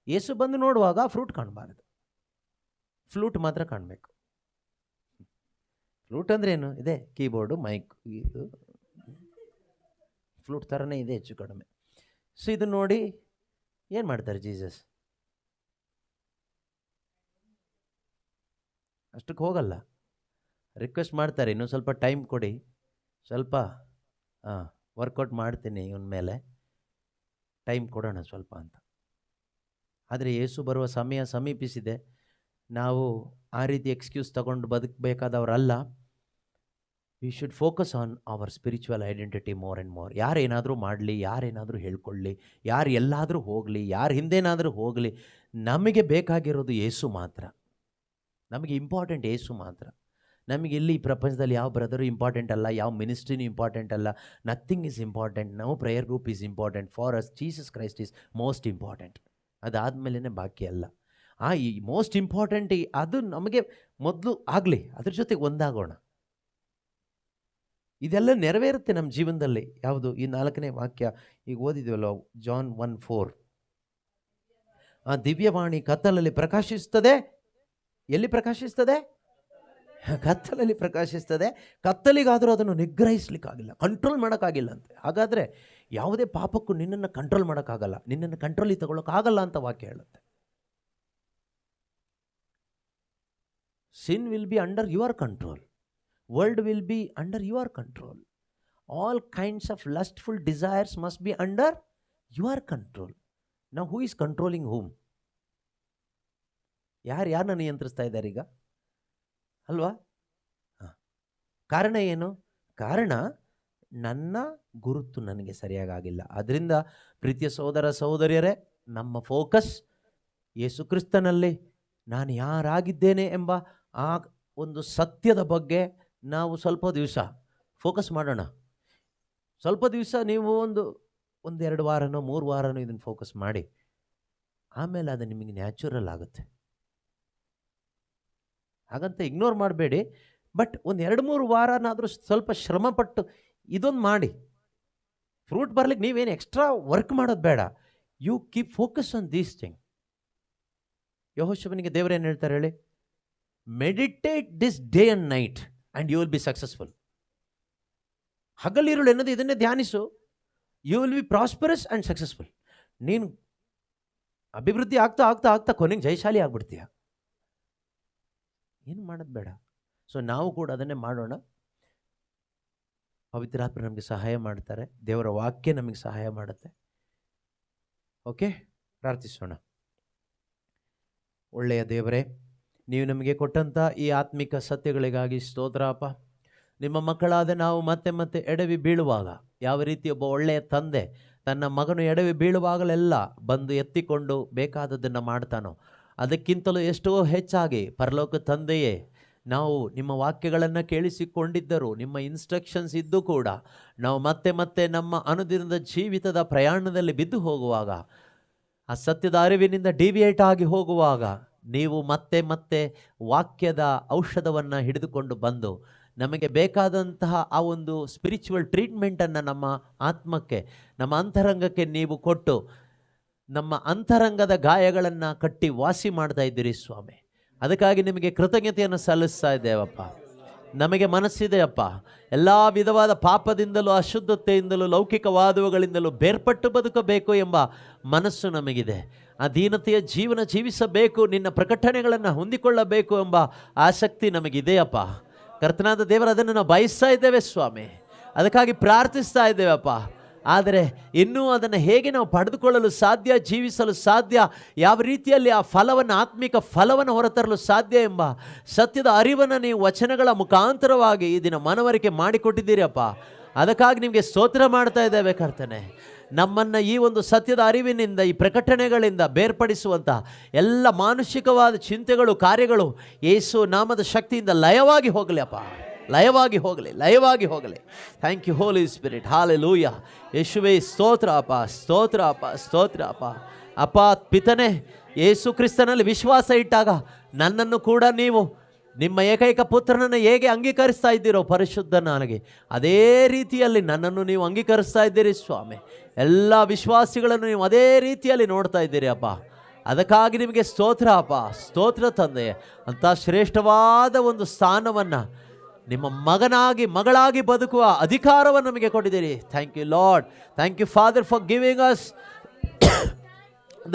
ಯೇಸು ಬಂದು ನೋಡುವಾಗ ಆ ಫ್ರೂಟ್ ಕಾಣಬಾರ್ದು, ಫ್ಲೂಟ್ ಮಾತ್ರ ಕಾಣಬೇಕು. ಫ್ಲೂಟ್ ಅಂದರೆ ಏನು? ಇದೆ ಕೀಬೋರ್ಡು, ಮೈಕ್, ಇದು ಫ್ಲೂಟ್ ಥರನೇ ಇದೆ ಹೆಚ್ಚು ಕಡಿಮೆ. ಸೊ ಇದು ನೋಡಿ ಏನು ಮಾಡ್ತಾರೆ ಜೀಸಸ್? ಅಷ್ಟಕ್ಕೆ ಹೋಗಲ್ಲ, ರಿಕ್ವೆಸ್ಟ್ ಮಾಡ್ತಾರೆ, ಇನ್ನೂ ಸ್ವಲ್ಪ ಟೈಮ್ ಕೊಡಿ, ಸ್ವಲ್ಪ ವರ್ಕೌಟ್ ಮಾಡ್ತೀನಿ ಇವನ ಮೇಲೆ, ಟೈಮ್ ಕೊಡೋಣ ಸ್ವಲ್ಪ ಅಂತ. ಆದರೆ ಯೇಸು ಬರುವ ಸಮಯ ಸಮೀಪಿಸಿದೆ. ನಾವು ಆ ರೀತಿ ಎಕ್ಸ್ಕ್ಯೂಸ್ ತಗೊಂಡು ಬದುಕಬೇಕಾದವರಲ್ಲ. We should focus on our spiritual identity more and more. ಯಾರೇನಾದರೂ ಮಾಡಲಿ, ಯಾರೇನಾದರೂ ಹೇಳ್ಕೊಳ್ಳಿ, ಯಾರು ಎಲ್ಲಾದರೂ ಹೋಗಲಿ, ಯಾರು ಹಿಂದೇನಾದರೂ ಹೋಗಲಿ, ನಮಗೆ ಬೇಕಾಗಿರೋದು ಯೇಸು ಮಾತ್ರ. ನಮಗೆ ಇಂಪಾರ್ಟೆಂಟ್ ಯೇಸು ಮಾತ್ರ. ನಮಗೆ ಇಲ್ಲಿ ಈ ಪ್ರಪಂಚದಲ್ಲಿ ಯಾವ ಬ್ರದರು ಇಂಪಾರ್ಟೆಂಟ್ ಅಲ್ಲ, ಯಾವ ಮಿನಿಸ್ಟ್ರಿನೂ ಇಂಪಾರ್ಟೆಂಟ್ ಅಲ್ಲ. Nothing is important. No prayer group is important. For us Jesus Christ is most important. ಅದಾದಮೇಲೆ ಬಾಕಿ ಅಲ್ಲ. ಈ ಮೋಸ್ಟ್ ಇಂಪಾರ್ಟೆಂಟ್ ಅದು ನಮಗೆ ಮೊದಲು ಆಗಲಿ, ಅದ್ರ ಜೊತೆಗೆ ಒಂದಾಗೋಣ. ಇದೆಲ್ಲ ನೆರವೇರುತ್ತೆ ನಮ್ಮ ಜೀವನದಲ್ಲಿ. ಯಾವುದು? ಈ 4ನೇ ವಾಕ್ಯ ಈಗ ಓದಿದ್ವಲ್ಲ, ಜಾನ್ 1:4. ಆ ದಿವ್ಯವಾಣಿ ಕತ್ತಲಲ್ಲಿ ಪ್ರಕಾಶಿಸ್ತದೆ. ಎಲ್ಲಿ ಪ್ರಕಾಶಿಸ್ತದೆ? ಕತ್ತಲಲ್ಲಿ ಪ್ರಕಾಶಿಸ್ತದೆ. ಕತ್ತಲಿಗಾದರೂ ಅದನ್ನು ನಿಗ್ರಹಿಸ್ಲಿಕ್ಕಾಗಿಲ್ಲ, ಕಂಟ್ರೋಲ್ ಮಾಡೋಕ್ಕಾಗಿಲ್ಲ ಅಂತೆ. ಹಾಗಾದರೆ ಯಾವುದೇ ಪಾಪಕ್ಕೂ ನಿನ್ನನ್ನು ಕಂಟ್ರೋಲ್ ಮಾಡೋಕ್ಕಾಗಲ್ಲ, ನಿನ್ನನ್ನು ಕಂಟ್ರೋಲಿಗೆ ತಗೊಳ್ಳೋಕ್ಕಾಗಲ್ಲ ಅಂತ ವಾಕ್ಯ ಹೇಳುತ್ತೆ. Sin will be under your control. World will be under your control. All kinds of lustful desires must be under your control. Now who is controlling whom? ಯಾರನ್ನ ನಿಯಂತ್ರಿಸ್ತಾ ಇದ್ದಾರೆ ಈಗ? ಅಲ್ವಾ? ಕಾರಣ ಏನು? ಕಾರಣ ನನ್ನ ಗುರುತು ನನಗೆ ಸರಿಯಾಗಿಲ್ಲ. ಅದರಿಂದ ಪ್ರೀತಿಯ ಸಹೋದರ ಸಹೋದರಿಯರೇ, ನಮ್ಮ ಫೋಕಸ್ ಯೇಸು ಕ್ರಿಸ್ತನಲ್ಲಿ ನಾನು ಯಾರಾಗಿದ್ದೇನೆ ಎಂಬ ಆ ಒಂದು ಸತ್ಯದ ಬಗ್ಗೆ ನಾವು ಸ್ವಲ್ಪ ದಿವಸ ಫೋಕಸ್ ಮಾಡೋಣ. ಸ್ವಲ್ಪ ದಿವಸ ನೀವು ಒಂದು 2 ವಾರನೋ 3 ವಾರನೋ ಇದನ್ನು ಫೋಕಸ್ ಮಾಡಿ, ಆಮೇಲೆ ಅದು ನಿಮಗೆ ನ್ಯಾಚುರಲ್ ಆಗುತ್ತೆ. ಹಾಗಂತ ಇಗ್ನೋರ್ ಮಾಡಬೇಡಿ. ಬಟ್ 1-2-3 ವಾರನಾದರೂ ಸ್ವಲ್ಪ ಶ್ರಮಪಟ್ಟು ಇದೊಂದು ಮಾಡಿ. ಫ್ರೂಟ್ ಬರ್ಲಿಕ್ಕೆ ನೀವೇನು ಎಕ್ಸ್ಟ್ರಾ ವರ್ಕ್ ಮಾಡೋದು ಬೇಡ. You keep focus on these thing. ಯೆಹೋಶುವನಿಗೆ ದೇವರೇನು ಹೇಳ್ತಾರೆ ಹೇಳಿ? Meditate this day and night and you will be successful. ಹಗಲಿರುಳು ಎನ್ನೋದು ಇದನ್ನೇ ಧ್ಯಾನಿಸು. You will be prosperous and successful. ನೀನು ಅಭಿವೃದ್ಧಿ ಆಗ್ತಾ ಆಗ್ತಾ ಆಗ್ತಾ ಕೊನೆಗೆ ಜಯಶಾಲಿ ಆಗ್ಬಿಡ್ತೀಯ. ಏನು ಮಾಡೋದು ಬೇಡ. ಸೊ ನಾವು ಕೂಡ ಅದನ್ನೇ ಮಾಡೋಣ. ಪವಿತ್ರಾತ್ಮ ನಮಗೆ ಸಹಾಯ ಮಾಡ್ತಾರೆ, ದೇವರ ವಾಕ್ಯ ನಮಗೆ ಸಹಾಯ ಮಾಡುತ್ತೆ. ಓಕೆ, ಪ್ರಾರ್ಥಿಸೋಣ. ಒಳ್ಳೆಯ ದೇವರೇ, ನೀವು ನಮಗೆ ಕೊಟ್ಟಂಥ ಈ ಆತ್ಮಿಕ ಸತ್ಯಗಳಿಗಾಗಿ ಸ್ತೋತ್ರ ಅಪ್ಪ. ನಿಮ್ಮ ಮಕ್ಕಳಾದ ನಾವು ಮತ್ತೆ ಮತ್ತೆ ಎಡವಿ ಬೀಳುವಾಗ ಯಾವ ರೀತಿ ಒಬ್ಬ ಒಳ್ಳೆಯ ತಂದೆ ತನ್ನ ಮಗನು ಎಡವಿ ಬೀಳುವಾಗಲೆಲ್ಲ ಬಂದು ಎತ್ತಿಕೊಂಡು ಬೇಕಾದದ್ದನ್ನು ಮಾಡ್ತಾನೋ, ಅದಕ್ಕಿಂತಲೂ ಎಷ್ಟೋ ಹೆಚ್ಚಾಗಿ ಪರಲೋಕ ತಂದೆಯೇ, ನಾವು ನಿಮ್ಮ ವಾಕ್ಯಗಳನ್ನು ಕೇಳಿಸಿಕೊಂಡಿದ್ದರೂ, ನಿಮ್ಮ ಇನ್ಸ್ಟ್ರಕ್ಷನ್ಸ್ ಇದ್ದು ಕೂಡ ನಾವು ಮತ್ತೆ ಮತ್ತೆ ನಮ್ಮ ಅನುದಿನದ ಜೀವಿತದ ಪ್ರಯಾಣದಲ್ಲಿ ಬಿದ್ದು ಹೋಗುವಾಗ, ಆ ಸತ್ಯದ ಅರಿವಿನಿಂದ ಡಿವಿಯೇಟ್ ಆಗಿ ಹೋಗುವಾಗ, ನೀವು ಮತ್ತೆ ಮತ್ತೆ ವಾಕ್ಯದ ಔಷಧವನ್ನು ಹಿಡಿದುಕೊಂಡು ಬಂದು ನಮಗೆ ಬೇಕಾದಂತಹ ಆ ಒಂದು ಸ್ಪಿರಿಚುವಲ್ ಟ್ರೀಟ್ಮೆಂಟನ್ನು ನಮ್ಮ ಆತ್ಮಕ್ಕೆ, ನಮ್ಮ ಅಂತರಂಗಕ್ಕೆ ನೀವು ಕೊಟ್ಟು ನಮ್ಮ ಅಂತರಂಗದ ಗಾಯಗಳನ್ನು ಕಟ್ಟಿ ವಾಸಿ ಮಾಡ್ತಾ ಇದ್ದೀರಿ ಸ್ವಾಮಿ. ಅದಕ್ಕಾಗಿ ನಿಮಗೆ ಕೃತಜ್ಞತೆಯನ್ನು ಸಲ್ಲಿಸ್ತಾ ಇದ್ದೇವಪ್ಪ. ನಮಗೆ ಮನಸ್ಸಿದೆ ಅಪ್ಪ, ಎಲ್ಲ ವಿಧವಾದ ಪಾಪದಿಂದಲೂ ಅಶುದ್ಧತೆಯಿಂದಲೂ ಲೌಕಿಕವಾದವುಗಳಿಂದಲೂ ಬೇರ್ಪಟ್ಟು ಬದುಕಬೇಕು ಎಂಬ ಮನಸ್ಸು ನಮಗಿದೆ. ಆ ದೀನತೆಯ ಜೀವನ ಜೀವಿಸಬೇಕು, ನಿನ್ನ ಪ್ರಕಟಣೆಗಳನ್ನು ಹೊಂದಿಕೊಳ್ಳಬೇಕು ಎಂಬ ಆಸಕ್ತಿ ನಮಗಿದೆಯಪ್ಪ. ಕರ್ತನಾದ ದೇವರ ಅದನ್ನು ನಾವು ಬಯಸ್ತಾ ಇದ್ದೇವೆ ಸ್ವಾಮಿ. ಅದಕ್ಕಾಗಿ ಪ್ರಾರ್ಥಿಸ್ತಾ ಇದ್ದೇವಪ್ಪ. ಆದರೆ ಇನ್ನೂ ಅದನ್ನು ಹೇಗೆ ನಾವು ಪಡೆದುಕೊಳ್ಳಲು ಸಾಧ್ಯ, ಜೀವಿಸಲು ಸಾಧ್ಯ, ಯಾವ ರೀತಿಯಲ್ಲಿ ಆ ಫಲವನ್ನು, ಆತ್ಮಿಕ ಫಲವನ್ನು ಹೊರತರಲು ಸಾಧ್ಯ ಎಂಬ ಸತ್ಯದ ಅರಿವನ್ನು ನೀವು ವಚನಗಳ ಮುಖಾಂತರವಾಗಿ ಈ ದಿನ ಮನವರಿಕೆ ಮಾಡಿಕೊಟ್ಟಿದ್ದೀರಪ್ಪ. ಅದಕ್ಕಾಗಿ ನಿಮಗೆ ಸ್ತೋತ್ರ ಮಾಡ್ತಾ ಇದ್ದೇವೆ ಕರ್ತನೆ. ನಮ್ಮನ್ನು ಈ ಒಂದು ಸತ್ಯದ ಅರಿವಿನಿಂದ, ಈ ಪ್ರಕಟಣೆಗಳಿಂದ ಬೇರ್ಪಡಿಸುವಂಥ ಎಲ್ಲ ಮಾನುಷಿಕವಾದ ಚಿಂತೆಗಳು, ಕಾರ್ಯಗಳು ಯೇಸು ನಾಮದ ಶಕ್ತಿಯಿಂದ ಲಯವಾಗಿ ಹೋಗಲಿ ಅಪ್ಪ, ಲಯವಾಗಿ ಹೋಗಲಿ, ಲಯವಾಗಿ ಹೋಗಲಿ. Thank you Holy Spirit. Hallelujah. ಯೇಸುವೇ ಸ್ತೋತ್ರ ಅಪ್ಪ, ಸ್ತೋತ್ರ ಅಪ್ಪ, ಸ್ತೋತ್ರ ಅಪ್ಪ. ಅಪ್ಪ ಪಿತನೇ, ಯೇಸು ಕ್ರಿಸ್ತನಲ್ಲಿ ವಿಶ್ವಾಸ ಇಟ್ಟಾಗ ನನ್ನನ್ನು ಕೂಡ ನೀವು ನಿಮ್ಮ ಏಕೈಕ ಪುತ್ರನನ್ನು ಹೇಗೆ ಅಂಗೀಕರಿಸ್ತಾ ಇದ್ದೀರೋ ಪರಿಶುದ್ಧನಾಗಿ, ಅದೇ ರೀತಿಯಲ್ಲಿ ನನ್ನನ್ನು ನೀವು ಅಂಗೀಕರಿಸ್ತಾ ಇದ್ದೀರಿ ಸ್ವಾಮಿ. ಎಲ್ಲ ವಿಶ್ವಾಸಿಗಳನ್ನು ನೀವು ಅದೇ ರೀತಿಯಲ್ಲಿ ನೋಡ್ತಾ ಇದ್ದೀರಿ ಅಪ್ಪ. ಅದಕ್ಕಾಗಿ ನಿಮಗೆ ಸ್ತೋತ್ರ ಅಪ್ಪ, ಸ್ತೋತ್ರ ತಂದೆ. ಅಂಥ ಶ್ರೇಷ್ಠವಾದ ಒಂದು ಸ್ಥಾನವನ್ನು, ನಿಮ್ಮ ಮಗನಾಗಿ ಮಗಳಾಗಿ ಬದುಕುವ ಅಧಿಕಾರವನ್ನು ನಮಗೆ ಕೊಟ್ಟಿದ್ದೀರಿ. Thank you Lord. Thank you Father for giving us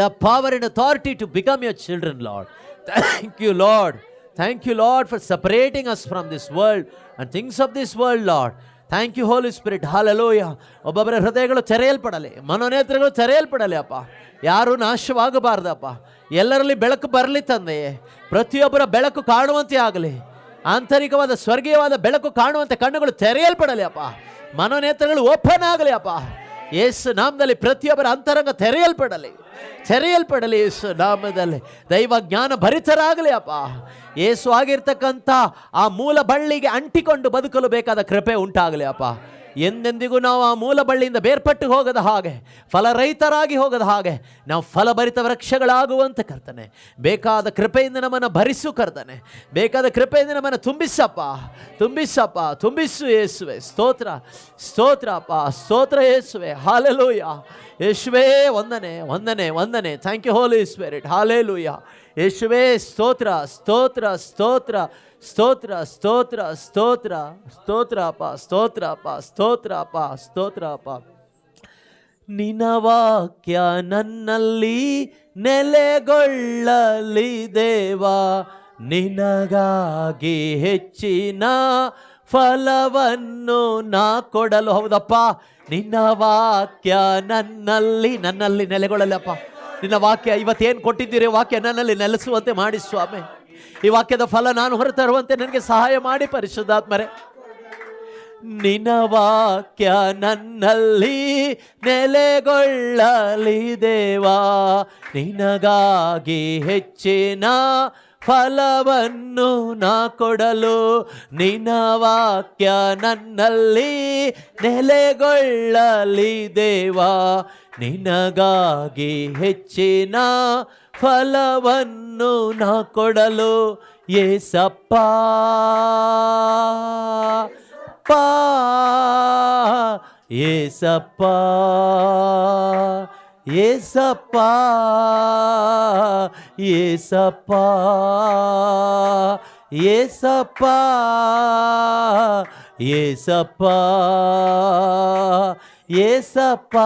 the power and authority to become your children Lord. Thank you Lord. Thank you Lord for separating us from this world and things of this world Lord. Thank you Holy Spirit. Hallelujah. ಒಬ್ಬೊಬ್ಬರ ಹೃದಯಗಳು ತೆರೆಯಲ್ಪಡಲಿ, ಮನೋನೇತ್ರಗಳು ತೆರೆಯಲ್ಪಡಲಿ ಅಪ್ಪ. ಯಾರೂ ನಾಶವಾಗಬಾರ್ದಪ್ಪ. ಎಲ್ಲರಲ್ಲಿ ಬೆಳಕು ಬರಲಿ ತಂದೆಯೇ. ಪ್ರತಿಯೊಬ್ಬರ ಬೆಳಕು ಕಾಣುವಂತೆ ಆಗಲಿ. ಆಂತರಿಕವಾದ ಸ್ವರ್ಗೀಯವಾದ ಬೆಳಕು ಕಾಣುವಂತೆ ಕಣ್ಣುಗಳು ತೆರೆಯಲ್ಪಡಲಿ ಅಪ್ಪ. ಮನೋನೇತ್ರಗಳು ಓಪನ್ ಆಗಲಿ ಅಪ್ಪ. ಯೇಸು ನಾಮದಲ್ಲಿ ಪ್ರತಿಯೊಬ್ಬರ ಅಂತರಂಗ ತೆರೆಯಲ್ಪಡಲಿ. ಯೇಸು ನಾಮದಲ್ಲಿ ದೈವ ಜ್ಞಾನ ಭರಿತರಾಗಲಿ ಅಪ್ಪ. ಯೇಸು ಆಗಿರ್ತಕ್ಕಂಥ ಆ ಮೂಲ ಬಳ್ಳಿಗೆ ಅಂಟಿಕೊಂಡು ಬದುಕಲು ಬೇಕಾದ ಕೃಪೆ ಉಂಟಾಗಲಿ ಅಪ್ಪ. ಎಂದೆಂದಿಗೂ ನಾವು ಆ ಮೂಲ ಬಳ್ಳಿಯಿಂದ ಬೇರ್ಪಟ್ಟು ಹೋಗದ ಹಾಗೆ, ಫಲರಹಿತರಾಗಿ ಹೋಗದ ಹಾಗೆ, ನಾವು ಫಲಭರಿತ ವೃಕ್ಷಗಳಾಗುವಂತೆ ಕರ್ತನೆ ಬೇಕಾದ ಕೃಪೆಯಿಂದ ನಮ್ಮನ್ನು ಭರಿಸು ಕರ್ತನೆ. ಬೇಕಾದ ಕೃಪೆಯಿಂದ ನಮ್ಮನ್ನು ತುಂಬಿಸು ಯೇಸುವೆ. ಸ್ತೋತ್ರ ಅಪ್ಪ. ಸ್ತೋತ್ರ ಯೇಸುವೆ. ಹಾಲೆಲೂಯ. ಯೇಸುವೇ ವಂದನೆ. Thank you Holy Spirit. Hallelujah. ಯೇಸುವೇ ಸ್ತೋತ್ರ ಅಪ್ಪ. ನಿನ್ನ ವಾಕ್ಯ ನನ್ನಲ್ಲಿ ನೆಲೆಗೊಳ್ಳಲಿ ದೇವಾ, ನಿನಗಾಗಿ ಹೆಚ್ಚಿನ ಫಲವನ್ನು ನಾ ಕೊಡಲು. ಹೌದಪ್ಪ, ನಿನ್ನ ವಾಕ್ಯ ನನ್ನಲ್ಲಿ ನೆಲೆಗೊಳ್ಳಲಪ್ಪ. ನಿನ್ನ ವಾಕ್ಯ ಇವತ್ತೇನು ಕೊಟ್ಟಿದ್ದೀರಿ, ವಾಕ್ಯ ನನ್ನಲ್ಲಿ ನೆಲೆಸುವಂತೆ ಮಾಡಿ ಸ್ವಾಮಿ. ಈ ವಾಕ್ಯದ ಫಲ ನಾನು ಹೊರತರುವಂತೆ ನನಗೆ ಸಹಾಯ ಮಾಡಿ ಪರಿಶುದ್ಧಾತ್ಮರೇ. ನಿನ್ನ ವಾಕ್ಯ ನನ್ನಲ್ಲಿ ನೆಲೆಗೊಳ್ಳಲಿ ದೇವಾ, ನಿನಗಾಗಿ ಹೆಚ್ಚಿನ ಫಲವನ್ನು ನಾ ಕೊಡಲು. ನಿನ್ನ ವಾಕ್ಯ ನನ್ನಲ್ಲಿ ನೆಲೆಗೊಳ್ಳಲಿ ದೇವಾ, ನಿನಗಾಗಿ ಹೆಚ್ಚಿನ ಫಲವನ್ನು ನಾ ಕೊಡಲು. ಯೇಸಪ್ಪ ಯೇಸಪ್ಪ ಯೇಸಪ್ಪ ಯೇಸಪ್ಪ ಯೇಸಪ್ಪ ಯೇಸಪ್ಪ ಯೇಸಪ್ಪ.